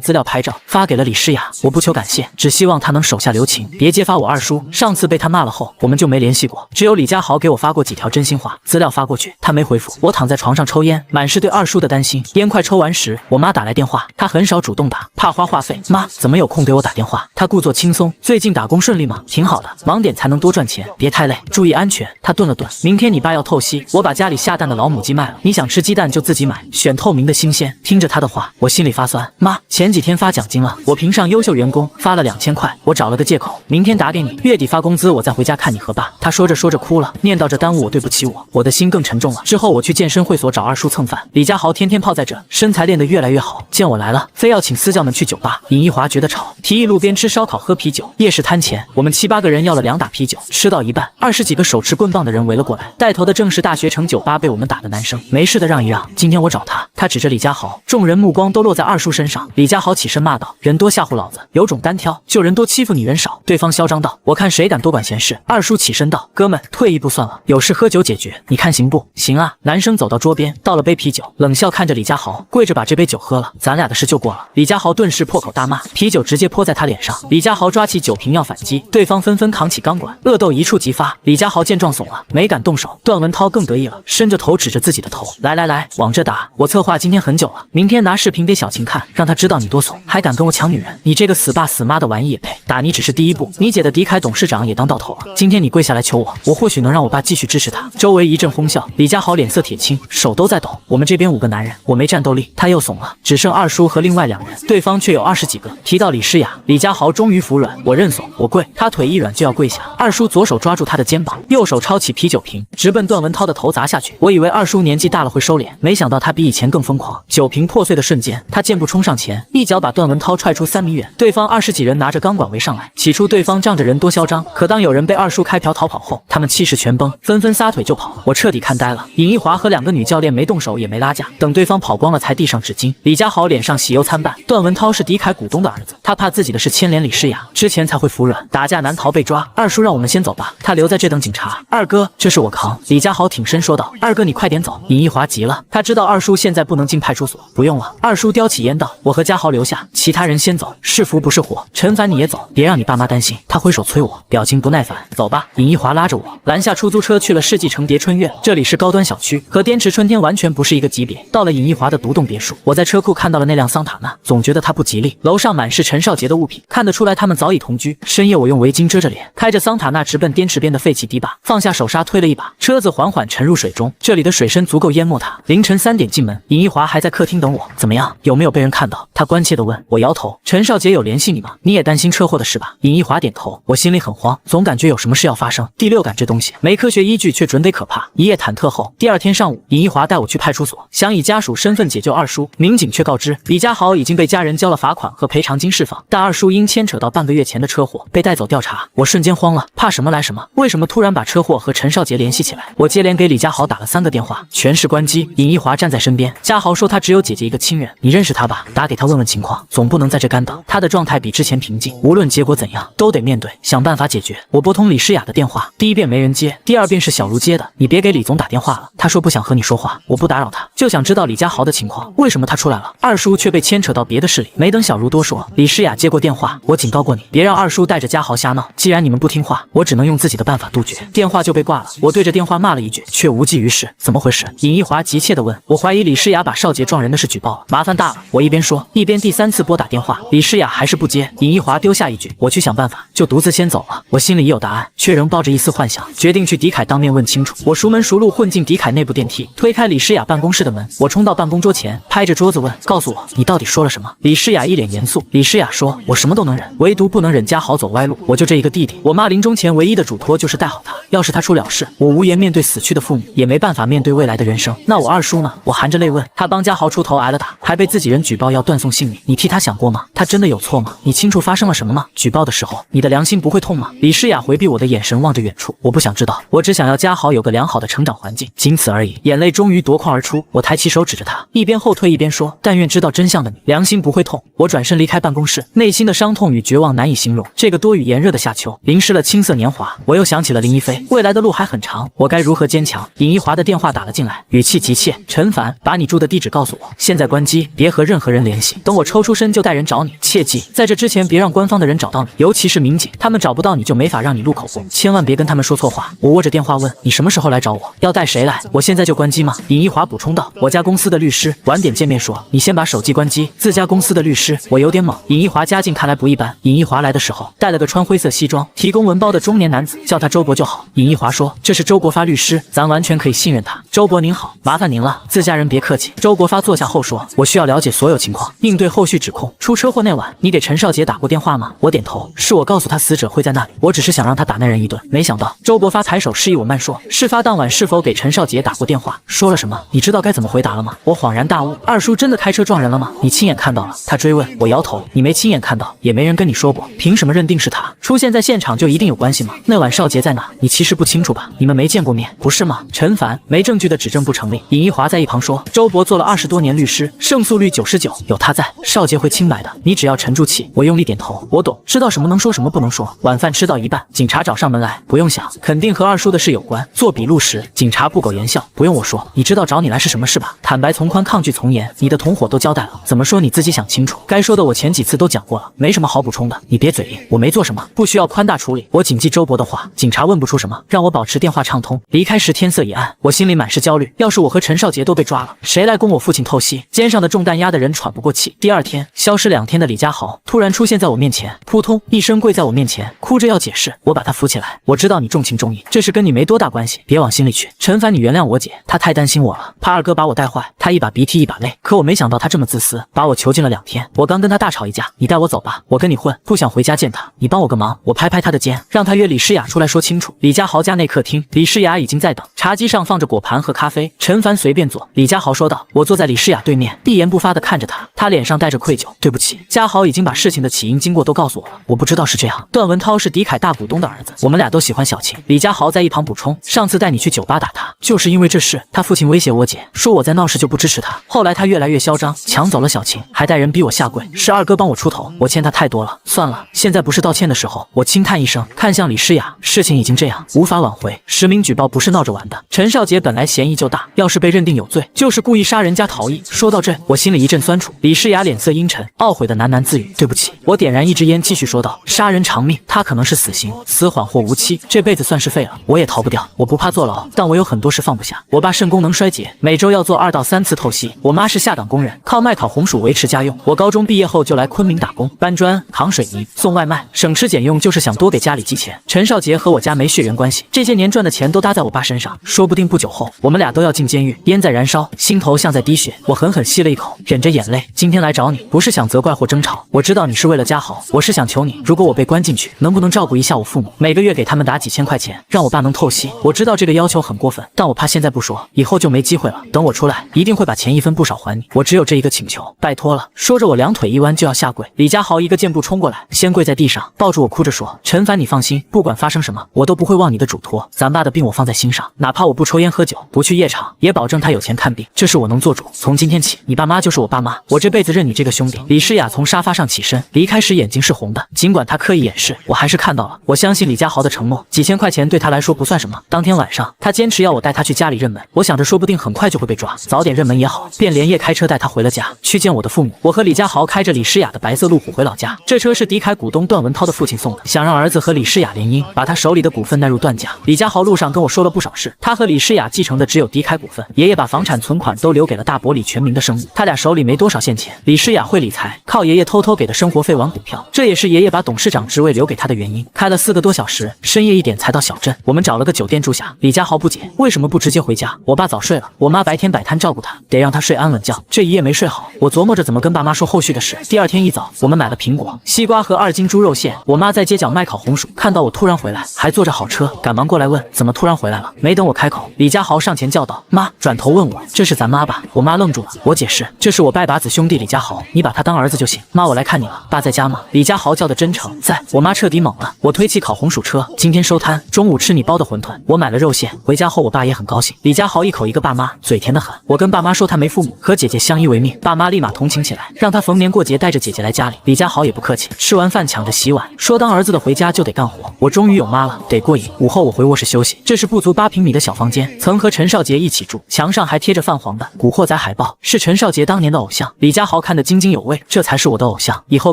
资料拍照发给了李诗雅，我不求感谢，只希望他能手下留情，别揭发我二叔。上次被他骂了后，我们就没联系过，只有李家豪给我发过几条真心话，资料发过去，他没回复。我躺在床上抽烟，满是对二叔的担心。烟快抽完时，我妈打来电话，她很少主动打，怕花话费。妈，怎么有空给我打电话？她故作轻松，最近打工顺利吗？挺好的，忙点才能多赚钱，别太累，注意安全。她顿了顿，明天你爸要透析，我把家里下蛋的老母鸡卖了，你想吃鸡蛋就自己买，选透明的新鲜。听着她的话，我心里发酸。妈，前几天发奖金了，我评上优秀员工，发了2000块，我找了个借口，明天打给你，月底发工资我再回家看你和爸。她说着说着哭了，念叨着耽误我，对不起我的心更沉重了。之后我去健身会所找二叔蹭饭，李家豪天天泡在这，身材练得越来越好，见我来了，非要请请私教们去酒吧。尹一华觉得吵，提议路边吃烧烤喝啤酒。夜市摊前，我们7、8个人要了2打啤酒，吃到一半，20几个手持棍棒的人围了过来，带头的正是大学城酒吧被我们打的男生。没事的，让一让，今天我找他。他指着李家豪，众人目光都落在二叔身上。李家豪起身骂道：“人多吓唬老子，有种单挑，就人多欺负你人少。”对方嚣张道：“我看谁敢多管闲事。”二叔起身道：“哥们，退一步算了，有事喝酒解决，你看行不？”“行啊。”男生走到桌边，倒了杯啤酒，冷笑看着李家豪，跪着把这杯酒喝了，咱俩的事就过了。李家豪顿时破口大骂，啤酒直接泼在他脸上。李家豪抓起酒瓶要反击，对方纷纷扛起钢管，恶斗一触即发。李家豪见状怂了，没敢动手。段文涛更得意了，伸着头指着自己的头：“来来来，往这打！我策划今天很久了，明天拿视频给小晴看，让她知道你多怂，还敢跟我抢女人！你这个死爸死妈的玩意也配！打你只是第一步，你姐的狄凯董事长也当到头了。今天你跪下来求我，我或许能让我爸继续支持他。”周围一阵哄笑，李家豪脸色铁青，手都在抖。我们这边5个男人，我没战斗力，他又怂了，只剩二叔和另外2人，对方却有20几个。提到李诗雅，李家豪终于服软，我认怂，我跪。他腿一软就要跪下，二叔左手抓住他的肩膀，右手抄起啤酒瓶，直奔段文涛的头砸下去。我以为二叔年纪大了会收敛，没想到他比以前更疯狂。酒瓶破碎的瞬间，他箭步冲上前，一脚把段文涛踹出3米远。对方20几人拿着钢管围上来，起初对方仗着人多嚣张，可当有人被二叔开瓢逃跑后，他们气势全崩，纷纷撒腿就跑。我彻底看呆了，尹一华和2个女教练没动手也没拉架，等对方跑光了才递上纸巾。李家豪脸上喜忧参半，段文涛是狄凯股东的儿子，他怕自己的事牵连李诗雅，之前才会服软，打架难逃被抓。二叔让我们先走吧，他留在这等警察。二哥，这是我扛。李家豪挺身说道：“二哥你快点走。”尹一华急了，他知道二叔现在不能进派出所。不用了，二叔叼起烟道：“我和家豪留下，其他人先走，是福不是祸。陈凡你也走，别让你爸妈担心。”他挥手催我，表情不耐烦：“走吧。”尹一华拉着我拦下出租车去了世纪城蝶春苑，这里是高端小区，和滇池春天完全不是一个级别。到了尹一华的独栋别墅，我在车库看到了那辆桑塔纳，总觉得它不吉利。楼上满是陈少杰的物品，看得出来他们早已同居。深夜我用围巾遮着脸，开着桑塔纳直奔滇池边的废弃堤坝，放下手刹推了一把，车子缓缓沉入水中，这里的水深足够淹没它。凌晨3点进门，尹一华还在客厅等我。怎么样，有没有被人看到？他关切地问。我摇头。陈少杰有联系你吗？你也担心车祸的事吧？尹一华点头。我心里很慌，总感觉有什么事要发生。第六感这东西没科学依据，却准得可怕。一夜忐忑后，第2天上午，尹一华带我去派出所，想以家属身份解救二叔。民警却告知李家豪已经被家人交了罚款和赔偿金释放，但二叔因牵扯到半个月前的车祸被带走调查。我瞬间慌了，怕什么来什么，为什么突然把车祸和陈少杰联系起来？我接连给李家豪打了3个电话，全是关机。尹一华站在身边，家豪说他只有姐姐一个亲人，你认识他吧？打给他问问情况，总不能在这干等。他的状态比之前平静，无论结果怎样，都得面对，想办法解决。我拨通李诗雅的电话，第1遍没人接，第2遍是小茹接的。你别给李总打电话了，他说不想和你说话。我不打扰他，就想知道李家豪的情况，为什么他出来了？二叔却被牵扯到别的势力。没等小茹多说，李诗雅接过电话，我警告过你，别让二叔带着家豪瞎闹。既然你们不听话，我只能用自己的办法杜绝。电话就被挂了。我对着电话骂了一句，却无济于事。怎么回事？尹一华急切地问。我怀疑李诗雅把少杰撞人的事举报了，麻烦大了。我一边说，一边第3次拨打电话，李诗雅还是不接。尹一华丢下一句，我去想办法，就独自先走了。我心里已有答案，却仍抱着一丝幻想，决定去狄凯当面问清楚。我熟门熟路混进狄凯内部电梯，推开李诗雅办公室的门，我冲到办公桌前，拍着桌子问，告诉我你到底说了什么？李诗雅一脸严肃。李诗雅说，我什么都能忍，唯独不能忍家豪走歪路。我就这一个弟弟，我妈临终前唯一的嘱托就是带好他，要是他出了事，我无颜面对死去的父母，也没办法面对未来的人生。那我二叔呢？我含着泪问。他帮家豪出头挨了打，还被自己人举报要断送性命，你替他想过吗？他真的有错吗？你清楚发生了什么吗？举报的时候，你的良心不会痛吗？李诗雅回避我的眼神，望着远处。我不想知道，我只想要家豪有个良好的成长环境，仅此而已。眼泪终于夺眶而出，我抬起手指着他，一边后退一边说，但愿知道真相的你，良心不会痛。我转身离开办公室，内心的伤痛与绝望难以形容。这个多雨炎热的夏秋，淋湿了青涩年华。我又想起了林一飞，未来的路还很长，我该如何坚强？尹一华的电话打了进来，语气急切，陈凡，把你住的地址告诉我，现在关机，别和任何人联系，等我抽出身就带人找你，切记在这之前别让官方的人找到你，尤其是民警，他们找不到你就没法让你录口供，千万别跟他们说错话。我握着电话问，你什么时候来找我？要带谁来？我现在就关机吗？尹一华补充道，我家公司的律师晚点见面说，你先把手机关机。自家公司的律师，我有点懵。尹一华家境看来不一般。尹一华来的时候带了个穿灰色西装、提供文包的中年男子，叫他周伯就好。尹一华说，这是周国发律师，咱完全可以信任他。周伯您好，麻烦您了。自家人别客气。周国发坐下后说，我需要了解所有情况，应对后续指控。出车祸那晚，你给陈少杰打过电话吗？我点头，是我告诉他死者会在那里，我只是想让他打那人一顿。没想到周伯发抬手示意我慢说，事发当晚是否给陈少杰打过电话？说了什么？你知道该怎么回答了吗？我恍然大悟，二叔真的开车撞人了吗？你亲眼看到了。他追问我，摇头，你没亲眼看到，也没人跟你说过，凭什么认定是他？出现在现场就一定有关系吗？那晚少杰在哪？你其实不清楚吧？你们没见过面，不是吗？陈凡，没证据的指证不成立。尹一华在一旁说，周伯做了20多年律师，胜诉率99%，有他在，少杰会清白的。你只要沉住气。我用力点头，我懂，知道什么能说，什么不能说。晚饭吃到一半，警察找上门来，不用想，肯定和二叔的事有关。做笔录时，警察不苟言笑，不用我说，你知道找你来是什么事吧？坦白从宽，抗拒从严，你的同伙都交代了，怎么说你自己想清楚。该说的我前几次都讲过了，没什么好补充的。你别嘴硬，我没做什么，不需要宽大处理。我谨记周伯的话，警察问不出什么，让我保持电话畅通。离开时天色已暗，我心里满是焦虑。要是我和陈少杰都被抓了，谁来供我父亲透析？肩上的重担压得人喘不过气。第二天，消失2天的李家豪突然出现在我面前，扑通一声跪在我面前，哭着要解释。我把他扶起来，我知道你重情重义，这事跟你没多大关系，别往心里去。陈凡，你原谅我姐，她太担心我了，怕二哥把我带坏。她一把鼻涕一把泪，可我没想到她这么自私，把我囚禁了2天。我刚跟她大吵一架，你带我走吧，我跟你混，不想回家见她，你帮我个忙。我拍拍她的肩，让她约李诗雅出来说清楚。李家豪家内客厅，李诗雅已经在等，茶几上放着果盘和咖啡。陈凡随便坐。李家豪说道。我坐在李诗雅对面，一言不发地看着她，她脸上带着愧疚。对不起，家豪已经把事情的起因经过都告诉我了，我不知道是这样。段文涛是狄凯大股东的儿子，我们俩都喜欢小晴。李家豪在一旁补充，上次带你去酒吧打他，就是因为这事，他父亲威胁我姐，说我在闹事就不支持他。后来他越来越嚣张，抢走了小晴，还带人逼我下跪，是二哥帮我出头，我欠他太多了，算了，现在不是道歉的时候。我轻叹一声，看向李诗雅，事情已经这样，无法挽回，实名举报不是闹着玩的。陈少杰本来嫌疑就大，要是被认定有罪，就是故意杀人加逃逸。说到这，我心里一阵酸楚。李诗雅脸色阴沉，懊悔的喃喃自语，对不起。我点燃一支烟，继续说道，杀人偿命，他可能是死刑，死缓或无期，这辈子算是废了，我也逃不掉。我不怕坐牢，但我有很多事放不下。我爸肾功能衰竭，每周要做2到3次透析。我妈是下岗工人，靠卖烤红薯维持家用。我高中毕业后就来昆明打工，搬砖、扛水泥、送外卖，省吃俭用，就是想多给家里寄钱。陈少杰和我家没血缘关系，这些年赚的钱都搭在我爸身上，说不定不久后我们俩都要进监狱。烟在燃烧，心头像在滴血，我狠狠吸了一口，忍着眼泪。今天来找你，不是想责怪或争吵，我知道你是为了家豪，我是想求你，如果我被关进去，能不能照顾一下我父母，每个月给他们打几千块钱，让我爸能透析。我知道这个要求很过分，但我怕现在不说，以后就没机会了。等我出来，一定会把钱一分不少还你。我只有这一个请求，拜托了。说着，我2腿一弯就要下跪。李家豪一个箭步冲过来，先跪在地上，抱住我哭着说，陈凡，你放心，不管发生什么，我都不会忘你的嘱托。咱爸的病我放在心上，哪怕我不抽烟喝酒，不去夜场，也保证他有钱看病，这是我能做主。从今天起，你爸妈就是我爸妈，我这辈子认你这个兄弟。李诗雅从沙发上起身，离开时眼睛是红的，尽管她刻意掩饰，我还是看到了。我相信李家豪的承诺，几千块钱对他来说不算什么。当天晚上，他坚持要我带他去家里认门，我想着说不定很快就会被抓，早点认门也好，便连夜开车带他回了家，去见我的父母。我和李家豪开着李诗雅的白色路虎回老家，这车是狄凯股东段文涛的父亲送的，想让儿子和李诗雅联姻，把他手里的股份纳入段家。李家豪路上跟我说了不少事，他和李诗雅继承的只有狄凯股份，爷爷把房产存款都留给了大伯李全民的生意，他俩手里没多少现钱。李诗雅会理财，靠爷爷偷偷给的生活费玩股票，这也是爷爷把董事长职位留给他的原因。开了4个多小时，深夜1点才到小镇。我们找了个酒店住下。李家豪不解，为什么不直接回家？我爸早睡了，我妈白天摆摊照顾他，得让他睡安稳觉。这一夜没睡好，我琢磨着怎么跟爸妈说后续的事。第2天一早，我们买了苹果、西瓜和2斤猪肉馅。我妈在街角卖烤红薯，看到我突然回来，还坐着好车，赶忙过来问怎么突然回来了。没等我开口，李家豪上前叫道：“妈！”转头问我：“这是咱妈吧？”我妈愣住了。我解释：“这是我拜把子兄弟李家豪，你把他当儿子就行。”妈，我来看你了，爸在家吗？李家豪叫的真诚，在。我妈彻底懵了。我推起烤红薯车，今天收摊，中午吃你包的馄饨。我买了肉馅，回家后我爸也很高兴。李家豪一口一个爸妈，嘴甜得很。我跟爸妈说他没父母，和姐姐相依为命，爸妈立马同情起来，让他逢年过节带着姐姐来家里。李家豪也不客气，吃完饭抢着洗碗，说当儿子的回家就得干活。我终于有妈了，得过瘾。午后我回卧室休息，这是不足8平米的小房间，曾和陈少杰一起住，墙上还贴着泛黄的古惑仔海报，是陈少杰当年的偶像。李家豪看得津津有味，这才是我的偶像，以后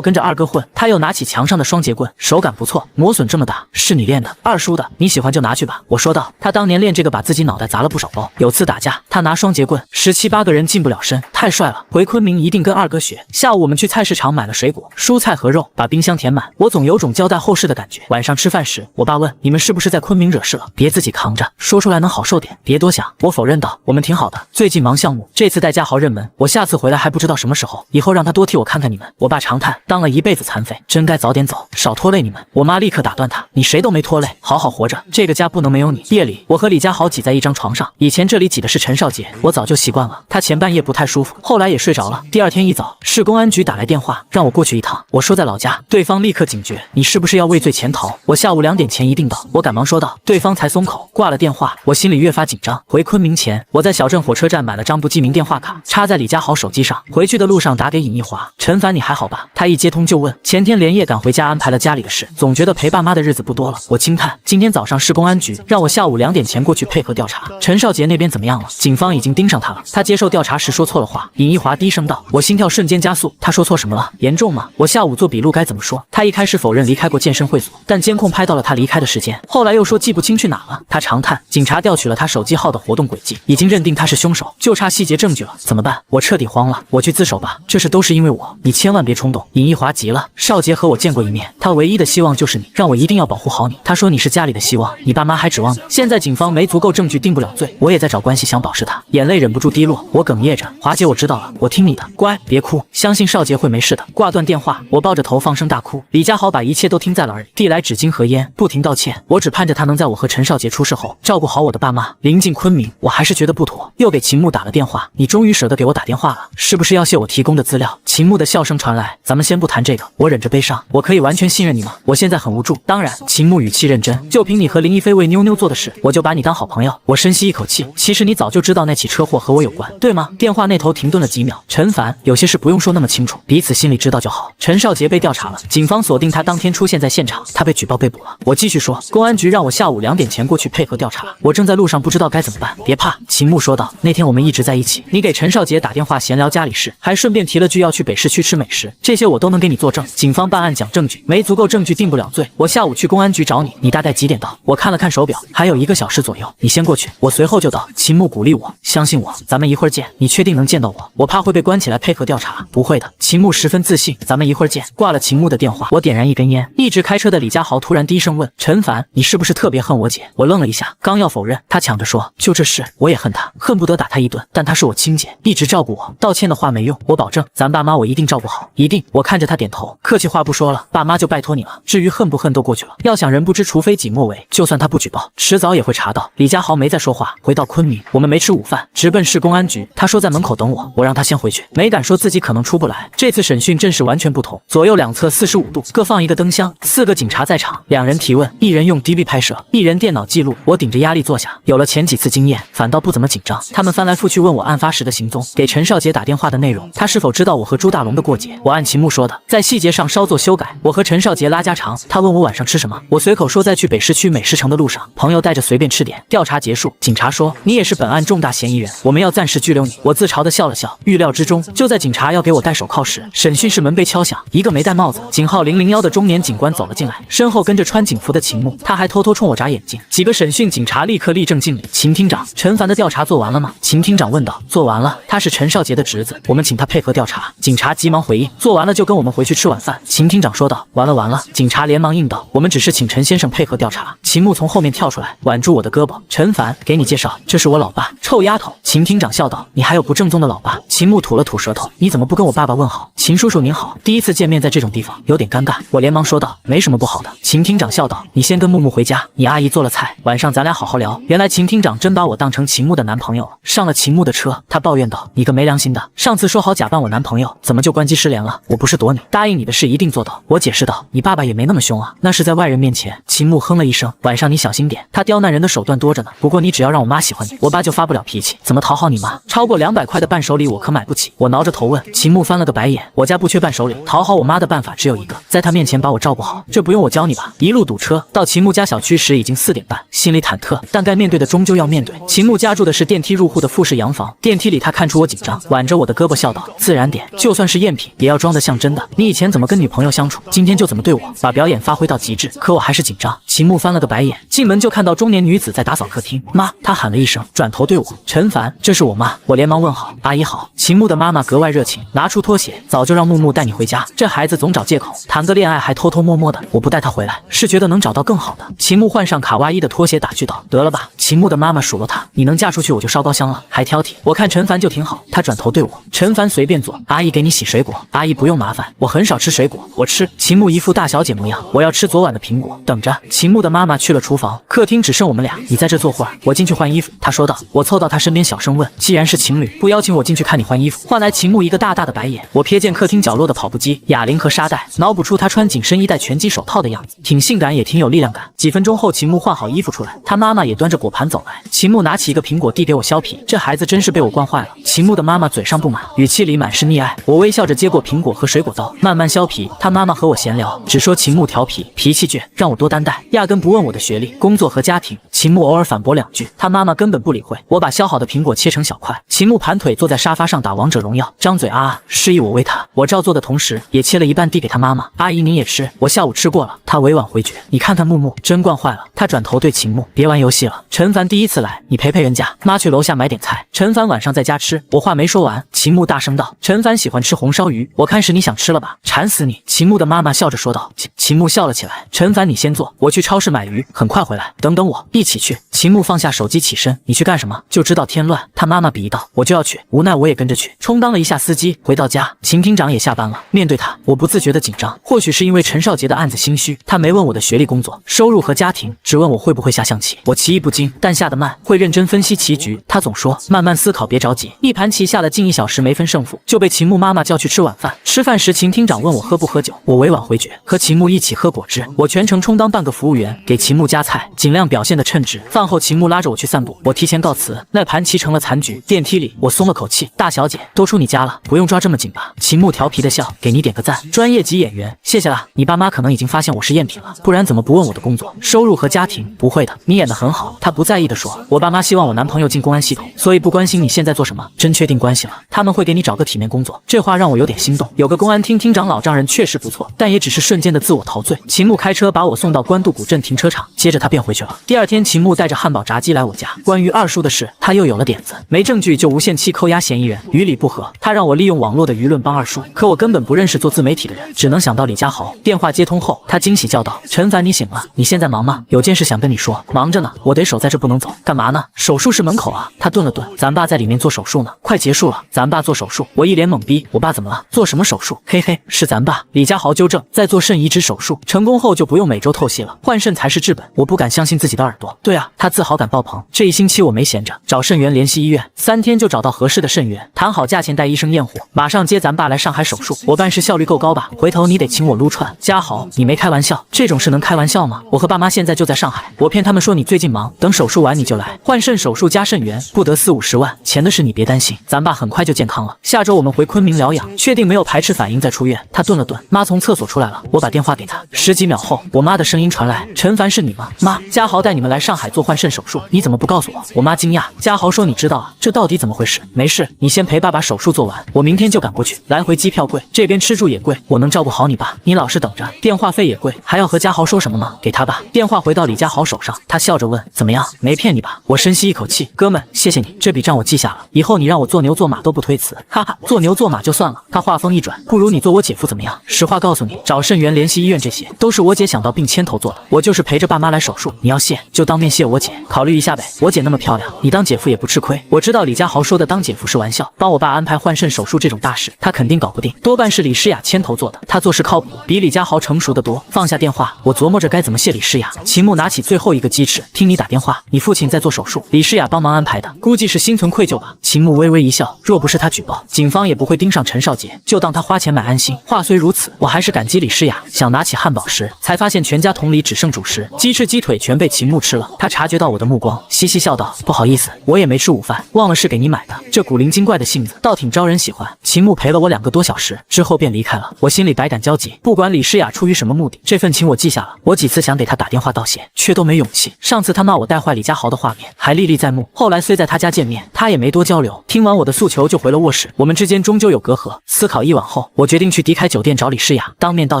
跟着二哥混。他又拿起墙上的双节棍，手感不错，磨损这么大，是你练的？二叔的，你喜欢就拿去吧。我说道。他当年练这个把自己脑袋砸了不少包。有次打架，他拿双节棍，17、8个人近不了身，太帅了。回昆明一定跟二哥学。下午我们去菜市场买了水果、蔬菜和肉，把冰箱填满。我总有种交代后事的感觉。晚上吃饭时，我爸问你们是不是在昆明惹事了？别自己扛着，说出来能好受点，别多想。我否认道，我们挺好的，最近忙项目，这次带家豪认门，我下次回来还不知道什么时候，以后让他多替我看看你们。我爸长叹，当了一辈子残废，真该早点走，少拖累你们。我妈立刻打断他，你谁都没拖累，好好活着，这个家不能没有你。夜里，我和李家豪挤在一张床上，以前这里挤的是陈少杰，我早就习惯了。他前半夜不太舒服，后来也睡着了。第2天天一早，市公安局打来电话，让我过去一趟。我说在老家，对方立刻警觉，你是不是要畏罪潜逃？我下午2点前一定到。我赶忙说道，对方才松口，挂了电话。我心里越发紧张。回昆明前，我在小镇火车站买了张不记名电话卡，插在李家豪手机上。回去的路上打给尹一华，陈凡你还好吧？他一接通就问，前天连夜赶回家安排了家里的事，总觉得陪爸妈的日子不多了。我轻叹，今天早上市公安局让我下午2点前过去配合调查。陈少杰那边怎么样了？警方已经盯上他了。他接受调查时说错了话。尹一华低声道，我心跳瞬间加速。他说错什么了？严重吗？我下午做笔录该怎么说？他一开始否认离开过健身会所，但监控拍到了他离开的时间，后来又说记不清去哪了。他长叹，警察调取了他手机号的活动轨迹，已经认定他是凶手，就差细节证据了。怎么办？我彻底慌了。我去自首吧，这事都是因为我，你千万别冲动。尹一华急了，少杰和我见过一面，他唯一的希望就是你，让我一定要保护好你。他说你是家里的希望，你爸妈还指望你。现在警方没足够证据定不了罪，我也在找关系想保释他。眼泪忍不住滴落，我哽咽着，华姐我知道了，我听你的，乖，别哭，相信少杰会没事的。挂断电话，我抱着头放声大哭。李家豪把一切都听在了耳里，递来纸巾和烟，不停道歉。我只盼着他能在我和陈少杰出事后照顾好我的爸妈。临近昆明，我还是觉得不妥，又给秦牧打了电话。你终于舍得给我打电话了，是不是要谢我提供的资料？秦牧的笑声传来，咱们先不谈这个，我忍着悲伤，我可以完全信任你吗？我现在很无助。当然，秦牧语气认真，就凭你和林一飞为妞妞做的事，我就把你当好朋友。我深吸一口气，其实你早就知道那起车祸和我有关，对吗？电话那头停顿了几秒，陈凡，有些事不用说那么清楚，彼此心里知道就好。陈少杰被调查了，警方锁定他当天出现在现场，他被举报被捕了。我继续说，公安局让我下午2点前过去配合调查，我正在路上，不知道该怎么办。别怕，秦牧说道，那天我们一直在一起，你给陈少杰打电话闲聊家里事，还顺便提了句要去北市区吃美食，这些我都能给你作证。警方办案讲证据，没足够证据定不了罪。我下午去公安局找你，你大概几点到？我看了看手表，还有1个小时左右，你先过去。我随后就到。秦牧鼓励我，相信我，咱们一会儿见。你确定能见到我？我怕会被关起来配合调查。不会的，秦牧十分自信，咱们一会儿见。挂了秦牧的电话，我点燃一根烟。一直开车的李家豪突然低声问，陈凡，你是不是特别恨我姐？我愣了一下，刚要否认，他抢着说，就这事我也恨他，恨不得打他一顿，但她是我亲姐，一直照顾我，道歉的话没用，我保证咱爸妈我一定照顾好，一定。我看着他点头，客气话不说了，爸妈就拜托你了，至于恨不恨都过去了，要想人不知除非己莫为，就算他不举报，迟早也会查到。李家豪没再说话。回到昆明，我们没吃午饭，直奔市公安局。他说在门口等我，我让他先回去，没敢说自己可能出不来。这次审讯阵势完全不同，左右两侧45度，各放一个灯箱，4个警察在场，2人提问，1人用 DV 拍摄，1人电脑记录。我顶着压力坐下，有了前几次经验，反倒不怎么紧张。他们翻来覆去问我案发时的行踪，给陈少杰打电话的内容，他是否知道我和朱大龙的过节。我按秦牧说的，在细节上稍作修改。我和陈少杰拉家常，他问我晚上吃什么，我随口说在去北市区美食城的路上，朋友带着随便吃点。调查结束，警察说你也是本案重大嫌疑人，我们要暂时拘留你。我自嘲地笑了笑，预料之中。就在警察要给我戴手铐时，审讯室门被敲响，一个没戴帽子警号001的中年警官走了进来，身后跟着穿警服的秦牧，他还偷偷冲我眨眼睛。几个审讯警察立刻立正敬礼。秦厅长，陈凡的调查做完了吗？秦厅长问道。做完了，他是陈少杰的侄子，我们请他配合调查。警察急忙回应，做完了就跟我们回去吃晚饭。秦厅长说道。完了完了，警察连忙应道，我们只是请陈先生配合调查。秦牧从后面跳出来，挽住我的胳膊，陈凡，给你介绍，这是我老爸。臭丫头。秦厅长笑道，你还有不正宗的老爸？秦牧吐了吐舌头，你怎么不跟我爸爸问好？秦叔叔您好。第一次见面在这种地方有点尴尬。我连忙说道，没什么不好的。秦厅长笑道，你先跟木木回家，你阿姨做了菜，晚上咱俩好好聊。原来秦厅长真把我当成秦牧的男朋友了。上了秦牧的车，他抱怨道，你个没良心的，上次说好假扮我男朋友，怎么就关机失联了？我不是躲你，答应你的事一定做到。我解释道，你爸爸也没那么凶啊，那是在外人面前。秦牧哼了一声，晚上你小心点，他刁难人的手段多着呢。不过你只要让我妈喜欢你，我爸就发不了脾气。怎么讨好你妈？超过200块的伴手礼我可买不起。我挠着头问。秦牧翻了个白眼，我家不缺伴手礼，讨好我妈的办法只有一个，在她面前把我照顾好，这不用我教你吧？一路堵车，到秦牧家小区时已经4点半，心里忐忑，但该面对的终究要面对。秦牧家住的是电梯入户的复式洋房，电梯里他看出我紧张，挽着我的胳膊笑道，自然点，就算是赝品也要装得像真的。你以前怎么跟女朋友相处，今天就怎么对我，把表演发挥到极致。可我还是紧张。秦牧翻了个白眼，进门就看到中年女子在打扫客厅。妈，他喊了一声，转头对我，陈凡，这是我妈。我连忙问好，阿姨好。秦牧的妈妈格外热情，拿出拖鞋，早就让木木带你回家，这孩子总找借口，谈个恋爱还偷偷摸摸的，我不带他回来是觉得能找到更好的。秦牧换上卡哇伊的拖鞋打趣道，得了吧。秦牧的妈妈数落他，你能嫁出去我就烧高香了，还挑剔。我看陈凡就挺好。他转头对我，陈凡随便坐，阿姨给你洗水果。阿姨不用麻烦，我很少吃水果，我吃。秦牧一副大小姐模样，我要吃昨晚的苹果。等着。秦牧的妈妈去了厨房，客厅只剩我们俩，你在这坐会儿，我进去换衣服。他说道。我凑凑到他身边小声问：既然是情侣，不邀请我进去看你换衣服？换来秦牧一个大大的白眼。我瞥见客厅角落的跑步机、哑铃和沙袋，脑补出他穿紧身衣戴拳击手套的样子，挺性感也挺有力量感。几分钟后，秦牧换好衣服出来，他妈妈也端着果盘走来。秦牧拿起一个苹果递给我削皮，这孩子真是被我惯坏了。秦牧的妈妈嘴上不满，语气里满是溺爱。我微笑着接过苹果和水果刀，慢慢削皮。他妈妈和我闲聊，只说秦牧调皮，脾气倔，让我多担待，压根不问我的学历、工作和家庭。秦牧偶尔反驳两句，他妈妈根本不理会。我把削好的苹果切成小块，秦牧盘腿坐在沙发上打王者荣耀，张嘴示意我喂他。我照做的同时，也切了一半递给他妈妈：“阿姨您也吃，我下午吃过了。”他委婉回绝：“你看看木木，真惯坏了。”他转头对秦牧：“别玩游戏了，陈凡第一次来，你陪陪人家。妈去楼下买点菜，陈凡晚上在家吃。”我话没说完，秦牧大声道：“陈凡喜欢吃红烧鱼，我看是你想吃了吧？馋死你！”秦牧的妈妈笑着说道。秦牧笑了起来：“陈凡，你先坐，我去超市买鱼，很快回来，等等我，一起去。”秦牧放下手机起身：“你去干什么？就知道添乱。”他妈妈鄙夷道：“我就要去。”无奈我也跟着去，充当了一下司机。回到家，秦厅长也下班了。面对他，我不自觉的紧张，或许是因为陈少杰的案子心虚，他没问我的学历、工作、收入和家庭，只问我会不会下象棋。我棋艺不精，但下得慢，会认真分析棋局。他总说慢慢思考，别着急。一盘棋下了近1小时没分胜负，就被秦牧妈妈叫去吃晚饭。吃饭时，秦厅长问我喝不喝酒，我委婉回绝，和秦牧一起喝果汁。我全程充当半个服务员，给秦牧夹菜，尽量表现得称职。饭后，秦牧拉着我去散步，我提前告辞。那盘棋成了残局。电梯里，我松了口气：“大小姐，都出你家了，不用抓这么紧吧？”秦牧调皮的笑：“给你点个赞，专业级演员，谢谢啦。你爸妈可能已经发现我是赝品了，不然怎么不问我的工作、收入和家庭？不会的，你演得很好。”他不在意的说：“我爸妈希望我男朋友进公安系统，所以不关心你现在做什么。真确定关系了，他们会给你找个体面工作。”这话让我有点心动。有个公安厅厅长老丈人确实不错，但也只是瞬间的自我陶醉。秦牧开车把我送到关渡古镇停车场，接着他便回去了。第二天，秦牧带着汉堡炸鸡来我家。关于二叔的事，他又有了点子。没证据就无限期扣押嫌疑人，于理不合。他让我利用网络的舆论帮二叔，可我根本不认识做自媒体的人，只能想到李家豪。电话接通后，他惊喜叫道：“陈凡，你醒了？你现在忙吗？有件事想跟你说。”“忙着呢，我得守在这不能走。”“干嘛呢？”“手术室门口啊。”他顿了顿：“咱爸在里面做手术呢，快结束了。”“咱爸做手术？”我一脸懵逼：“我爸怎么了？做什么手术？”“嘿嘿，是咱爸。”李家豪纠正：“在做肾移植手术，成功后就不用每周透析了，换肾才是治本。”我不敢相信自己的耳朵。对啊，他自豪感爆棚。这1星期我没闲着，找肾源联系医院，3天就找到合适的肾源，谈好价钱带医生验货，马上接咱爸来上海手术。我办事效率够高吧？回头你得请我撸串。家豪，你没开玩笑，这种事能开玩笑吗？我和爸妈现在就在上海，我骗他们说你最近忙，等手术完你就来。换肾手术加肾源，不得40-50万，钱的事你别担心，咱爸很快就健康了。下周我们回昆明疗养，确定没有排斥反应再出院。他顿了顿，妈从厕所出来了，我把电话给他。10几秒后，我妈的声音传来：“陈凡是你吗？妈，家豪带你们来上海做换肾手术，你怎么不告诉我？”我妈惊讶：“家豪说你知道啊，这到底怎么回事？”“没事，你先陪爸把手术做完，我明天就赶过去。来回机票贵，这边吃住也贵，我能照顾好你爸，你老实等着。电话费也贵，还要和家豪说什么吗？给他吧。”电话回到李家豪手上，他笑着问：“怎么样？没骗你吧？”我深吸一口气：“哥们，谢谢你，这笔账我记下了，以后你让我做牛做马都不推辞。”哈哈，做牛做马就算了。他话锋一转：“不如你做我姐夫怎么样？”实话告诉你，找肾源联系医院这些都是我姐想到并牵头做的，我就是陪着爸妈来手术。你要谢就当面谢我姐，考虑一下呗。我姐那么漂亮，你当姐夫也不吃亏。我知道李家豪说的当姐夫是玩笑，帮我爸安排换肾手术这种大事，他肯定搞不定，多半是李诗雅牵头做的。他做事靠谱，比李家豪成熟得多。放下电话，我琢磨着该怎么谢李诗雅。秦牧拿起最后一个鸡翅：“听你打电话，你父亲在做手术，李诗雅帮忙安排的，估计是心存愧疚吧。”秦牧微微一笑：“若不是他举报，警方也不会盯上陈少杰，就当他花钱买安心。”话虽如此，我还是感激李诗雅。想拿起汉堡时，才发现全家桶里只剩主食，鸡翅鸡腿全被秦牧吃了。他察觉到我的目光，嘻嘻笑道：“不好意思，我也没吃午饭，忘了是给你买的。这古灵精怪的性子倒挺招人喜欢。”秦牧陪了我2个多小时之后便离开了，我心里百感交集。不管李诗雅出于什么目的，这份情我记下了。我几次想给他打电话道谢，却都没勇气。上次他骂我带坏李家豪的画面还历历在目，后来虽在他家见面，他也没多交流。听完我的诉求就回了卧室，我们之间终究有隔阂。思考一晚后，我决定去迪凯酒店找李诗雅当面道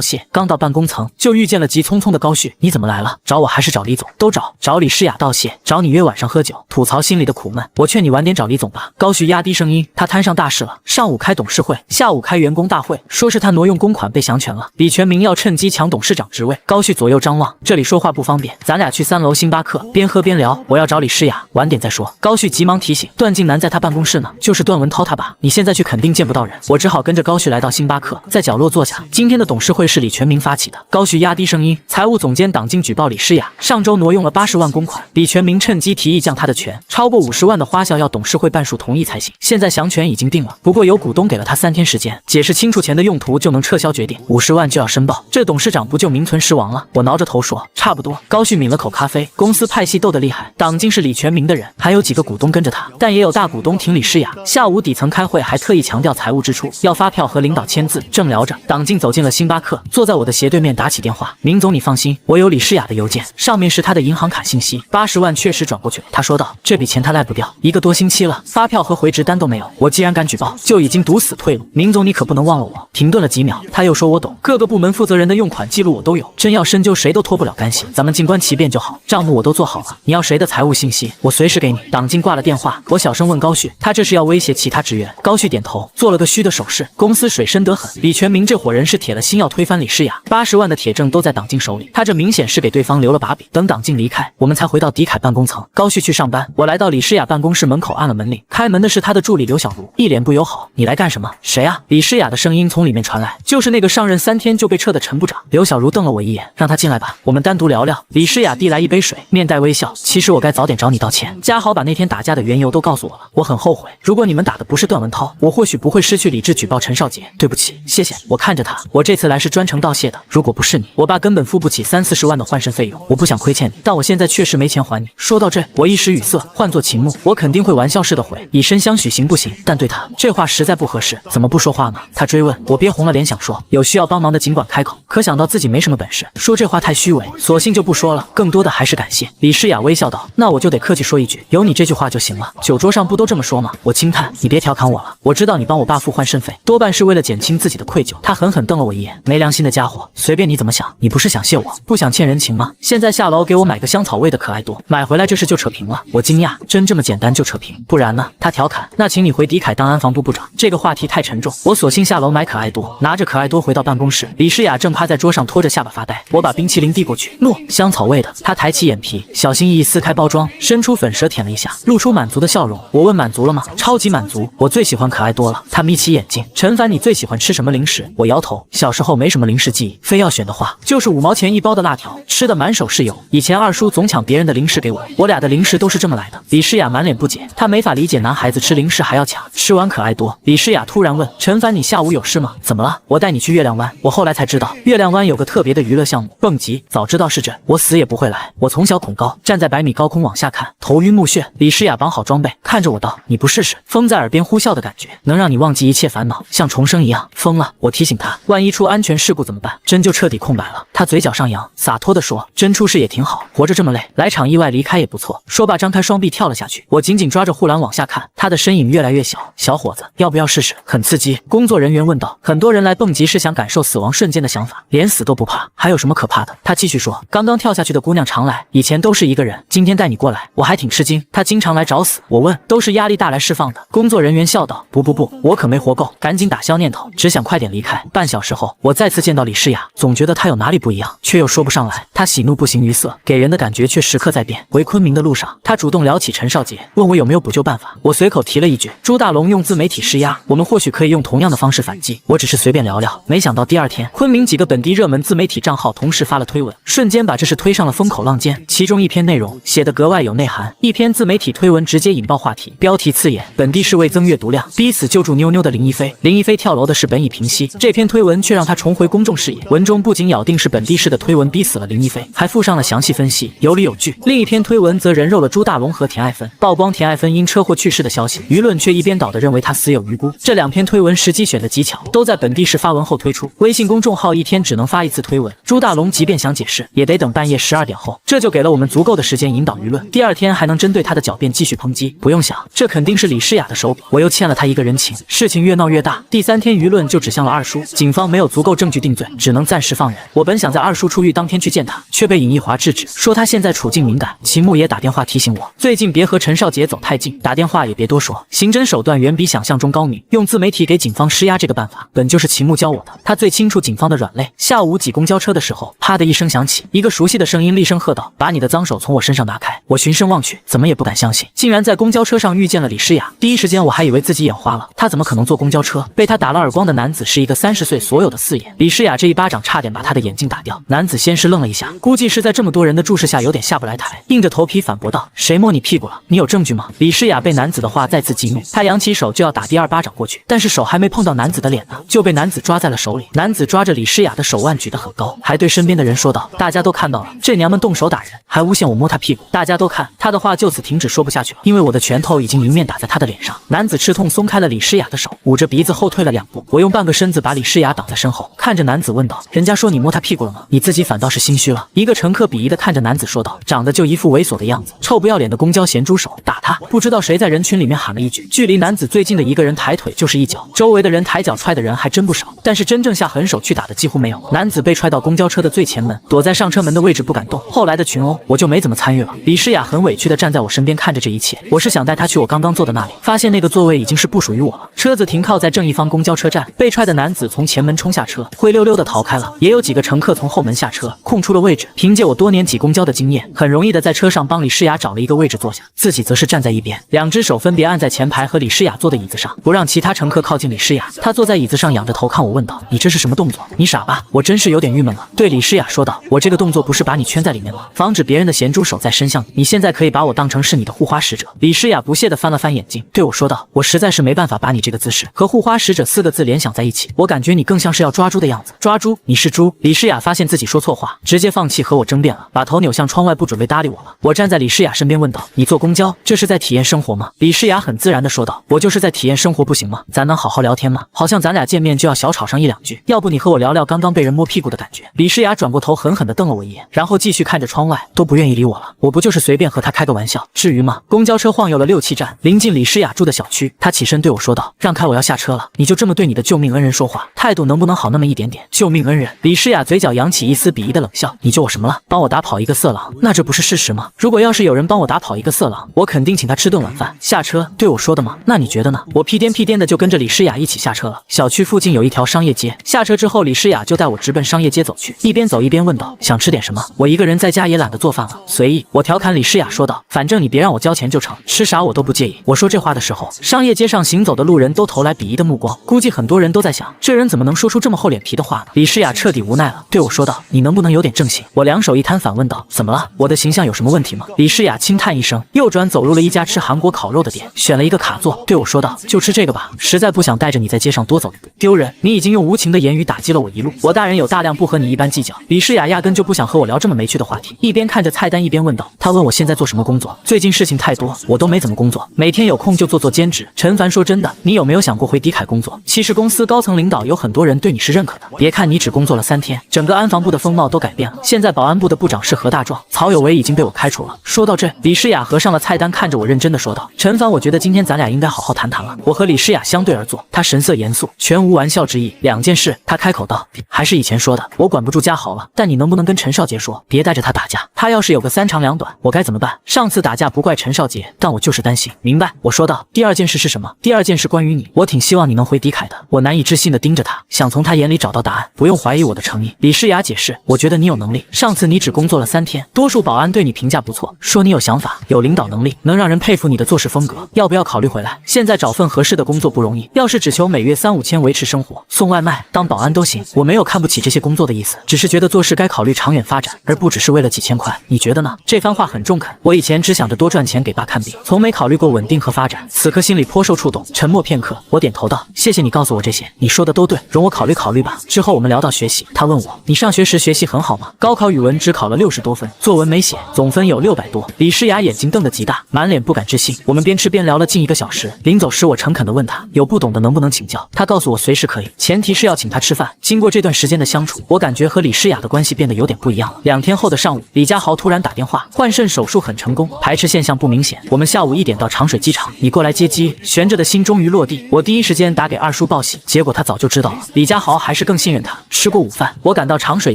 谢。刚到办公层，就遇见了急匆匆的高旭：“你怎么来了？找我还是找李总？”“都找。”“找李诗雅道谢，找你约晚上喝酒，吐槽心里的苦闷。”“我劝你晚点找李总吧。”高旭压低声音：“他摊上大事了，上午开董事会，下午开员工大会，说是他挪用公款被降权了，李全明要趁机抢董事长职位。”高旭左右张望：“这里说话不方便，咱俩去3楼星巴克，边喝边聊。我要找李诗雅，晚点再说。”高旭急忙提醒：“段静南在他办公室呢，就是段文涛他爸，你现在去肯定见不到人。”我只好跟着高旭来到星巴克，在角落坐下。今天的董事会是李全明发起的。高旭压低声音：“财务总监党经举报李诗雅上周挪用了80万公款，李全明趁机提议降他的权，超超过50万的花销要董事会半数同意才行。现在详权已经定了，不过有股东给了他3天时间，解释清楚钱的用途就能撤销决定。50万就要申报，这董事长不就名存实亡了？我挠着头说，差不多。高旭抿了口咖啡，公司派系斗得厉害，党进是李全明的人，还有几个股东跟着他，但也有大股东挺李诗雅。下午底层开会还特意强调财务支出，要发票和领导签字。正聊着，党进走进了星巴克，坐在我的斜对面打起电话。明总你放心，我有李诗雅的邮件，上面是他的银行卡信息，80万确实转过去了。他说道，这笔钱他赖不掉，1个多星期了，发票和回执单都没有。我既然敢举报，就已经堵死退路。明总你可不能忘了我。停顿了几秒，他又说我懂，各个部门负责人的用款记录我都有，真要深究谁都脱不了干系，咱们静观其变就好。账目我都做好了，你要谁的财务信息，我随时给你。党进挂了电话，我小声问高旭，他这是要威胁其他职员？高旭点头，做了个虚的手势。公司水深得很，李全明这伙人是铁了心要推翻李诗雅，80万的铁证都在党进手里，他这明显是给对方留了把柄。等党进离开，我们才回到迪凯办公层。高旭去上班，我来到李诗雅办公室门口按了门铃，开门的是他的助理刘小茹，一脸不友好，你来干什么？谁啊？李诗雅的声音从里面传来，就是那个上任3天就被撤的陈部长。刘小茹瞪了我一眼，让他进来吧，我们单独聊聊。李诗雅递来一杯水，面带微笑，其实我该早点找你道歉，嘉豪把那天打架的缘由都告诉我了，我很后悔，如果你们打的不是段文涛，我或许不会失去理智举报陈少杰，对不起，谢谢。我看着他，我这次来是专程道谢的，如果不是你，我爸根本付不起30-40万的换肾费用，我不想亏欠你，但我现在确实没钱还你。说到这，我一时语塞，换做秦牧，我肯定会玩笑似的回，以身相许行不行？但对他这话实在不合适，怎么不说话呢？他追问，我憋红了脸想说，有需要帮忙的尽管开口，可想到自己没什么本事，说这话太虚伪，索性就不说了，更多的还是感谢。李诗雅微笑道，那我就得客气说一句，有你这句话就行了，酒桌上不都这么说吗？我轻叹，你别调侃我了，我知道你帮我爸付换肾费，多半是为了减轻自己的愧疚。他狠狠瞪了我一眼，没良心的家伙，随便你怎么想，你不是想谢我，不想欠人情吗？现在下楼给我买个香草味的可爱多，买回来这事就扯平了。我惊讶，真这么简单就扯平？不然呢？他调侃，那请你回迪凯当安防部部长。这个话题太沉重，我索性下楼买可爱多，拿着可爱多回到办公室。李诗雅正趴在桌上拖着下巴发呆，我把冰淇淋递过去，诺，香草味的。他抬起眼皮，小心翼翼撕开包装，伸出粉舌舔了一下，露出满足的笑容。我问满足了吗？超级满足，我最喜欢可爱多了。他眯起眼睛，陈凡你最喜欢吃什么零食？我摇头，小时候没什么零食记忆，非要选的话就是5毛钱一包的辣条，吃的满手是油。以前二叔总抢别人的零食给我，我俩的零食都是这么来的。李诗雅满脸不解，她没法理解男孩子吃零食还要抢。吃完可爱多，李诗雅突然问陈凡，你下午有事吗？怎么了？我带你去月亮湾。我后来才知道，月亮湾有个特别的娱乐项目，蹦极。早知道是这，我死也不会来。我从小恐高，站在100米高空往下看，头晕目眩。李诗雅绑好装备，看着我道，你不试试？风在耳边呼啸的感觉，能让你忘记一切烦恼，像重生一样。疯了！我提醒他，万一出安全事故怎么办？真就彻底空白了。他嘴角上扬，洒脱地说，真出事也挺好，活着这么累，来场意外离开也不错。说罢张开双臂跳了下去，我紧紧抓着护栏往下看，他的身影越来越小。小伙子，要不要试试？很刺激。工作人员问道。很多人来蹦极是想感受死亡瞬间的想法，连死都不怕，还有什么可怕的？他继续说，刚刚跳下去的姑娘常来，以前都是一个人，今天带你过来，我还挺吃惊。她经常来找死。我问，都是压力大来释放的。工作人员笑道，不，我可没活够，赶紧打消念头，只想快点离开。半小时后，我再次见到李诗雅，总觉得她有哪里不一样，却又说不上来。她喜怒不形于色，给人的感觉却时刻在变。回昆明的路上，她主动聊起陈少杰，问我有没有补救办法。我随口提了一句，朱大龙用自媒体施压，我们或许可以用同样的方式反击。我只是随便聊聊，没想到第2天，昆明几个本地热门自媒体账号同时发了推文，瞬间把这事推上了风口浪尖。其中一篇内容写得格外有内涵，一篇自媒体推文直接引爆话题，标题刺眼，本地市为增阅读量，逼死救助妞妞的林一飞。林一飞跳楼的事本已平息，这篇推文却让他重回公众视野。文中不仅咬定是本地市的推文逼死了林一飞，还附上了详细分析，有理有据。另一篇推文则人肉了朱大龙和田爱芬，曝光田爱芬因车祸去世的消息，舆论却一边倒的认为他死有余辜。这2篇推文时机选得极巧，都在本地市发文后推出。微信公众号一天只能发1次推文，朱大龙即便想解释，也得等半夜12点后，这就给了我们足够的时间引导舆论。第2天还能针对他的狡辩继续抨击。不用想，这肯定是李诗雅的手笔，我又欠了他一个人情。事情越闹越大，第3天舆论就指向了二叔，警方没有足够证据定罪，只能暂时放人。我本想在二叔出狱当天去见他，却被尹奕华制止，说他现在处境敏感。秦牧也打电话提醒我，最近别和陈少杰走太近，打电话也别多说。刑侦手段远比想象中高明，用自媒体给警方施压这个办法，本就是秦牧教我的，他最清楚警方的软肋。下午挤公交车的时候，啪的一声响起，一个熟悉的声音厉声喝道，把你的脏手从我身上拿开。我循声望去，怎么也不敢相信，竟然在公交车上遇见了李诗雅。第一时间我还以为自己眼花了，他怎么可能坐公交车？被他打了耳光的男子是一个30岁所有的4眼，李诗雅这一巴掌差点把他的眼镜打掉。男子先是愣了一下，估计是在这么多人的注视下有点下不来台，硬着头皮反驳道，谁摸你屁屁股了，你有证据吗？李诗雅被男子的话再次激怒，她扬起手就要打第二巴掌过去，但是手还没碰到男子的脸呢，就被男子抓在了手里。男子抓着李诗雅的手腕举得很高，还对身边的人说道：“大家都看到了，这娘们动手打人，还诬陷我摸她屁股，大家都看。”他的话就此停止，说不下去了，因为我的拳头已经迎面打在他的脸上。男子吃痛松开了李诗雅的手，捂着鼻子后退了2步。我用半个身子把李诗雅挡在身后，看着男子问道：“人家说你摸他屁股了吗？你自己反倒是心虚了。”一个乘客鄙夷地看着男子说道：“长得就一副猥琐的样子，臭不要脸的公交咸猪手，打他！”不知道谁在人群里面喊了一句，距离男子最近的一个人抬腿就是一脚，周围的人抬脚踹的人还真不少，但是真正下狠手去打的几乎没有。男子被踹到公交车的最前门，躲在上车门的位置不敢动。后来的群殴我就没怎么参与了。李诗雅很委屈地站在我身边看着这一切，我是想带她去我刚刚坐的那里，发现那个座位已经是不属于我了。车子停靠在正义方公交车站，被踹的男子从前门冲下车，灰溜溜地逃开了。也有几个乘客从后门下车，空出了位置。凭借我多年挤公交的经验，很容易的在车上帮李诗雅找了一个位置坐下，自己则是站在一边，2只手分别按在前排和李诗雅坐的椅子上，不让其他乘客靠近李诗雅。她坐在椅子上仰着头看我问道：“你这是什么动作？你傻吧？”我真是有点郁闷了，对李诗雅说道：“我这个动作不是把你圈在里面吗？防止别人的咸猪手再伸向你。你现在可以把我当成是你的护花使者。”李诗雅不屑地翻了翻眼睛，对我说道：“我实在是没办法把你这个姿势和护花使者4个字联想在一起，我感觉你更像是要抓猪的样子。抓猪？你是猪？”李诗雅发现自己说错话，直接放弃和我争辩了，把头扭向窗外，不准备搭理我了。我站在李诗雅身边问道：“你坐公交，这是在体验生活吗？”李诗雅很自然地说道：“我就是在体验生活，不行吗？咱能好好聊天吗？好像咱俩见面就要小吵上1-2句，要不你和我聊聊刚刚被人摸屁股的感觉。”李诗雅转过头狠狠地瞪了我一眼，然后继续看着窗外，都不愿意理我了。我不就是随便和她开个玩笑，至于吗？公交车晃悠了6-7站，临近李诗雅住的小区，她起身对我说道：“让开，我要下车了。”你就这么对你的救命恩人说话，态度能不能好那么一点点？救命恩人？李诗雅嘴角扬起一丝鄙夷的冷笑：“你救我什么了？帮我打跑一个色狼，那这不是事实吗？如果要是有人帮我打跑一个色狼，我肯定请他吃顿晚饭。下车，对我说的吗？那你觉得呢？”我屁颠屁颠的就跟着李诗雅一起下车了。小区附近有一条商业街，下车之后，李诗雅就带我直奔商业街走去，一边走一边问道：“想吃点什么？我一个人在家也懒得做饭了，随意。”我调侃李诗雅说道：“反正你别让我交钱就成，吃啥我都不介意。”我说这话的时候，商业街上行走的路人都投来鄙夷的目光，估计很多人都在想，这人怎么能说出这么厚脸皮的话呢？李诗雅彻底无奈了，对我说道：“你能不能有点正形？”我2手一摊反问道：“怎么了？我的形象有什么问题吗？”李诗雅轻叹一声，右转走入了一家吃韩国烤肉的店，选了一个卡座，对我说道：“就吃这个吧，实在不想带着你在街上多走一步，丢人。你已经用无情的言语打击了我一路，我大人有大量，不和你一般计较。”李诗雅压根就不想和我聊这么没趣的话题，一边看着菜单一边问道：“她问我现在做什么工作？最近事情太多，我都没怎么工作，每天有空就做兼职。”陈凡说：“真的，你有没有想过回迪凯工作？其实公司高层领导有很多人对你是认可的，别看你只工作了3天，整个安防部的风貌都改变了。现在保安部的部长是何大壮，曹有为已经被我开除了。”说到这，李诗雅合上了菜单，看着我认真的说道：“陈凡，我觉得今天咱俩应该好好谈谈了。”我和李诗雅相对而坐，她神色严肃，全无玩笑之意。2件事，她开口道：“还是以前说的，我管不住嘉豪了，但你能不能跟陈少杰说，别带着他打架？他要是有个3长2短，我该怎么办？上次打架不怪陈少杰，但我就是担心。”明白，我说道。第2件事是什么？第2件事关于你，我挺希望你能回迪凯的。我难以置信的盯着他，想从他眼里找到答案，不用怀疑我的诚意。李诗雅解释：“我觉得你有能力，上次你只工作了3天，多数保安对你评价不错，说你有想法，有领导能力，能让人佩服你的做事风格，要不要考虑回来？现在找份合适的工作不容易，要是只求每月3-5千维持生活，送外卖、当保安都行。我没有看不起这些工作的意思，只是觉得做事该考虑长远发展，而不只是为了几千块。你觉得呢？”这番话很中肯。我以前只想着多赚钱给爸看病，从没考虑过稳定和发展，此刻心里颇受触动。沉默片刻，我点头道：“谢谢你告诉我这些，你说的都对，容我考虑考虑吧。”之后我们聊到学习，他问我：“你上学时学习很好吗？”高考语文只考了60多分，作文没写，总分有600多。李诗雅眼睛瞪得极大，满脸不敢置信。我们边吃边聊了近1个小时，临走时我诚恳地问他有不懂的能不能请教，他告诉我随时可以，前提是要请他吃饭。经过这段时间的相处，我感觉和李诗雅的关系变得有点不一样了。2天后的上午，李家豪突然打电话，换肾手术很成功，排斥现象不明显。我们下午1点到长水机场，你过来接机。悬着的心终于落地，我第一时间打给二叔报喜，结果他早就知道了。李家豪还是更信任他。吃过午饭，我赶到长水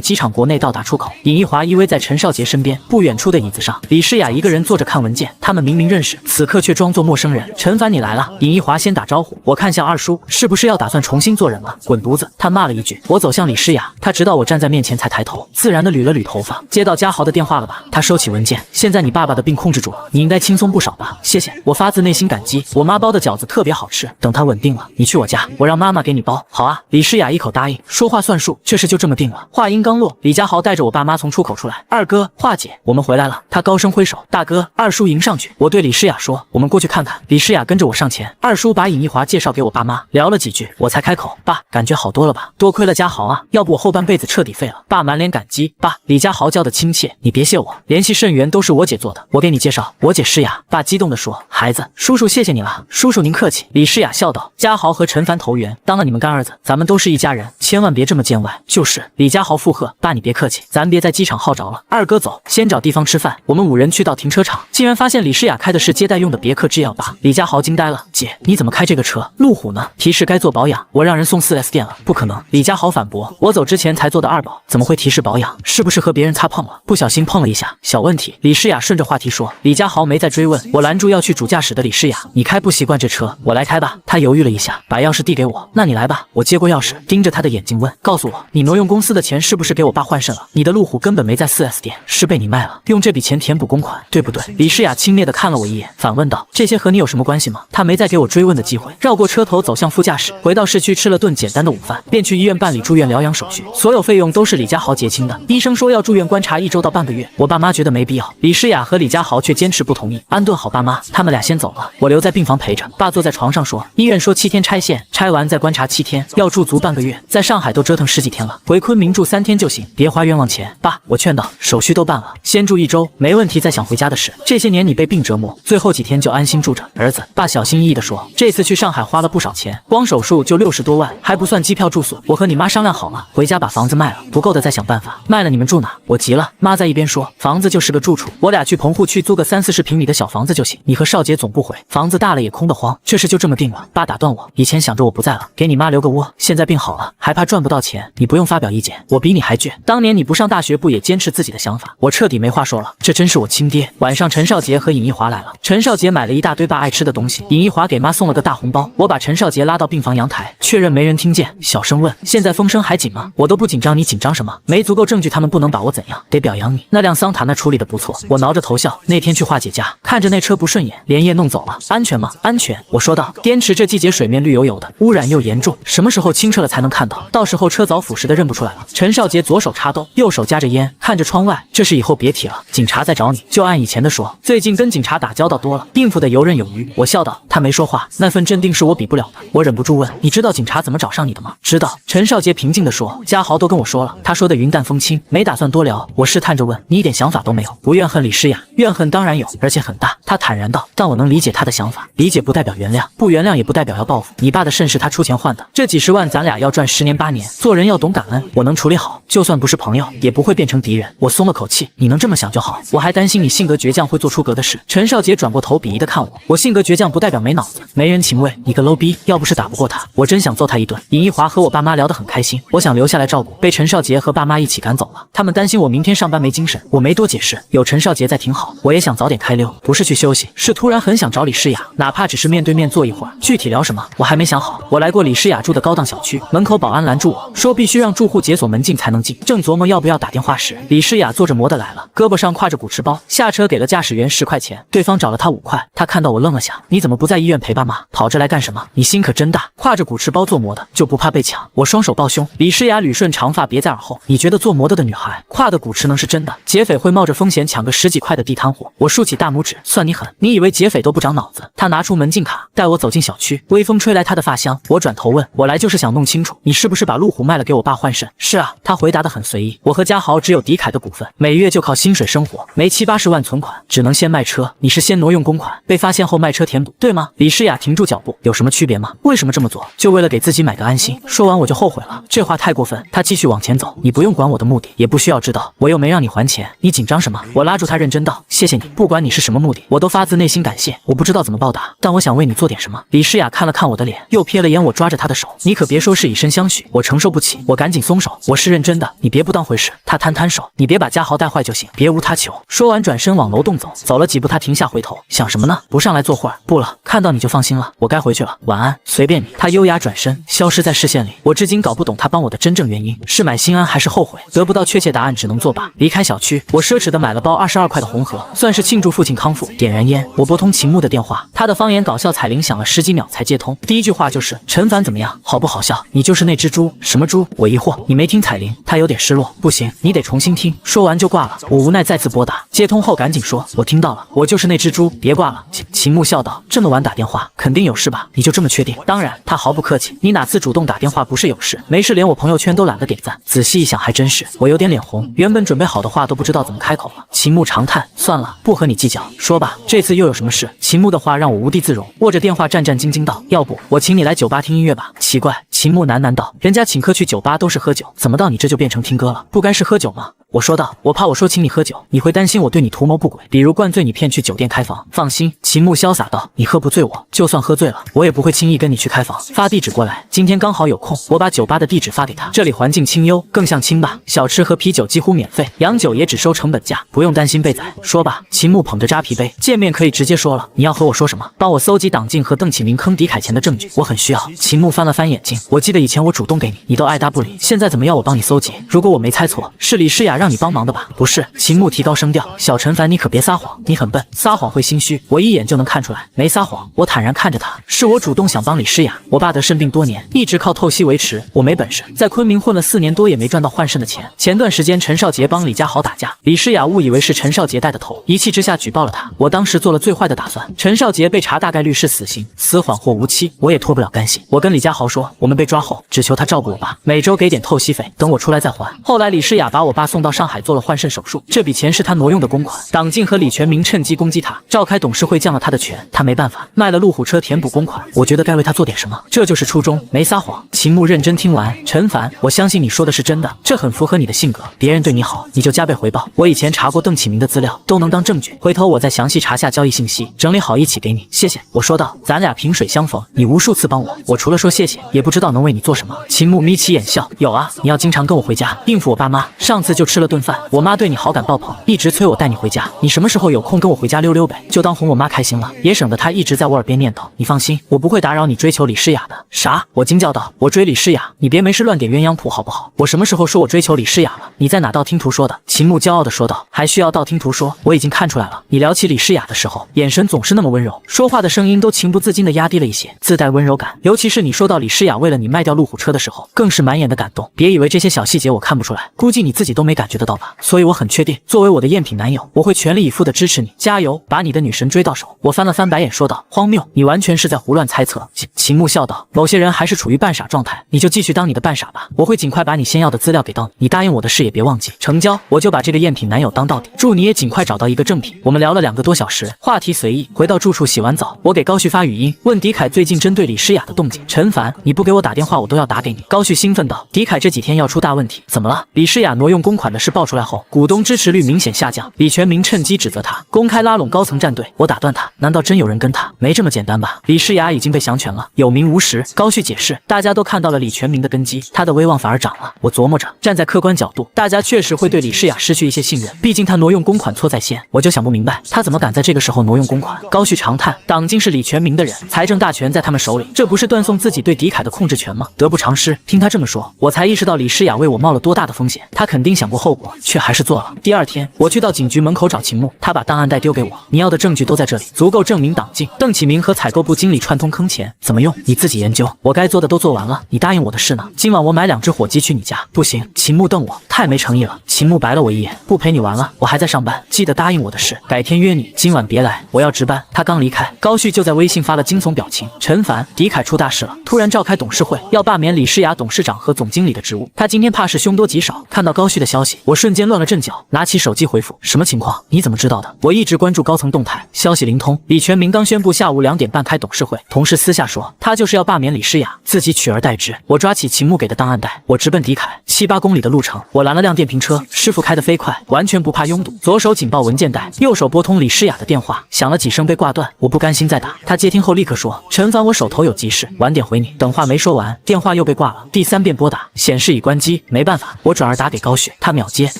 机场国内到达出口，尹一华依偎在陈少杰身边，不远处的椅子上，李诗雅一个人坐着看文件。他们明明认识，此刻却装作陌生人。陈凡，你来了。尹一华先打招呼，我看向二叔，是不是要打算重新做人了？滚犊子！他骂了一句。我走向李诗雅，他直到我站在面前才抬头，自然的捋了捋头发。接到家豪的电话了吧？他收起文件，现在你爸爸的病控制住了，你应该轻松不少吧？谢谢，我发自内心感激。我妈包的饺子特别好吃，等他稳定了，你去我家，我让妈妈给你包。好啊，李诗雅一口答应，说话算数，这事就这么定了。话音刚落，李家豪带着我爸妈从出口出来。二哥、华姐，我们回来了。他高声挥手，大哥、二叔迎上去，我对李诗雅说：“我们过去看看。”李诗雅跟着我上前，二叔把尹一华介绍给我爸妈，聊了几句，我才开口：“爸，感觉好多了吧？多亏了家豪啊，要不我后半辈子彻底废了。”爸满脸感激：“爸，李家豪叫的亲切，你别谢我，联系肾源都是我姐做的，我给你介绍，我姐诗雅。”爸激动地说：“孩子，叔叔谢谢你了。”叔叔您客气。李诗雅笑道：“家豪和陈凡投缘，当了你们干儿子，咱们都是一家人，千万别这么见外。”就是。李家豪附和：“爸你别客气，咱别在机场耗着了。二哥走，先找地方吃饭。”我们5人去到停车场，竟然发现李诗雅开的是接待用的别克 G18。李家豪惊呆了：“姐，你怎么开这个车？路虎呢？提示该做保养，我让人送 4S 店了。”不可能！李家豪反驳：“我走之前才做的二保，怎么会提示保养？是不是和别人擦碰了？不小心碰了一下，小问题。”李诗雅顺着话题说。李家豪没再追问，我拦住要去主驾驶的李诗雅：“你开不习惯这车，我来开吧。”她犹豫了一下，把钥匙递给我：“那你来吧。”我接过钥匙，盯着她的眼睛问：“告诉我，你挪用公司的钱是不是给我爸换肾了？你的路虎根本没在 4S 店，是被你卖了，用这笔钱填补公款，对不对？”李诗雅轻蔑地看了我一眼，反问道：“这些和你有什么关系吗？”她没再给我追问的机会，绕过车头走向副驾驶，回到市区吃了顿简单的午饭，便去医院办理住院疗养手续，所有费用都是李家豪结清的。医生说要住院观察1周到半个月，我爸妈觉得没必要，李诗雅和李家豪却坚持不同意。安顿好爸妈，他们俩先走了，我留在病房陪着。爸坐在床上说：“医院说7天拆线，拆完再观察7天，要住足半个月，在上海都折腾10几天了，回昆明住3天就行，别花冤枉钱。”爸，我劝道：“手续都办了，先住1周，没问题再想回家的事。这些年你被病折磨，最后几天就安心住着。”儿子，爸小心翼翼地说：“这次去上海花了不少钱，光手术就60多万，还不算机票住宿。我和你妈商量好了，回家把房子卖了，不够的再想办法。卖了你们住哪？”我急了，妈在一边说：“房子就是个住处，我俩去棚户区租个30-40平米的小房子就行。你和少杰总不回，房子大了也空得慌，这事就这么定了。”爸打断我：“以前想着我不在了，给你妈留个窝，现在病好了，还怕赚不到钱？你不用发表意见，我比你还倔。当年你不上大学不也坚持自己的想法？”我彻底没话说了，这真是我亲爹。晚上陈少杰和尹一华来了，陈少杰买了一大堆爸爱吃的东西，尹一华给妈送了个大红包。我把陈少杰拉到病房阳台，确认没人听见，小声问：“现在风声还紧吗？”“我都不紧张，你紧张什么？没足够证据，他们不能把我怎样，得表扬你。那辆桑塔纳处理的不错。”我挠着头笑，那天去华姐家，看着那车不顺眼，连夜弄走了。安全吗？安全，我说道。滇池这季节水面绿油油的，污染又严重，什么时候清澈了才能看到？到时候车早腐蚀的认不出来了。陈少杰左手插兜，右手夹着烟，看着窗外。这事以后别提了，警察在找你，就按以前的说。最近跟警察打交道多了，应付的游刃有余。我笑道。他没说话，那份镇定是我比不了的。我忍不住问：“你知道警察怎么找上你的吗？”“知道。”陈少杰平静地说。“家豪都跟我说了，他说的云淡风轻。”没打算多聊，我试探着问：“你一点想法都没有？不怨恨李诗雅？”“怨恨当然有，而且很大。”他坦然道。“但我能理解他的想法，理解不代表原谅，不原谅也不代表要报复。你爸的肾是他出钱换的，这几十万咱俩要赚10年8年。做人要懂感恩，我能处理好，就算不是朋友，也不会变成敌人。”我松了口气。“你能这么想就好，我还担心你性格倔强会做出格的事。”陈少杰转过头鄙夷地看我：“我性格倔强不代表没脑子，没人情味。你个 low 逼，要不是打不过他，我真想揍他一顿。”尹一华和我爸妈聊得很开心，我想留下来照顾，被陈少杰和爸妈一起赶走了。他们担心我明天上班没精神，我没多解释，有陈少杰在挺好。我也想早点开溜，不是去休息，是突然很想找李诗雅，哪怕只是面对面坐一会儿。具体聊什么，我还没想好。我来过李诗雅住的高档小区，门口保安拦住我说必须让住户解锁门禁才能进。正琢磨要不要打电话时，李诗雅坐着摩的来了，胳膊上挎着古驰包，下车给了驾驶员10块钱，对方找了他5块。他看到我愣了下：“你怎么不在医院陪爸妈，跑这来干什么？你心可真大，挎着古驰包坐摩的就不怕被抢？”我双手抱胸，李诗雅捋顺长发别在耳后：“你觉得坐摩的女孩挎的古驰能是真的？劫匪会冒着风险抢个10几块的地摊货？”我竖起大拇指：“算你狠，你以为劫匪都不长脑子？”他拿出门禁卡，带我走进小区，微风吹来他的发香。我转头问：“我来就是想弄清楚，你是不是把路虎卖了给我爸换肾？”“是啊。”他回答得很随意：“我和家豪只有迪凯的股份，每月就靠薪水生活，没70-80万存款，只能先卖车。你是先挪用公款，被发现后卖车填补，对吗？”李诗雅停住脚步：“有什么区别吗？为什么这么做？就为了给自己买个安心。”说完我就后悔了，这话太过分。他继续往前走：“你不用管我的目的，也不需要知道，我又没让你还钱，你紧张什么？”我拉住他认真道：“谢谢你，不管你是什么目的，我都发自内心感谢。我不知道怎么报答，但我想为你做点什么。”李诗雅看了看我的脸，又瞥了眼我抓着她的手：“你可别说是以身相许，我承受不起。”我赶紧松手：“我是认真的，你别不当回事。”他摊摊手：“你别把家豪带坏就行，别无他求。”说完转身往楼栋走，走了几步他停下回头：“想什么呢？不上来坐会儿？”“不了，看到你就放心了，我该回去了，晚安。”“随便你。”他优雅转身消失在视线里。我至今搞不懂他帮我的真正原因，是买心安还是后悔？得不到确切答案，只能作罢。离开小区，我奢侈的买了包22块的红盒，算是庆祝父亲康复。点燃烟，我拨通秦牧的电话，他的方言搞笑彩铃响了10几秒才接通，第一句话就是：“陈凡怎么样？好不好笑？你就是那只猪。”“什么猪？”我疑惑。“你没听彩铃？”他有点失落。“不行，你得重新听。”说完就挂了。我无奈再次拨打，接通后赶紧说：“我听到了，我就是那只猪，别挂了。秦牧笑道，这么晚打电话，肯定有事吧？你就这么确定？当然，他毫不客气。你哪次主动打电话不是有事？没事，连我朋友圈都懒得点赞。仔细一想，还真是。我有点脸红，原本准备好的话都不知道怎么开口了。秦牧长叹，算了，不和你计较，说吧，这次又有什么事？秦牧的话让我无地自容，握着电话战战兢兢道，要不我请你来酒吧听音乐吧？奇怪，秦牧喃喃道，人家请客去酒吧都是喝酒，怎么到你这就变成听歌了？不该是喝酒吗？我说道，我怕我说请你喝酒，你会担心我对你图谋不轨，比如灌醉你骗去酒店开房。放心，秦牧潇洒道，你喝不醉我，就算喝醉了，我也不会轻易跟你去开房。发地址过来，今天刚好有空，我把酒吧的地址发给他。这里环境清幽，更像清吧，小吃和啤酒几乎免费，洋酒也只收成本价，不用担心被宰。说吧，秦牧捧着扎啤杯，见面可以直接说了，你要和我说什么？帮我搜集党静和邓启明坑狄凯前的证据，我很需要。秦牧翻了翻眼睛，我记得以前我主动给你，你都爱答不理，现在怎么要我帮你搜集？如果我没猜错，是李诗雅让你帮忙的吧？不是。秦牧提高声调，小陈凡，你可别撒谎，你很笨，撒谎会心虚，我一眼就能看出来。没撒谎，我坦然看着他，是我主动想帮李诗雅。我爸得肾病多年，一直靠透析维持，我没本事，在昆明混了4年多也没赚到换肾的钱。前段时间陈少杰帮李家豪打架，李诗雅误以为是陈少杰带的头，一气之下举报了他。我当时做了最坏的打算，陈少杰被查大概率是死刑，死缓或无期，我也脱不了干系。我跟李家豪说，我们被抓后，只求他照顾我爸，每周给点透析费，等我出来再还。后来李诗雅把我爸送到上海做了换肾手术，这笔钱是他挪用的公款。党静和李全明趁机攻击他，召开董事会降了他的权，他没办法，卖了路虎车填补公款。我觉得该为他做点什么，这就是初衷，没撒谎。秦牧认真听完，陈凡，我相信你说的是真的，这很符合你的性格，别人对你好，你就加倍回报。我以前查过邓启明的资料，都能当证据，回头我再详细查下交易信息，整理好一起给你。谢谢。我说道，咱俩萍水相逢，你无数次帮我，我除了说谢谢，也不知道能为你做什么。秦牧眯起眼笑，有啊，你要经常跟我回家，应付我爸妈。上次就吃了顿饭，我妈对你好感爆棚，一直催我带你回家，你什么时候有空跟我回家溜溜呗，就当哄我妈开心了，也省得她一直在我耳边念叨。你放心，我不会打扰你追求李诗雅的。啥？我惊叫道，我追李诗雅？你别没事乱点鸳鸯谱好不好？我什么时候说我追求李诗雅了？你在哪道听途说的？秦牧骄傲地说道，还需要道听途说？我已经看出来了，你聊起李诗雅的时候，眼神总是那么温柔，说话的声音都情不自禁地压低了一些，自带温柔感。尤其是你说到李诗雅为了你卖掉路虎车的时候，更是满眼的感动。别以为这些小细节我看不出来，估计你自己都没感觉得到吧。所以我很确定，作为我的赝品男友，我会全力以赴地支持你，加油，把你的女神追到手。我翻了翻白眼说道，荒谬，你完全是在胡乱猜测。秦牧笑道，某些人还是处于半傻状态，你就继续当你的半傻吧，我会尽快把你先要的资料给到你，你答应我的事也别忘记。成交，我就把这个赝品男友当到底，祝你也尽快找到一个正品。我们聊了2个多小时，话题随意。回到住处洗完澡，我给高旭发语音，问狄凯最近针对李诗雅的动静。陈凡，你不给我打电话我都要打给你。高旭兴奋道，狄凯这几天要出大问题。怎么了？李诗雅挪用公款的事爆出来后，股东支持率明显下降，李全明趁机指责他，公开拉拢高层站队。我打断他，难道真有人跟他？没这么简单吧？李诗雅已经被降权了，有名无实。高旭解释，大家都看到了李全明的根基，他的威望反而涨了。我琢磨着，站在客观角度，大家确实会对李诗雅失去一些信任，毕竟他挪用公款错在先。我就想不明白，他怎么敢在这个时候挪用公款？高旭长叹，党静是李全明的人，财政大权在他们手里，这不是断送自己对狄凯的控制权吗？得不偿失。听他这么说，我才意识到李诗雅为我冒了多大的风险，他肯定想过后果，却还是做了。第二天，我去到警局门口找秦牧，他把档案袋丢给我，你要的证据都在这里，足够证明党静、邓启明和采购部经理串通坑钱，怎么用你自己研究。我该做的都做完了，你答应我的事呢？今晚我买2只火鸡去你家。不行。秦牧瞪我，太没诚意了。秦牧白了我一眼，不陪你玩了，我还在上班，记得答应我的事，改天约你，今晚别来，我要值班。他刚离开，高旭就在微信发了惊悚表情，陈凡，狄凯出大事了，突然召开董事会，要罢免李诗雅董事长和总经理的职务。他今天怕是凶多吉少。看到高旭的消息，我瞬间乱了阵脚，拿起手机回复，什么情况？你怎么知道的？我一直关注高层动态，消息灵通。李全明刚宣布下午2点半开董事会，同事私下说他就是要罢免李诗雅，自己取而代之。我抓起秦牧给的档案袋，我直奔狄凯。7、8公里的路程，我拦了辆电瓶车，师傅开得飞快，完全不怕拥堵。左手紧抱文件袋，右手拨通李诗雅的电话，响了几声被挂断。我不甘心再打，他接听后立刻说，陈凡，我手头有急事，晚点回你。等话没说完，电话又被挂了。第3遍拨打，显示已关机。没办法，我转而打给高旭，他秒接。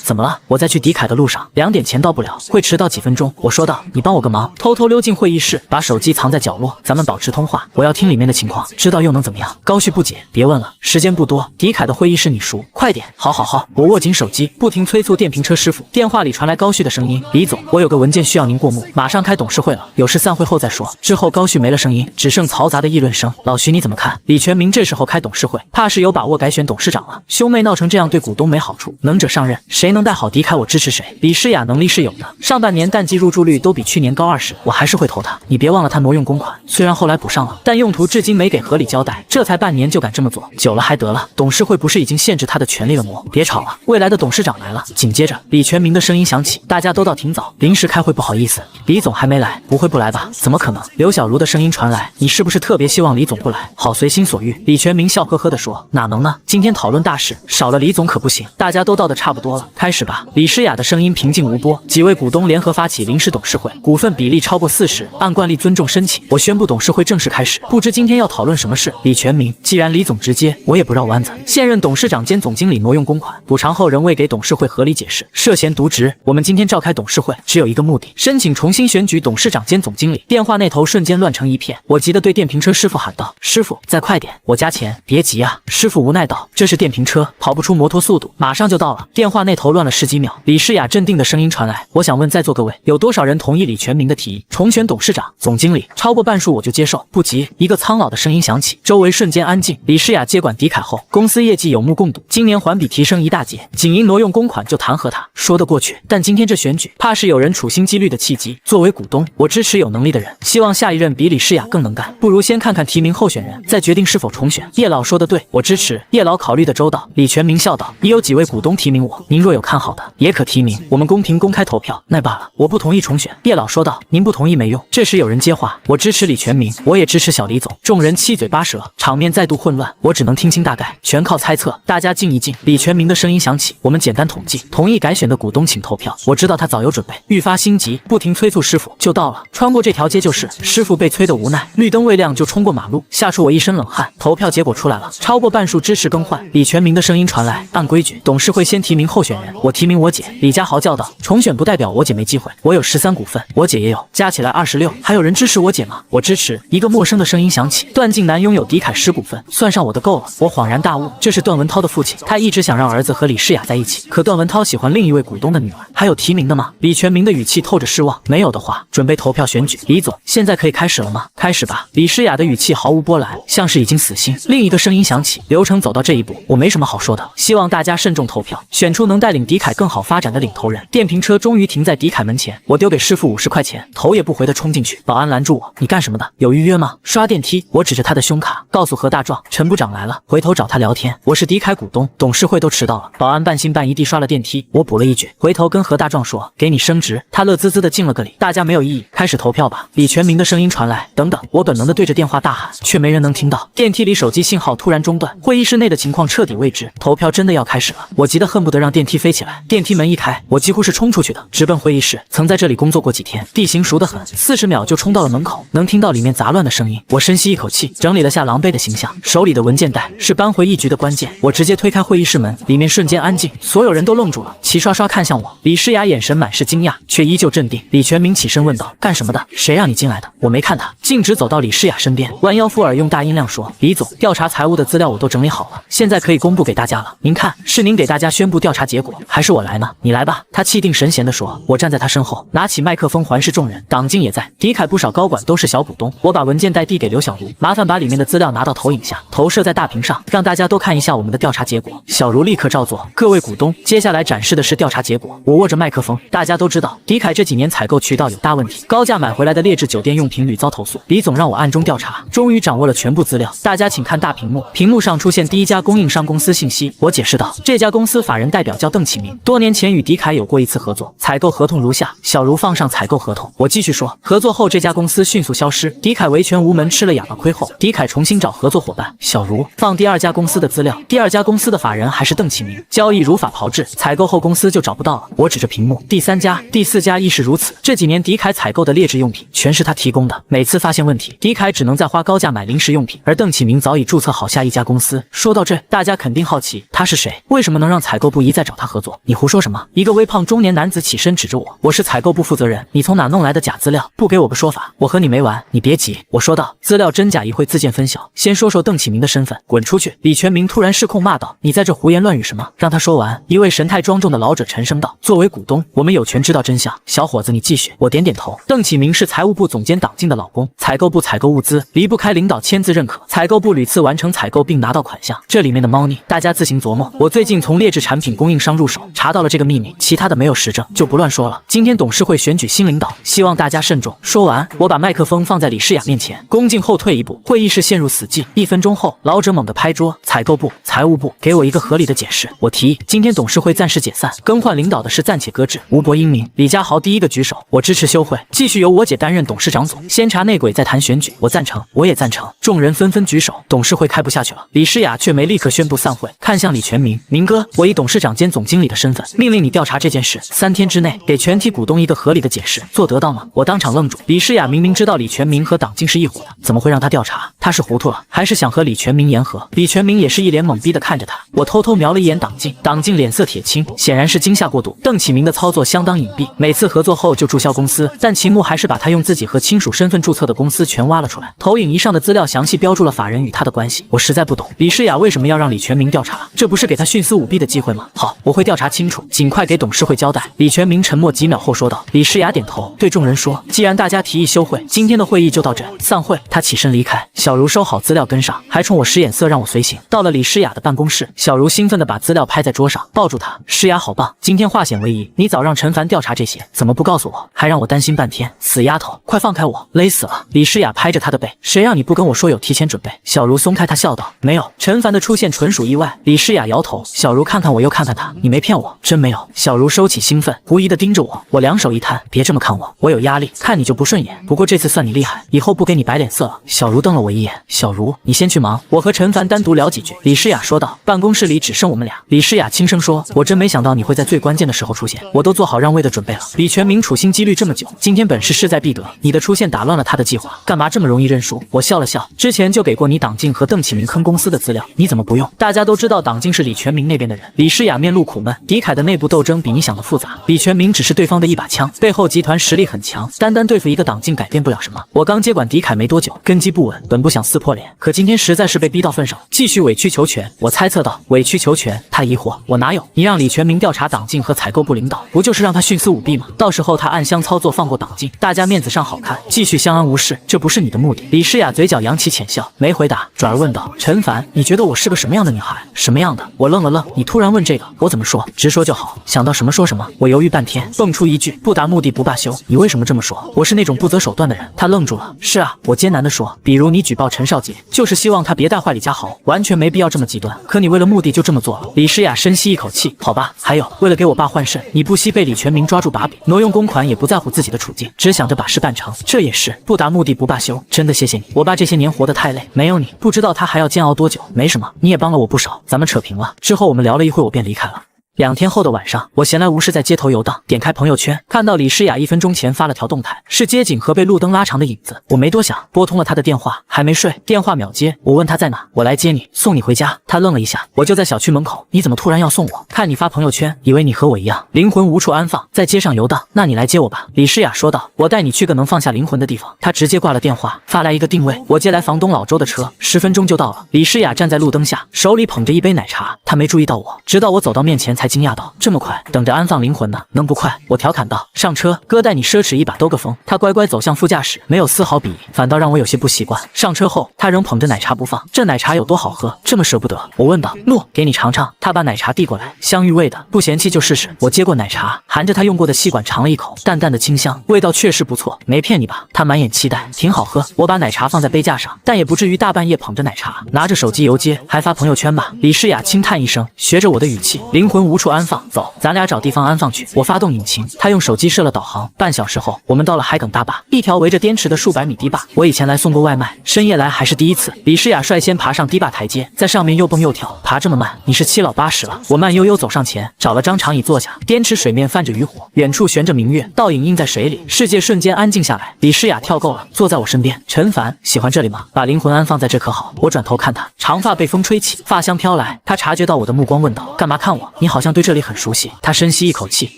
怎么了？我在去狄凯的路上，2点前到不了，会迟到几分钟。我说道，你帮我个忙，偷偷溜进会议室，把手机藏在角落，咱们保持通话，我要听里面的情况，知道又能怎么样？高旭不解，别问了，时间不多，狄凯的会议室你熟，快点。好。我握紧手机，不停催促电瓶车师傅。电话里传来高旭的声音，李总，我有个文件需要您过目，马上开董事会了，有事散会后再说。之后高旭没了声音，只剩嘈杂的议论声。老徐你怎么看？李全明这时候开董事会，怕是有把握改选董事长了。兄妹闹成这样对股东没好处，能者上任。认，谁能带好迪凯，我支持谁。李诗雅能力是有的，上半年淡季入驻率都比去年高20，我还是会投他。你别忘了他挪用公款，虽然后来补上了，但用途至今没给合理交代，这才半年就敢这么做，久了还得了。董事会不是已经限制他的权利了吗？别吵了，未来的董事长来了。紧接着，李全明的声音响起，大家都到挺早，临时开会，不好意思，李总还没来，不会不来吧？怎么可能？刘小茹的声音传来，你是不是特别希望李总不来？好，随心所欲。李全明笑呵呵地说，哪能呢？今天讨论大事，少了李总可不行。大家都到的差不多了，开始吧。李诗雅的声音平静无波，几位股东联合发起临时董事会，股份比例超过40，按惯例尊重申请，我宣布董事会正式开始。不知今天要讨论什么事？李全明，既然李总直接，我也不绕弯子。现任董事长兼总经理挪用公款，补偿后仍未给董事会合理解释，涉嫌渎职。我们今天召开董事会，只有一个目的，申请重新选举董事长兼总经理。电话那头瞬间乱成一片，我急得对电瓶车师傅喊道：“师傅，再快点，我加钱。”别急啊，师傅无奈道：“这是电瓶车，跑不出摩托速度，马上就到了。”电话那头乱了10几秒，李诗雅镇定的声音传来：“我想问在座各位，有多少人同意李全明的提议，重选董事长、总经理？超过半数我就接受。”不急，一个苍老的声音响起，周围瞬间安静。李诗雅接管迪凯后，公司业绩有目共睹，今年环比提升一大截，仅因挪用公款就弹劾他，说得过去。但今天这选举，怕是有人处心积虑的契机。作为股东，我支持有能力的人，希望下一任比李诗雅更能干。不如先看看提名候选人，再决定是否重选。叶老说的对，我支持。叶老考虑的周到。李全明笑道：“已有几位股东提名我，您若有看好的，也可提名，我们公平公开投票。那罢了，我不同意重选。”叶老说道：“您不同意没用。”这时有人接话：“我支持李全明，我也支持小李总。”众人七嘴八舌，场面再度混乱，我只能听清大概，全靠猜测。大家静一静。李全明的声音响起：“我们简单统计，同意改选的股东请投票。”我知道他早有准备，愈发心急，不停催促师傅：“就到了，穿过这条街就是。”师傅被催得无奈，绿灯未亮就冲过马路，吓出我一身冷汗。投票结果出来了，超过半数支持更换。李全明的声音传来：“按规矩，董事会先提名候选人，我提名我姐。”李家豪叫道：“重选不代表我姐没机会，我有13股份，我姐也有，加起来26。还有人支持我姐吗？”“我支持。”一个陌生的声音响起：“段靖南拥有迪凯10股份，算上我的够了。”我恍然大悟，这是段文涛的父亲，他一直想让儿子和李诗雅在一起，可段文涛喜欢另一位股东的女儿。还有提名的吗？李全明的语气透着失望。没有的话，准备投票选举。李总，现在可以开始了吗？开始吧。李诗雅的语气毫无波澜，像是已经死心。另一个声音响起：“流程走到这一步，我没什么好说的，希望大家慎重投票，选出能带领迪凯更好发展的领头人。”电瓶车终于停在迪凯门前，我丢给师傅50块钱，头也不回的冲进去。保安拦住我：“你干什么的？有预约吗？”刷电梯。我指着他的胸卡，告诉何大壮：“陈部长来了，回头找他聊天。”我是迪凯股东，董事会都迟到了。保安半信半疑地刷了电梯，我补了一句，回头跟何大壮说：“给你升职。”他乐滋滋的敬了个礼。大家没有异议，开始投票吧。李全明的声音传来：“等等！”我本能的对着电话大喊，却没人能听到。电梯里手机信号突然中断，会议室内的情况彻底未知。投票真的要开始了，我急得恨不得让电梯飞起来。电梯门一开，我几乎是冲出去的，直奔会议室。曾在这里工作过几天，地形熟得很，40秒就冲到了门口，能听到里面杂乱的声音。我深吸一口气，整理了下狼狈的形象，手里的文件袋是扳回一局的关键。我直接推开会议室门，里面瞬间安静，所有人都愣住了，齐刷刷看向我。李诗雅眼神满是惊讶，却依旧镇定。李全明起身问道：“干什么的？谁让你进来的？”我没看他，径直走到李诗雅身边，弯腰附耳，用大音量说：“李总，调查财务的资料我都整理好了，现在可以公布给大家了。您看，是您给大家宣布调查结果，还是我来呢？你来吧。”他气定神闲地说。我站在他身后，拿起麦克风环视众人，党静也在，迪凯不少高管都是小股东。我把文件袋递给刘小茹，麻烦把里面的资料拿到投影下，投射在大屏上，让大家都看一下我们的调查结果。小茹立刻照做。各位股东，接下来展示的是调查结果。我握着麦克风，大家都知道，迪凯这几年采购渠道有大问题，高价买回来的劣质酒店用品屡遭投诉。李总让我暗中调查，终于掌握了全部资料。大家请看大屏幕，屏幕上出现第一家供应商公司信息。我解释道，这家公司法人代表叫邓启明，多年前与迪凯有过一次合作，采购合同如下。小茹放上采购合同。我继续说，合作后这家公司迅速消失，迪凯维权无门，吃了哑巴亏后，迪凯重新找合作伙伴。小茹放第二家公司的资料，第二家公司的法人还是邓启明，交易如法炮制，采购后公司就找不到了。我指着屏幕，第三家、第四家亦是如此。这几年迪凯采购的劣质用品全是他提供的，每次发现问题，迪凯只能再花高价买临时用品，而邓启明早已注册好下一家公司。说到这，大家肯定好奇他是谁，为什么能让采购部一再找他合作？你胡说什么？一个微胖中年男子起身指着我，我是采购部负责人，你从哪弄来的假资料？不给我个说法，我和你没完。你别急，我说道，资料真假一会自见分晓，先说说邓启明的身份。滚出去！李全明突然失控骂道，你在这胡言乱语什么？让他说完。一位神态庄重的老者沉声道，作为股东，我们有权知道真相。小伙子，你继续。我点点头。邓启明是财务部总监党静的老公，采购部采购物资离不开领导签字认可，采购部屡次完成采购并拿到款项，这里面的猫腻大家自行琢磨。我最近从劣质产品供应商入手，查到了这个秘密，其他的没有实证就不乱说了。今天董事会选举新领导，希望大家慎重。说完，我把麦克风放在李诗雅面前，恭敬后退一步。会议室陷入死寂。1分钟后，老者猛地拍桌：“采购部、财务部，给我一个合理的解释。”我提议，今天董事会暂时解散，更换领导的事暂且搁置。吴伯英明、李家豪第一个举手，我支持休会，继续由我姐担任董事长组，先查内鬼再谈选举。我赞成，我也赞成。众人纷纷举手，董事会开不下去了。李诗雅却没立刻宣布散会，看向李全明：“明哥，我以董事长兼总经理的身份，命令你调查这件事，3天之内给全体股东一个合理的解释，做得到吗？”我当场愣住。李诗雅明明知道李全明和党禁是一伙的，怎么会让他调查？他是糊涂了，还是想和李全明言和？李全明也是一脸懵逼的看着他。我偷偷瞄了一眼党禁，党禁脸色铁青，显然是惊吓过度。邓启明的操作相当隐蔽，每次合作后就注销公司，但秦牧还是把他用自己和亲属身份注册的公司全挖了出来。投影仪上的资料详细标注了法人与他的关系。我实在不懂，李诗雅为什么要让李全明调查？这不是给他徇私舞弊的机会吗？好，我会调查清楚，尽快给董事会交代。李全明沉默几秒后说道。李诗雅点头，对众人说：“既然大家提议休会，今天的会议就到这，散会。”他起身离开，小茹收好资料跟上，还冲我使眼色让我随行。到了李诗雅的办公室，小茹兴奋地把资料拍在桌上，抱住她：“诗雅好棒，今天化险为夷，你早让陈凡调查这些，怎么不告诉我？还让我担心半天，死丫头，快放开我，勒死了！”李诗雅拍着她的背：“谁让你不跟我说有提前准备？”小茹松开她，笑道：“没有，陈凡的出现纯属意外。”李诗雅摇头，小茹看看我又看看她：“你没骗我，真没有？”小茹收起兴奋，狐疑地盯着我，我两手一摊：“别这么看我，我有压力，看你就不顺眼。不过这次算你厉害，以后不给你摆脸色了。”小茹瞪了我一眼：“小茹，你先去忙，我和陈凡单独聊几句。”李诗雅说道。办公室里只剩我们俩。李诗雅轻声说：“我真没想到你会在最关键的时候出现，我都做好让位的准备了。李全明处心积虑这么久，今天本是势在必得，你的出现打乱了他的计划，干嘛这么容易认输？”我笑了笑，之前就给过你党禁和邓启明坑公司的资料，你怎么不用？大家都知道党禁是李全明那边的人。李诗雅面露苦闷：“迪凯的内部斗争比你想的复杂，李全明只是对方的一把枪，背后集团实力很强，单单对付一个党禁改变不了什么。我刚接管迪凯没多久，根基不稳，本不想撕破脸，可今天实在是被逼到份上，继续委曲求全。”我猜测到委曲求全，他疑惑：“我哪有？你让李全明调查党禁和采购部领导，不就是让他徇私舞弊吗？到时候他暗箱操作放过党禁，大家面子上好看，继续相安无事，这不是你的目的。”李诗雅嘴角扬起浅笑，没回答，转而问道：“陈凡，你觉得我是个什么样的女孩？什么样的？”我愣了愣，你突然问这个，我怎么说？直说就好，想到什么说什么。我犹豫半天，蹦出一句：“不达目的不罢休。”你为什么这么说？我是那种不择手段的人。他愣住了。是啊，我艰难地说，比如你举报陈少杰，就是希望他别带坏李家豪，完全没必要这么极端。可你为了目的就这么做了。李诗雅深吸一口气，好吧，还有，为了给我爸换肾，你不惜被李全明抓住把柄，挪用公款，也不在乎自己的处境，只想着把事办成，这也是不达目的不罢休。真的谢谢你，我爸这些年活得太累，没有你，不知道他还要煎熬多久。没什么，你也帮了我不少，咱们扯平了。之后我们聊了一会，我便离开了。2天后的晚上，我闲来无事在街头游荡，点开朋友圈，看到李诗雅1分钟前发了条动态，是街景和被路灯拉长的影子。我没多想，拨通了她的电话，还没睡，电话秒接。我问她在哪，我来接你，送你回家。她愣了一下，我就在小区门口，你怎么突然要送我？看你发朋友圈，以为你和我一样，灵魂无处安放，在街上游荡，那你来接我吧。李诗雅说道，我带你去个能放下灵魂的地方。她直接挂了电话，发来一个定位，我接来房东老周的车，10分钟就到了。李诗雅站在路灯下，手里捧着一杯奶茶，她没注意到我，直到我走到面前才惊讶道，这么快，等着安放灵魂呢，能不快？我调侃道，上车，哥带你奢侈一把兜个风。他乖乖走向副驾驶，没有丝毫鄙夷，反倒让我有些不习惯。上车后，他仍捧着奶茶不放，这奶茶有多好喝，这么舍不得？我问道，诺，给你尝尝。他把奶茶递过来，香芋味的，不嫌弃就试试。我接过奶茶，含着他用过的细管尝了一口，淡淡的清香，味道确实不错，没骗你吧？他满眼期待，挺好喝。我把奶茶放在杯架上，但也不至于大半夜捧着奶茶，拿着手机游街，还发朋友圈吧？李诗雅轻叹一声，学着我的语气，灵魂无处安放，走，咱俩找地方安放去。我发动引擎，他用手机设了导航。半小时后，我们到了海埂大坝，一条围着滇池的数百米堤坝。我以前来送过外卖，深夜来还是第一次。李诗雅率先爬上堤坝台阶，在上面又蹦又跳，爬这么慢，你是7老80了？我慢悠悠走上前，找了张长椅坐下。滇池水面泛着渔火，远处悬着明月，倒影映在水里，世界瞬间安静下来。李诗雅跳够了，坐在我身边。陈凡，喜欢这里吗？把灵魂安放在这可好？我转头看他，长发被风吹起，发香飘来。他察觉到我的目光，问道，干嘛看我？你好像对这里很熟悉。他深吸一口气，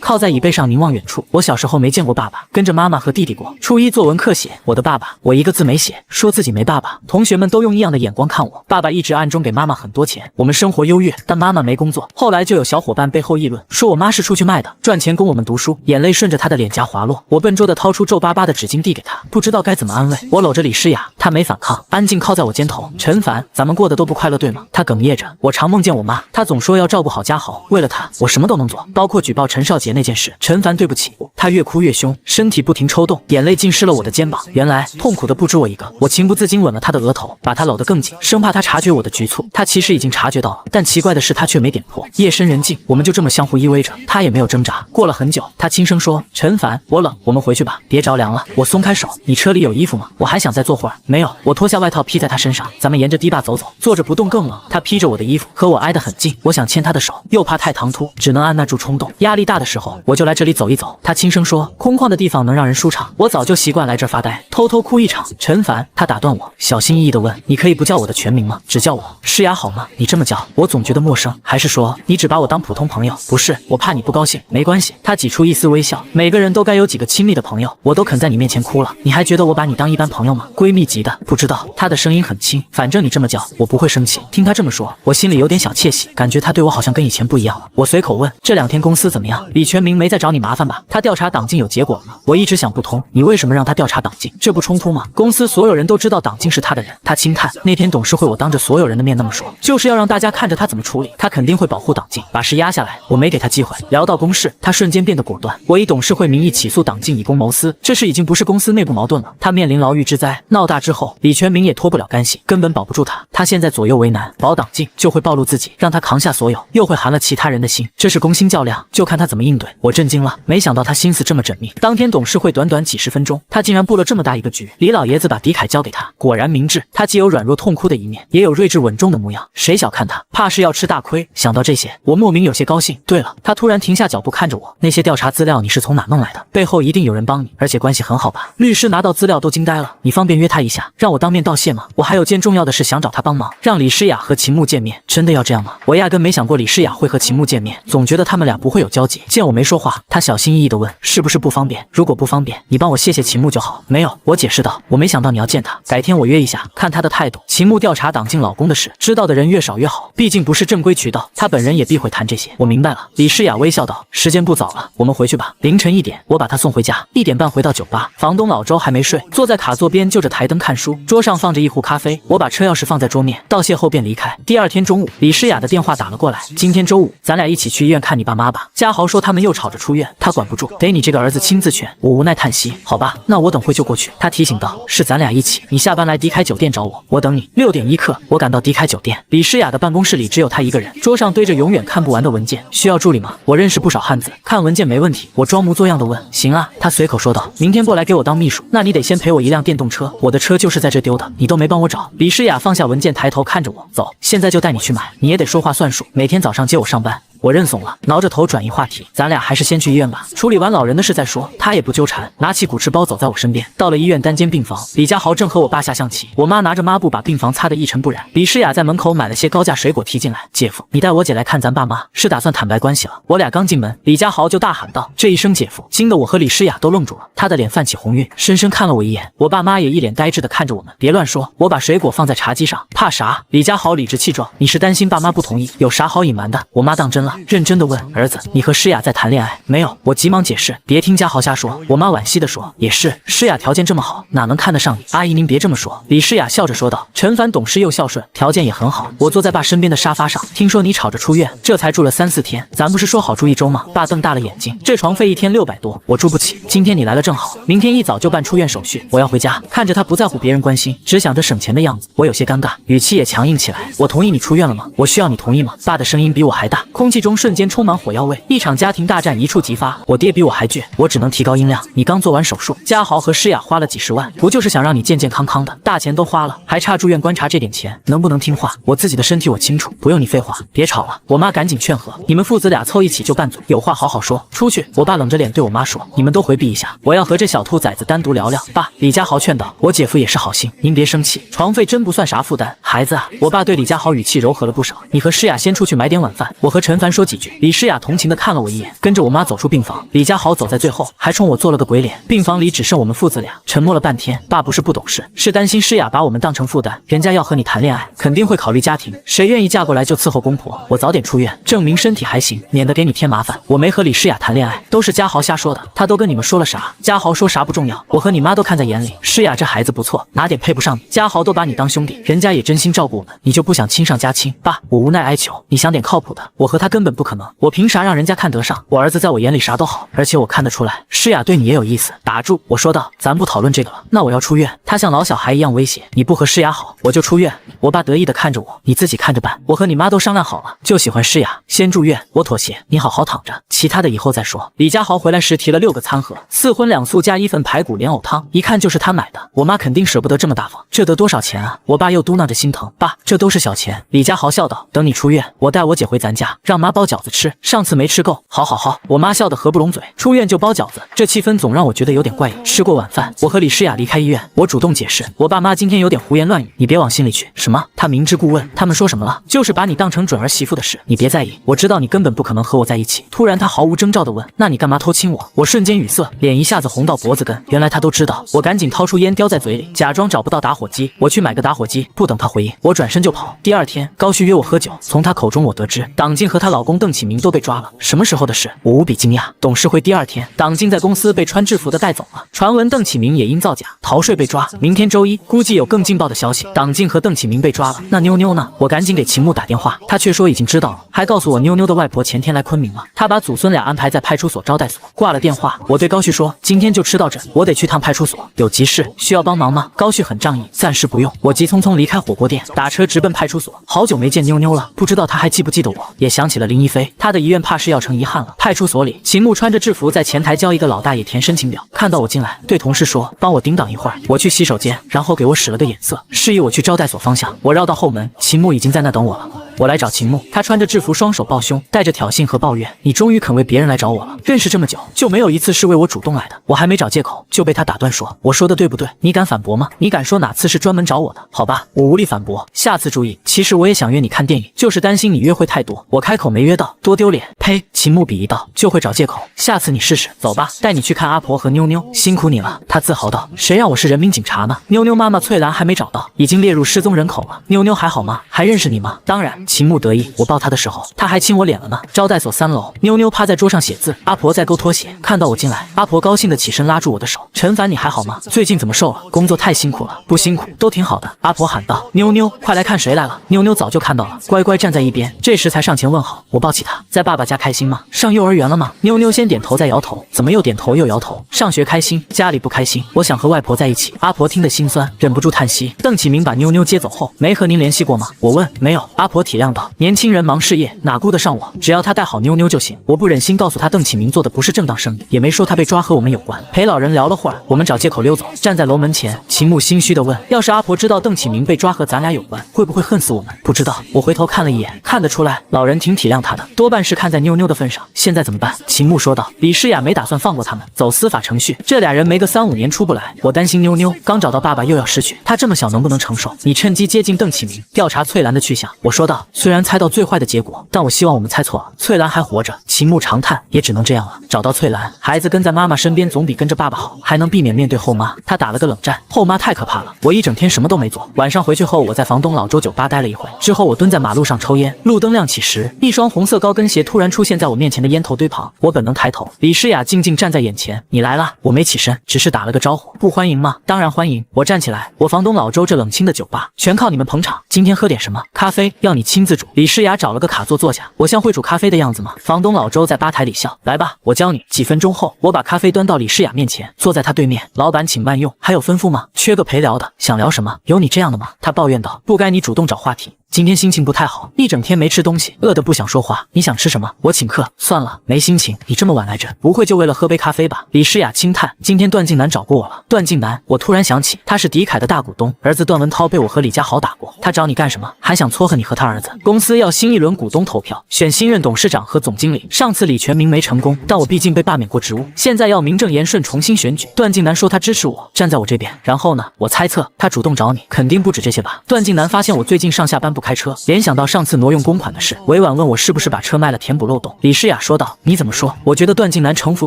靠在椅背上凝望远处。我小时候没见过爸爸，跟着妈妈和弟弟过。初一作文课写我的爸爸，我一个字没写，说自己没爸爸。同学们都用异样的眼光看我。爸爸一直暗中给妈妈很多钱，我们生活优越，但妈妈没工作。后来就有小伙伴背后议论，说我妈是出去卖的，赚钱供我们读书。眼泪顺着她的脸颊滑落，我笨拙地掏出皱巴巴的纸巾递给她，不知道该怎么安慰。我搂着李诗雅，她没反抗，安静靠在我肩头。陈凡，咱们过得都不快乐对吗？她哽咽着，我常梦见我妈，她总说要照顾好家豪，为了她他，我什么都能做，包括举报陈少杰那件事。陈凡，对不起。他越哭越凶，身体不停抽动，眼泪浸湿了我的肩膀。原来痛苦的不止我一个。我情不自禁吻了他的额头，把他搂得更紧，生怕他察觉我的局促。他其实已经察觉到了，但奇怪的是他却没点破。夜深人静，我们就这么相互依偎着，他也没有挣扎。过了很久，他轻声说：“陈凡，我冷，我们回去吧，别着凉了。”我松开手，你车里有衣服吗？我还想再坐会儿。没有，我脱下外套披在他身上，咱们沿着堤坝走走。坐着不动更冷。他披着我的衣服，和我挨得很近，我想牵他的手，又怕太唐突，只能按捺住冲动。压力大的时候，我就来这里走一走。他轻声说：“空旷的地方能让人舒畅。”我早就习惯来这儿发呆，偷偷哭一场。陈凡，他打断我，小心翼翼地问：“你可以不叫我的全名吗？只叫我诗雅好吗？你这么叫，我总觉得陌生。还是说你只把我当普通朋友？”不是，我怕你不高兴。没关系。他挤出一丝微笑。每个人都该有几个亲密的朋友，我都肯在你面前哭了，你还觉得我把你当一般朋友吗？闺蜜级的，不知道。他的声音很轻，反正你这么叫，我不会生气。听他这么说，我心里有点小窃喜，感觉他对我好像跟以前不一样了。我随口问：“这2天公司怎么样？李全明没再找你麻烦吧？他调查党禁有结果了吗？”我一直想不通，你为什么让他调查党禁？这不冲突吗？公司所有人都知道党禁是他的人。他轻叹，那天董事会我当着所有人的面那么说，就是要让大家看着他怎么处理，他肯定会保护党禁，把事压下来。我没给他机会。聊到公事，他瞬间变得果断。我以董事会名义起诉党禁以公谋私，这事已经不是公司内部矛盾了，他面临牢狱之灾。闹大之后，李全明也脱不了干系，根本保不住他。他现在左右为难，保党禁就会暴露自己，让他扛下所有，又会寒了其他人的心，这是攻心较量，就看他怎么应对。我震惊了，没想到他心思这么缜密。当天董事会短短几10分钟，他竟然布了这么大一个局。李老爷子把狄凯交给他，果然明智。他既有软弱痛哭的一面，也有睿智稳重的模样。谁小看他，怕是要吃大亏。想到这些，我莫名有些高兴。对了，他突然停下脚步看着我，那些调查资料你是从哪弄来的？背后一定有人帮你，而且关系很好吧？律师拿到资料都惊呆了。你方便约他一下，让我当面道谢吗？我还有件重要的事想找他帮忙，让李诗雅和秦牧见面。真的要这样吗？我压根没想过李诗雅会和秦牧见面，总觉得他们俩不会有交集。见我没说话，他小心翼翼地问：“是不是不方便？如果不方便，你帮我谢谢秦牧就好。”没有，我解释道，我没想到你要见他，改天我约一下，看他的态度。秦牧调查党禁老公的事，知道的人越少越好，毕竟不是正规渠道，他本人也避讳谈这些。我明白了。李诗雅微笑道：“时间不早了，我们回去吧。”凌晨1点，我把他送回家。1点半回到酒吧，房东老周还没睡，坐在卡座边就着台灯看书，桌上放着一壶咖啡。我把车钥匙放在桌面，道谢后便离开。第2天中午，李诗雅的电话打了过来：“今天周五，咱俩一起去医院看你爸妈吧。”嘉豪说他们又吵着出院，他管不住，得你这个儿子亲自劝。我无奈叹息：“好吧，那我等会就过去。”他提醒道：“是咱俩一起，你下班来迪凯酒店找我，我等你。”6点1刻，我赶到迪凯酒店。李诗雅的办公室里只有他一个人，桌上堆着永远看不完的文件。需要助理吗？我认识不少汉子，看文件没问题。我装模作样的问：“行啊。”他随口说道：“明天过来给我当秘书，那你得先赔我一辆电动车，我的车就是在这丢的，你都没帮我找。”李诗雅放下文件，抬头看着我：“走，现在就带你去买，你也得说话算数，每天早上接我上班。”我认怂了，挠着头转移话题：“咱俩还是先去医院吧，处理完老人的事再说。”他也不纠缠，拿起古驰包走在我身边。到了医院单间病房，李家豪正和我爸下象棋，我妈拿着抹布把病房擦得一尘不染。李诗雅在门口买了些高价水果提进来：“姐夫，你带我姐来看咱爸妈，是打算坦白关系了？”我俩刚进门，李家豪就大喊道：“这一声姐夫，惊得我和李诗雅都愣住了。”他的脸泛起红晕，深深看了我一眼。我爸妈也一脸呆滞地看着我们。别乱说，我把水果放在茶几上。怕啥？李家豪理直气壮：“你是担心爸妈不同意，有啥好隐瞒的？”我妈当真了，认真地问：“儿子，你和诗雅在谈恋爱没有？”我急忙解释：“别听家豪瞎说。”我妈惋惜地说：“也是，诗雅条件这么好，哪能看得上你？阿姨您别这么说。”李诗雅笑着说道：“陈凡懂事又孝顺，条件也很好。”我坐在爸身边的沙发上，听说你吵着出院，这才住了3、4天，咱不是说好住1周吗？爸瞪大了眼睛：“这床费1天600多，我住不起。今天你来了正好，明天一早就办出院手续，我要回家。”看着他不在乎别人关心，只想着省钱的样子，我有些尴尬，语气也强硬起来：“我同意你出院了吗？我需要你同意吗？”爸的声音比我还大，空气中瞬间充满火药味，一场家庭大战一触即发。我爹比我还倔，我只能提高音量：“你刚做完手术，嘉豪和诗雅花了几10万，不就是想让你健健康康的？大钱都花了，还差住院观察这点钱，能不能听话？我自己的身体我清楚，不用你废话，别吵了。”我妈赶紧劝和：“你们父子俩凑一起就拌嘴，有话好好说。出去。”我爸冷着脸对我妈说：“你们都回避一下，我要和这小兔崽子单独聊聊。”爸，李家豪劝道：“我姐夫也是好心，您别生气，床费真不算啥负担。孩子啊。”我爸对李家豪语气柔和了不少：“你和诗雅先出去买点晚饭，我和陈凡说几句。”李诗雅同情地看了我一眼，跟着我妈走出病房。李家豪走在最后，还冲我做了个鬼脸。病房里只剩我们父子俩，沉默了半天。爸不是不懂事，是担心诗雅把我们当成负担，人家要和你谈恋爱，肯定会考虑家庭，谁愿意嫁过来就伺候公婆？我早点出院，证明身体还行，免得给你添麻烦。我没和李诗雅谈恋爱，都是嘉豪瞎说的。他都跟你们说了啥？嘉豪说啥不重要，我和你妈都看在眼里。诗雅这孩子不错，哪点配不上你？嘉豪都把你当兄弟，人家也真心照顾我们，你就不想亲上加亲？爸，我无奈哀求，你想点靠谱的，我和他根本不可能，我凭啥让人家看得上？我儿子在我眼里啥都好，而且我看得出来，诗雅对你也有意思。打住！我说道，咱不讨论这个了，那我要出院。他像老小孩一样威胁，你不和诗雅好，我就出院。我爸得意地看着我，你自己看着办。我和你妈都商量好了，就喜欢诗雅，先住院，我妥协，你好好躺着，其他的以后再说。李家豪回来时提了6个餐盒，4荤2素加1份排骨莲藕汤，一看就是他买的。我妈肯定舍不得这么大方，这得多少钱啊？我爸又嘟囔着心疼，爸，这都是小钱。李家豪笑道，等你出院，我带我姐回咱家，让妈包饺子吃，上次没吃够。好好好，我妈笑得合不拢嘴，出院就包饺子，这气氛总让我觉得有点怪异。吃过晚饭，我和李诗雅离开医院，我主动解释，我爸妈今天有点胡言乱语，你别往心里去。什么？他明知故问，他们说什么了？就是把你当成准儿媳妇的事，你别在意，我知道你根本不可能和我在一起。突然他毫无征兆地问，那你干嘛偷亲我？我瞬间语塞，脸一下子红到脖子根，原来他都知道。我赶紧掏出烟叼在嘴里，假装找不到打火机，我去买个打火机。不等他回应，我转身就跑。第2天，高旭约我喝酒，从他口中我得知党静和她老公邓启明都被抓了。什么时候的事？我无比惊讶。董事会第2天，党静在公司被穿制服的带走了，传闻邓启明也因造假逃税被抓。明天周一，估计有更劲爆的消息，党静和邓启明被抓了。那妞妞呢？我赶紧给秦牧打电话，他却说已经知道了，还告诉我妞妞的外婆前天来昆明了，他把祖孙俩安排在派出所招待所。挂了电话，我对高旭说，今天就吃到这，我得去趟派出所，有急事需要帮忙吗？高旭很仗义，暂时不用。我急匆匆离开火锅店，打车直奔派出所。好久没见妞妞了，不知道她还记不记得我，也想起了林一飞，她的遗愿怕是要成遗憾了。派出所里，秦牧穿着制服在前台教一个老大爷填申请表，看到我进来，对同事说，帮我顶挡一会儿，我去洗手间，然后给我使了个眼色，示意我去招待所方向。我绕到后门，秦牧已经在那等我了。我来找秦牧，他穿着制服，双手抱胸，带着挑衅和抱怨，你终于肯为别人来找我了，认识这么久就没有一次是为我主动来的。我还没找借口就被他打断说，我说的对不对？你敢反驳吗？你敢说哪次是专门找我的？好吧，我无力反驳，下次注意。其实我也想约你看电影，就是担心你约会太多，我开口没约到，多丢脸。呸！秦牧鄙夷道，就会找借口，下次你试试。走吧，带你去看阿婆和妞妞，辛苦你了。他自豪道，谁让我是人民警察呢？妞妞妈妈翠兰还没找到，已经列入失踪人口了。妞妞还好吗？还认识你吗？当然。秦牧得意，我抱他的时候，他还亲我脸了呢。招待所3楼，妞妞趴在桌上写字，阿婆在勾拖鞋。看到我进来，阿婆高兴的起身拉住我的手，陈凡你还好吗？最近怎么瘦了？工作太辛苦了。不辛苦，都挺好的。阿婆喊道，妞妞，快来看谁来了。妞妞早就看到了，乖乖站在一边，这时才上前问好。我抱起她，在爸爸家开心吗？上幼儿园了吗？妞妞先点头再摇头，怎么又点头又摇头？上学开心，家里不开心，我想和外婆在一起。阿婆听得心酸，忍不住叹息。邓启明把妞妞接走后，没和您联系过吗？我问。没有。阿婆体谅道，年轻人忙事业，哪顾得上我？只要他带好妞妞就行。我不忍心告诉他邓启明做的不是正当生意，也没说他被抓和我们有关。陪老人聊了会儿，我们找借口溜走。站在楼门前，秦牧心虚地问，要是阿婆知道邓启明被抓和咱俩有关，会不会恨死我们？不知道。我回头看了一眼，看得出来老人挺体谅他的，多半是看在妞妞的份上。现在怎么办？秦牧说道，李诗雅没打算放过他们，走司法程序。这俩人没个3、5年出不来，我担心妞妞刚找到爸爸又要失去，他这么小能不能承受？你趁机接近邓启明，调查翠兰的去向。我说道，虽然猜到最坏的结果，但我希望我们猜错了，翠兰还活着。秦牧长叹，也只能这样了。找到翠兰，孩子跟在妈妈身边总比跟着爸爸好，还能避免面对后妈。他打了个冷战，后妈太可怕了。我一整天什么都没做，晚上回去后，我在房东老周酒吧待了一会，之后我蹲在马路上抽烟。路灯亮起时，一双红色高跟鞋突然出现在我面前的烟头堆旁，我本能抬头，李诗雅静静站在眼前。你来了。我没起身，只是打了个招呼。不欢迎吗？当然欢迎。我站起来，我房东老周这冷清的酒吧全靠你们捧场。今天喝点什么？咖啡，要你亲自煮。李诗雅找了个卡座坐下，我像会煮咖啡的样子吗？房东老周在吧台里笑，来吧，我教你。几分钟后，我把咖啡端到李诗雅面前，坐在她对面。老板请慢用，还有吩咐吗？缺个陪聊的，想聊什么？有你这样的吗？她抱怨道，不该你主动找话题。今天心情不太好，一整天没吃东西，饿得不想说话。你想吃什么？我请客。算了，没心情。你这么晚来着，不会就为了喝杯咖啡吧？李诗雅轻叹，今天段静南找过我了。段静南，我突然想起，他是迪凯的大股东，儿子段文涛被我和李家豪打过。他找你干什么？还想撮合你和他儿子？公司要新一轮股东投票，选新任董事长和总经理。上次李全明没成功，但我毕竟被罢免过职务，现在要名正言顺重新选举。段静南说他支持我，站在我这边。然后呢？我猜测他主动找你，肯定不止这些吧？段静南发现我最近上下班不开车，联想到上次挪用公款的事，委婉问我是不是把车卖了填补漏洞。李诗雅说道，你怎么说？我觉得段静南城府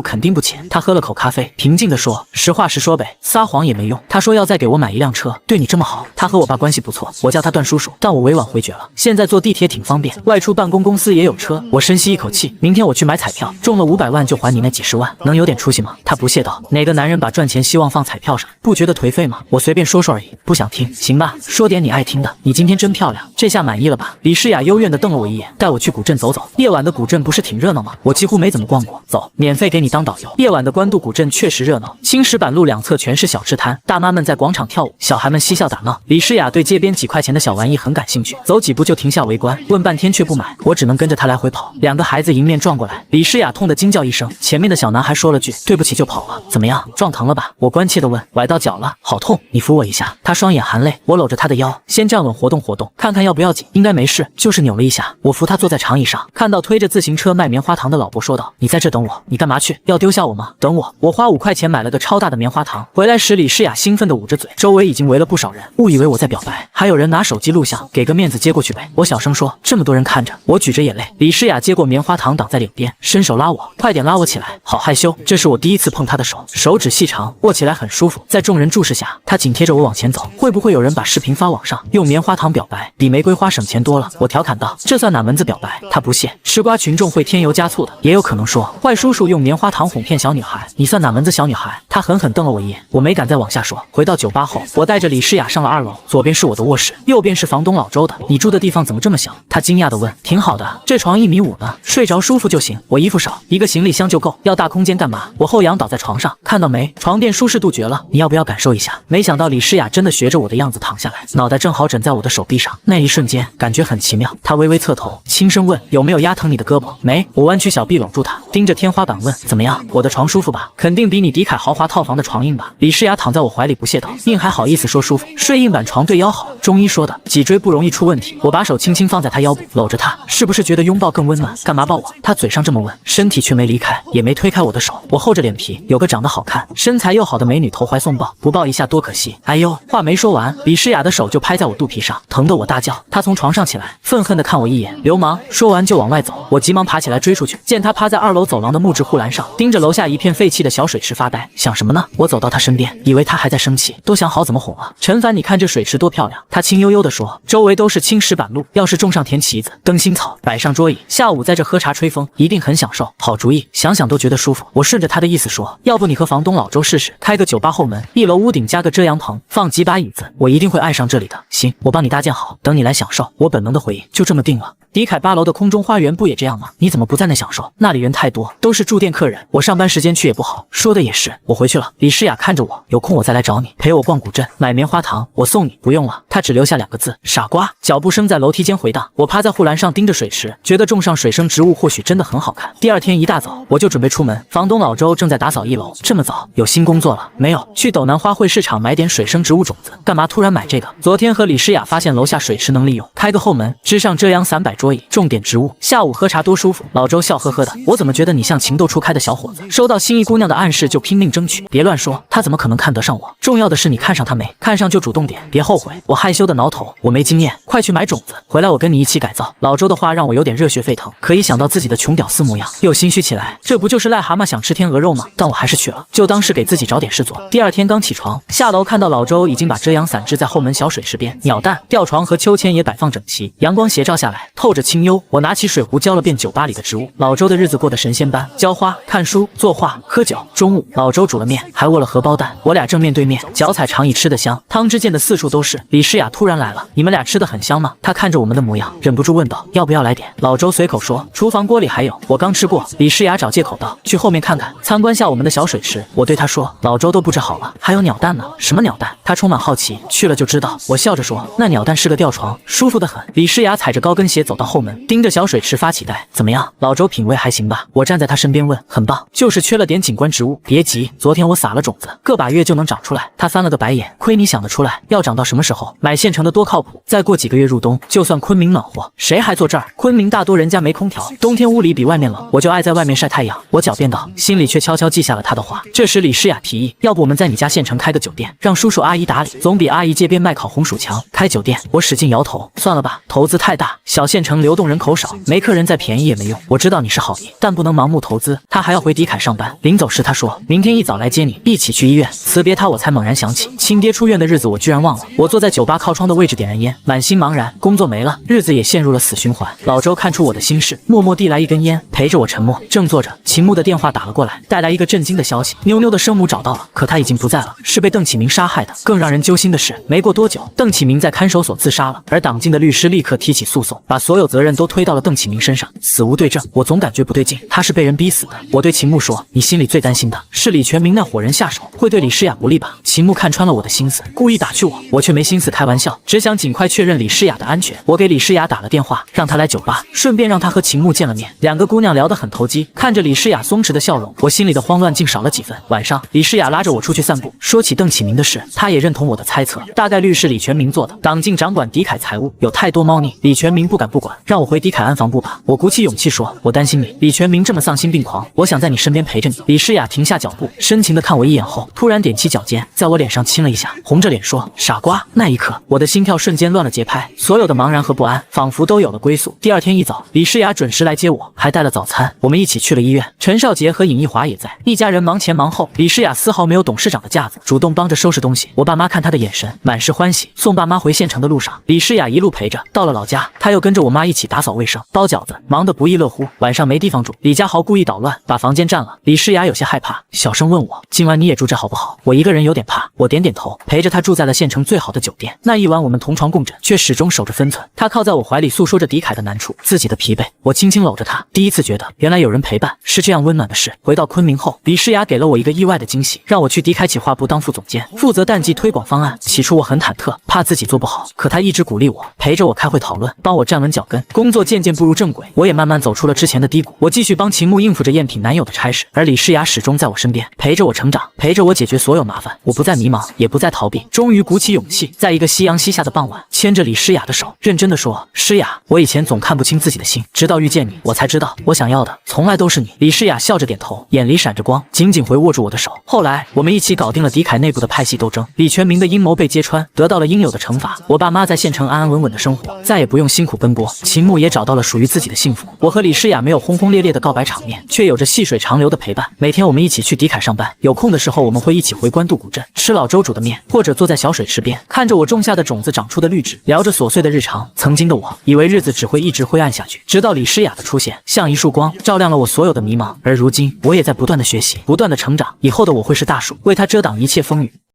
肯定不浅。他喝了口咖啡，平静地说，实话实说呗，撒谎也没用。他说要再给我买一辆车，对你这么好。他和我爸关系不错，我叫他段叔叔，但我委婉回绝了。现在坐地铁挺方便，外出办公公司也有车。我深吸一口气，明天我去买彩票，中了500万就还你那几十万，能有点出息吗？他不屑道，哪个男人把赚钱希望放彩票上，不觉得颓废吗？我随便说说而已，不想听。行吧，说点你爱听的。你今天真漂亮，这这下满意了吧？李诗雅幽怨地瞪了我一眼，带我去古镇走走。夜晚的古镇不是挺热闹吗？我几乎没怎么逛过。走，免费给你当导游。夜晚的官渡古镇确实热闹，青石板路两侧全是小吃摊，大妈们在广场跳舞，小孩们嬉笑打闹。李诗雅对街边几块钱的小玩意很感兴趣，走几步就停下围观，问半天却不买，我只能跟着她来回跑。两个孩子迎面撞过来，李诗雅痛得惊叫一声，前面的小男孩说了句对不起就跑了。怎么样，撞疼了吧？我关切地问。崴到脚了，好痛，你扶我一下。他双眼含泪，我搂着他的腰，先站稳活动活动，看看要不要紧。应该没事，就是扭了一下。我扶他坐在长椅上，看到推着自行车卖棉花糖的老伯说道：你在这等我，你干嘛去？要丢下我吗？等我。我花5块钱买了个超大的棉花糖，回来时李诗雅兴奋地捂着嘴，周围已经围了不少人，误以为我在表白，还有人拿手机录像，给个面子接过去呗。我小声说，这么多人看着。我举着眼泪，李诗雅接过棉花糖挡在脸边，伸手拉我，快点拉我起来，好害羞。这是我第一次碰她的手，手指细长，握起来很舒服。在众人注视下，她紧贴着我往前走。会不会有人把视频发网上，用棉花糖表白，比玫瑰花省钱多了？我调侃道，这算哪门子表白？她不屑。吃瓜群众会添油加醋的，也有可能说坏叔叔用棉花糖哄骗小女孩，你算哪门子小女孩？她狠狠瞪了我一眼，我没敢再往下说。回到酒吧后，我带着李诗雅上了2楼，左边是我的卧室，右边是房东老周的。你住的地方怎么这么小？她惊讶地问。挺好的，这床1.5米呢，睡着舒服就行。我衣服少，一个行李箱就够，要大空间干嘛？我后仰倒在床上，看到没？床垫舒适度绝了，你要不要感受一下？没想到李诗雅真的学着我的样子躺下来，脑袋正好枕在我的手臂上，那一瞬间感觉很奇妙。她微微侧头，轻声问，有没有压疼你的胳膊？没。我弯曲小臂搂住她，盯着天花板问，怎么样？我的床舒服吧？肯定比你迪凯豪华套房的床硬吧？李诗雅躺在我怀里不屑道，硬还好意思说舒服？睡硬板床对腰好，中医说的，脊椎不容易出问题。我把手轻轻放在她腰部，搂着她，是不是觉得拥抱更温暖？干嘛抱我？她嘴上这么问，身体却没离开，也没推开我的手。我厚着脸皮，有个长得好看、身材又好的美女投怀送抱，不抱一下多可惜。哎呦，话没说完，李诗雅的手就拍在我肚皮上，疼得我大叫。她从床上起来，愤恨地看我一眼，流氓！说完就往外走。我急忙爬起来追出去，见她趴在2楼走廊的木质护栏上，盯着楼下一片废弃的小水池发呆，想什么呢？我走到她身边，以为她还在生气，都想好怎么哄了。陈凡，你看这水池多漂亮。她轻悠悠地说，周围都是青石板路，要是种上田旗子、灯芯草，摆上桌椅，下午在这喝茶吹风，一定很享受。好主意，想想都觉得舒服。我顺着她的意思说，要不你和房东老周试试，开个酒吧后门，1楼屋顶加个遮阳棚，放几把椅子，我一定会爱上这里的。行，我帮你搭建好，等你来享受。我本能的回应，就这么定了。迪凯8楼的空中花园不也这样吗？你怎么不在那享受？那里人太多，都是住店客人，我上班时间去也不好。说的也是，我回去了。李诗雅看着我，有空我再来找你，陪我逛古镇，买棉花糖，我送你。不用了，她只留下2个字，傻瓜。脚步声在楼梯间回荡，我趴在护栏上盯着水池，觉得种上水生植物或许真的很好看。第2天一大早，我就准备出门，房东老周正在打扫1楼。这么早有新工作了？没有，去斗南花卉市场买点水生植物种子。干嘛突然买这个？昨天和李诗雅发现楼下水池能利用，开个后门，支上遮阳伞摆桌椅，种点植物，下午喝茶多舒服。老周笑呵呵的，我怎么觉得你像情窦初开的小伙子，收到心仪姑娘的暗示就拼命争取？别乱说，她怎么可能看得上我？重要的是你看上她没？看上就主动点，别后悔。我害羞的挠头，我没经验，快去买种子，回来我跟你一起改造。老周的话让我有点热血沸腾，可一想到自己的穷屌丝模样，又心虚起来。这不就是癞蛤蟆想吃天鹅肉吗？但我还是去了，就当是给自己找点事做。第2天刚起床，下楼看到老周已经把遮阳伞支在后门小水池边，鸟蛋、吊床和秋千也摆放整齐，阳光斜照下来，透着清幽。我拿起水壶浇了遍酒吧里的植物。老周的日子过得神仙般，浇花、看书、作画、喝酒。中午，老周煮了面，还握了荷包蛋，我俩正面对面，脚踩长椅吃得香，汤汁溅得四处都是。李诗雅突然来了，你们俩吃得很香吗？她看着我们的模样，忍不住问道，要不要来点？老周随口说，厨房锅里还有，我刚吃过。李诗雅找借口道，去后面看看，参观下我们的小水池。我对她说，老周都布置好了，还有鸟蛋呢。什么鸟蛋？她充满好奇，去了就知道。我笑着说，那鸟蛋是个吊床，舒服得很。李诗雅踩着高跟鞋走到后门，盯着小水池发起呆，怎么样？老周品味还行吧？我站在她身边问，很棒，就是缺了点景观植物。别急，昨天我撒了种子，个把月就能长出来。她翻了个白眼，亏你想得出来，要长到什么时候？买现成的多靠谱，再过几个月入冬，就算昆明暖和，谁还坐这儿？昆明大多人家没空调，冬天屋里比外面冷，我就爱在外面晒太阳。我狡辩道，心里却悄悄记下了她的话。这时李诗雅提议，要不我们在你家县城开个酒店，让叔叔阿姨打理，总比阿姨街边卖烤红薯强。开酒店，我使劲摇头，算了吧，投资太大，小县城流动人口少，没客人再便宜也没用。我知道你是好意，但不能盲目投资。他还要回迪凯上班，临走时他说，明天一早来接你，一起去医院。辞别他，我才猛然想起亲爹出院的日子，我居然忘了。我坐在酒吧靠窗的位置点燃烟，满心茫然。工作没了，日子也陷入了死循环。老周看出我的心事，默默递来一根烟，陪着我沉默。正坐着，秦牧的电话打了过来，带来一个震惊的消息，妞妞的生母找到了，可她已经不在了，是被邓启明杀害的。更让人揪心的是，没过多久，邓启明在看守所自杀了，而而党禁的律师立刻提起诉讼，把所有责任都推到了邓启明身上，死无对证。我总感觉不对劲，他是被人逼死的。我对秦牧说：“你心里最担心的是李全明那伙人下手会对李诗雅不利吧？”秦牧看穿了我的心思，故意打趣我，我却没心思开玩笑，只想尽快确认李诗雅的安全。我给李诗雅打了电话，让她来酒吧，顺便让她和秦牧见了面。两个姑娘聊得很投机，看着李诗雅松弛的笑容，我心里的慌乱竟少了几分。晚上，李诗雅拉着我出去散步，说起邓启明的事，她也认同我的猜测，大概率是李全明做的。党禁掌管狄凯财务，有太多猫腻，李全明不敢不管，让我回狄凯安防部吧。我鼓起勇气说，我担心你，李全明这么丧心病狂，我想在你身边陪着你。李诗雅停下脚步，深情地看我一眼后，突然踮起脚尖，在我脸上亲了一下，红着脸说：“傻瓜。”那一刻，我的心跳瞬间乱了节拍，所有的茫然和不安仿佛都有了归宿。第二天一早，李诗雅准时来接我，还带了早餐，我们一起去了医院。陈少杰和尹艺华也在，一家人忙前忙后。李诗雅丝毫没有董事长的架子，主动帮着收拾东西。我爸妈看她的眼神满是欢喜。送爸妈回县城的路上，李诗雅一路陪着，到了老家，她又跟着我妈一起打扫卫生、包饺子，忙得不亦乐乎。晚上没地方住，李家豪故意捣乱，把房间占了。李诗雅有些害怕，小声问我：“今晚你也住这好不好？”我一个人有点怕，我点点头，陪着她住在了县城最好的酒店。那一晚我们同床共枕，却始终守着分寸。她靠在我怀里诉说着狄凯的难处，自己的疲惫，我轻轻搂着她，第一次觉得原来有人陪伴是这样温暖的事。回到昆明后，李诗雅给了我一个意外的惊喜，让我去狄凯企划部当副总监，负责淡季推广方案。起初我很忐忑，怕自己做不好，可她一直鼓励我，陪着我开会讨论，帮我站稳脚跟。工作渐渐步入正轨，我也慢慢走出了之前的低谷。我继续帮秦牧应付着赝品男友的差事，而李诗雅始终在我身边，陪着我成长，陪着我解决所有麻烦。我不再迷茫，也不再逃避，终于鼓起勇气，在一个夕阳西下的傍晚，牵着李诗雅的手，认真地说：“诗雅，我以前总看不清自己的心，直到遇见你，我才知道我想要的从来都是你。”李诗雅笑着点头，眼里闪着光，紧紧回握住我的手。后来我们一起搞定了狄凯内部的派系斗争，李全明的阴谋被揭穿，得到了应有的惩罚。我爸妈在县城安安稳稳的生活，再也不用辛苦奔波。秦牧也找到了属于自己的幸福。我和李诗雅没有轰轰烈烈的告白场面，却有着细水长流的陪伴。每天我们一起去狄凯上班，有空的时候我们会一起回官渡古镇吃老周煮的面，或者坐在小水池边，看着我种下的种子长出的绿植，聊着琐碎的日常。曾经的我以为日子只会一直灰暗下去，直到李诗雅的出现，像一束光，照亮了我所有的迷茫。而如今，我也在不断的学习，不断的成长。以后的我会是大树，为它遮挡一切风雨。